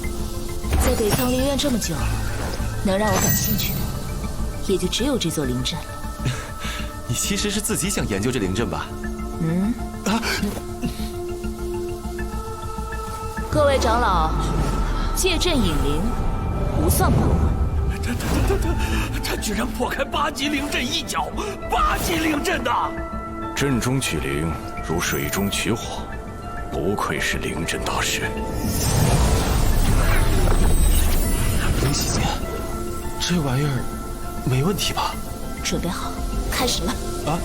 在北苍灵院这么久，能让我感兴趣的，也就只有这座灵阵了。你其实是自己想研究这灵阵吧？各位长老，借阵引灵，不算破坏。他居然破开8级灵阵一角，8级灵阵呐！阵中取灵，如水中取火，不愧是灵阵大师。灵犀姐，这玩意儿没问题吧？准备好，开始了。啊！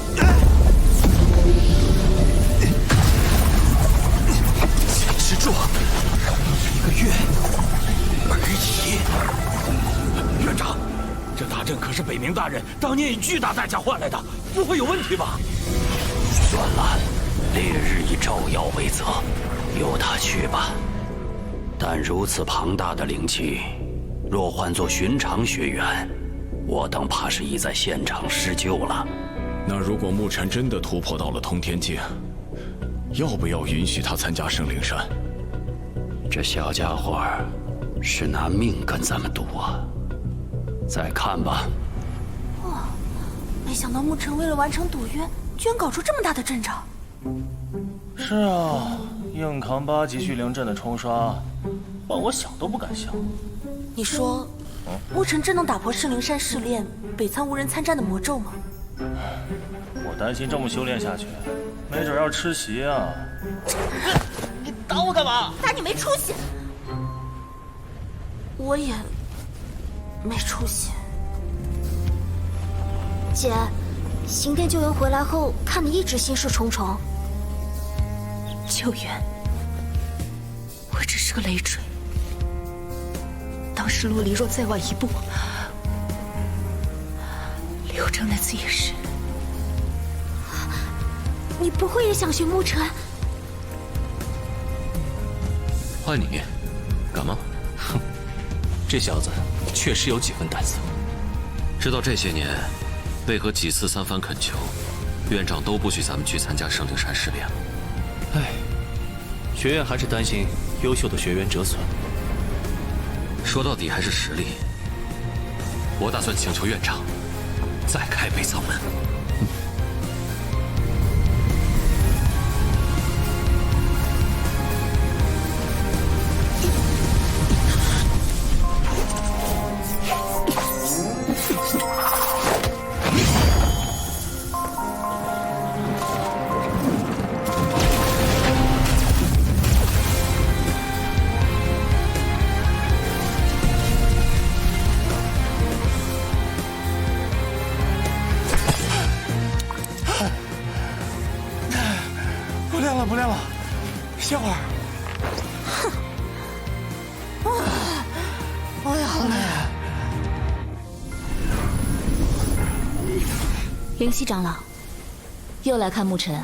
坚持住，1个月而已。院长，这大阵可是北冥大人当年以巨大代价换来的，不会有问题吧？算了，烈日以照耀为泽，由他去吧。但如此庞大的灵气，若换作寻常学员，我等怕是已在现场施救了。那如果沐尘真的突破到了通天境，要不要允许他参加圣灵山？这小家伙是拿命跟咱们赌啊！再看吧。哇，没想到沐尘为了完成赌约，居然搞出这么大的阵仗。是啊，硬扛8级聚灵阵的冲刷，换我想都不敢想。你说，沐尘真能打破圣灵山试炼北苍无人参战的魔咒吗？我担心这么修炼下去，没准要吃席啊！你打我干嘛？打你没出息！我也没出息。姐，刑殿救援回来后，看你一直心事重重。救援，我只是个累赘。当时洛离若再晚一步，刘正那次也是。你不会也想学沐尘？换你，敢吗？哼，这小子确实有几分胆子。知道这些年，为何几次3番恳求，院长都不许咱们去参加圣灵山试炼了？唉，学院还是担心优秀的学员折损。说到底还是实力。我打算请求院长再开北苍门。不练了，歇会儿。哼，我也好累。灵犀长老，又来看沐尘。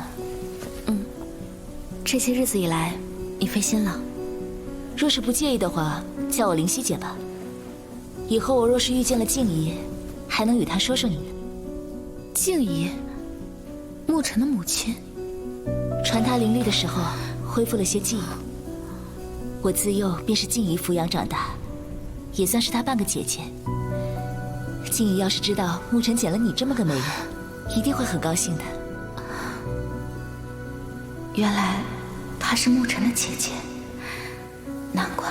这些日子以来，你费心了。若是不介意的话，叫我灵犀姐吧。以后我若是遇见了静怡，还能与她说说你。静怡，沐尘的母亲。传她灵力的时候，恢复了些记忆。我自幼便是静怡抚养长大，也算是她半个姐姐。静怡要是知道沐尘捡了你这么个美人，一定会很高兴的。原来她是沐尘的姐姐，难怪。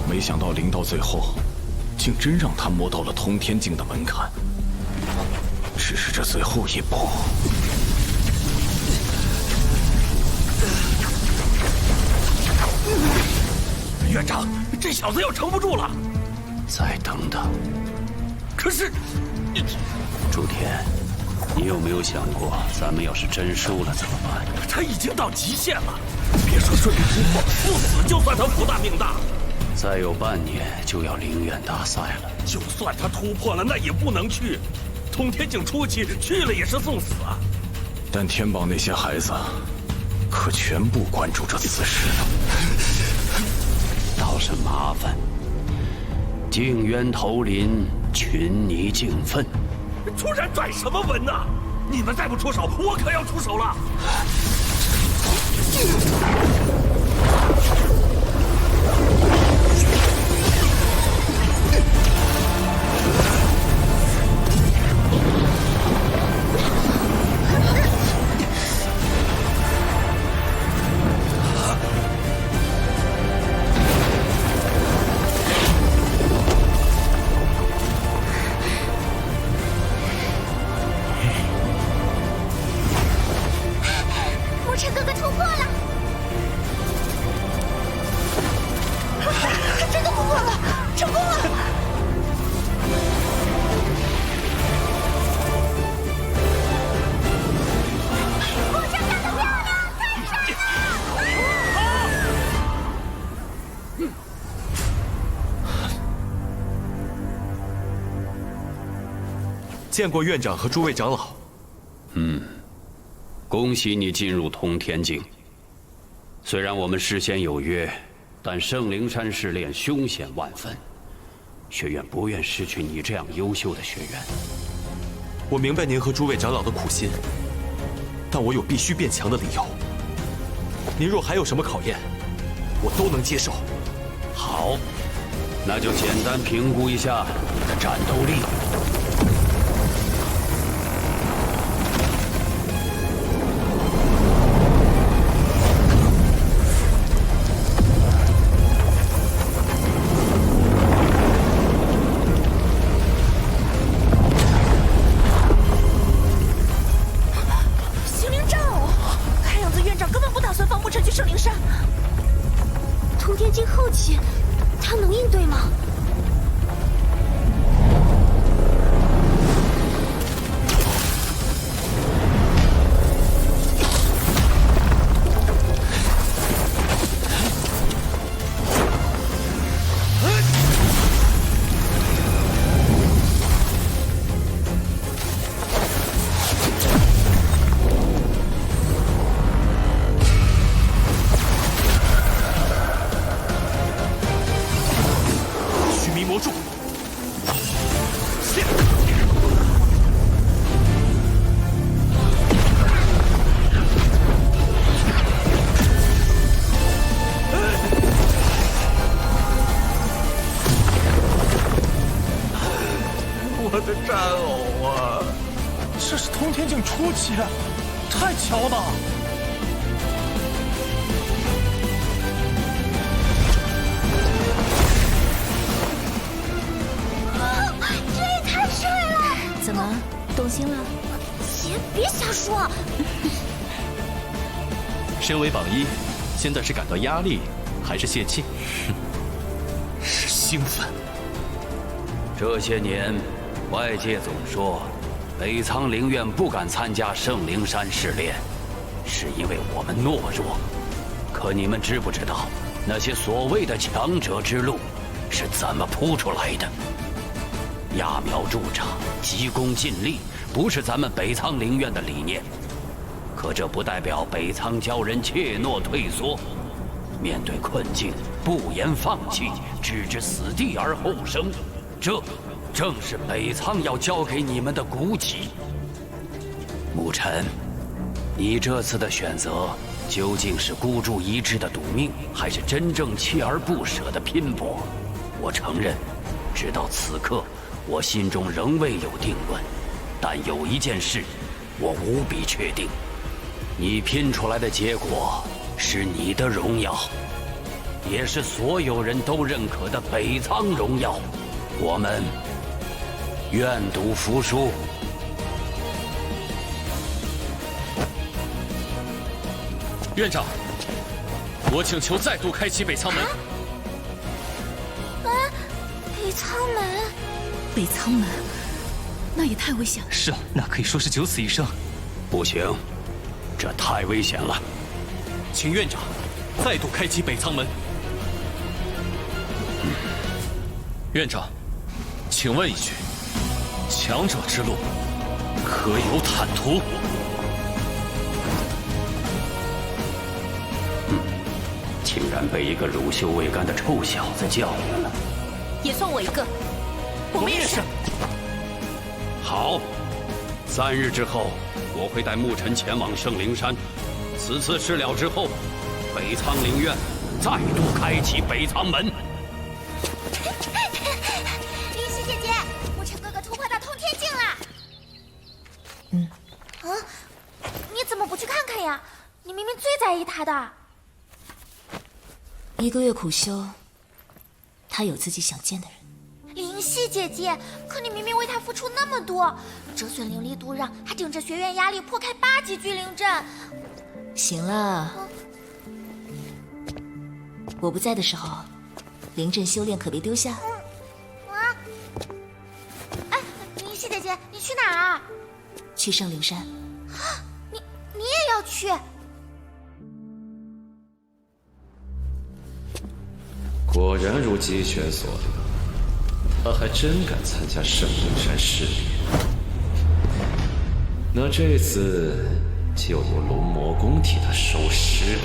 没想到灵到最后，竟真让他摸到了通天境的门槛。只是这最后一步，院长，这小子要撑不住了。再等等。可是，朱天，你有没有想过，咱们要是真输了怎么办？他已经到极限了，别说顺利突破，不死就算他福大命大。再有半年就要灵院大赛了，就算他突破了，那也不能去。通天境初期去了也是送死啊！但天榜那些孩子，可全部关注着此事呢。倒是麻烦。静渊投林，群尼竞奋。出山拽什么文呢？你们再不出手，我可要出手了！见过院长和诸位长老。恭喜你进入通天境。虽然我们事先有约，但圣灵山试炼凶险万分，学院不愿失去你这样优秀的学员。我明白您和诸位长老的苦心，但我有必须变强的理由。您若还有什么考验，我都能接受。好，那就简单评估一下你的战斗力。我的战偶啊！这是通天境初期，太巧了！这也太帅了！怎么动心了？姐，别瞎说。身为榜一，现在是感到压力，还是泄气？是兴奋。这些年，外界总说北苍灵院不敢参加圣灵山试炼，是因为我们懦弱。可你们知不知道，那些所谓的强者之路是怎么铺出来的？揠苗助长、急功近利，不是咱们北苍灵院的理念。可这不代表北苍教人怯懦退缩，面对困境不言放弃，置之死地而后生。这正是北苍要教给你们的骨气。沐尘，你这次的选择究竟是孤注一掷的赌命，还是真正锲而不舍的拼搏？我承认，直到此刻，我心中仍未有定论。但有一件事，我无比确定：你拼出来的结果是你的荣耀，也是所有人都认可的北苍荣耀。我们愿赌服输。院长，我请求再度开启北苍门。北苍门，北苍门，那也太危险了。是啊，那可以说是九死一生。不行，这太危险了。请院长再度开启北苍门。院长，请问一句，强者之路可有坦途？竟然被一个乳臭未干的臭小子教育了。也算我一个。我们也是。好，3日之后，我会带牧尘前往圣灵山。此次事了之后，北苍灵院再度开启北苍门。灵犀姐姐，牧尘哥哥突破到通天境了。你怎么不去看看呀？你明明最在意他的。1个月苦修，他有自己想见的人。灵犀姐姐，可你明明为他付出那么多，折损灵力度让，还顶着学院压力破开8级聚灵阵。行了，我不在的时候，灵阵修炼可别丢下。哎，灵犀姐姐，你去哪儿啊？去圣灵山。你也要去？果然如姬泉所料，他还真敢参加圣灵山试炼。那这次就由龙魔宫替他收尸吧。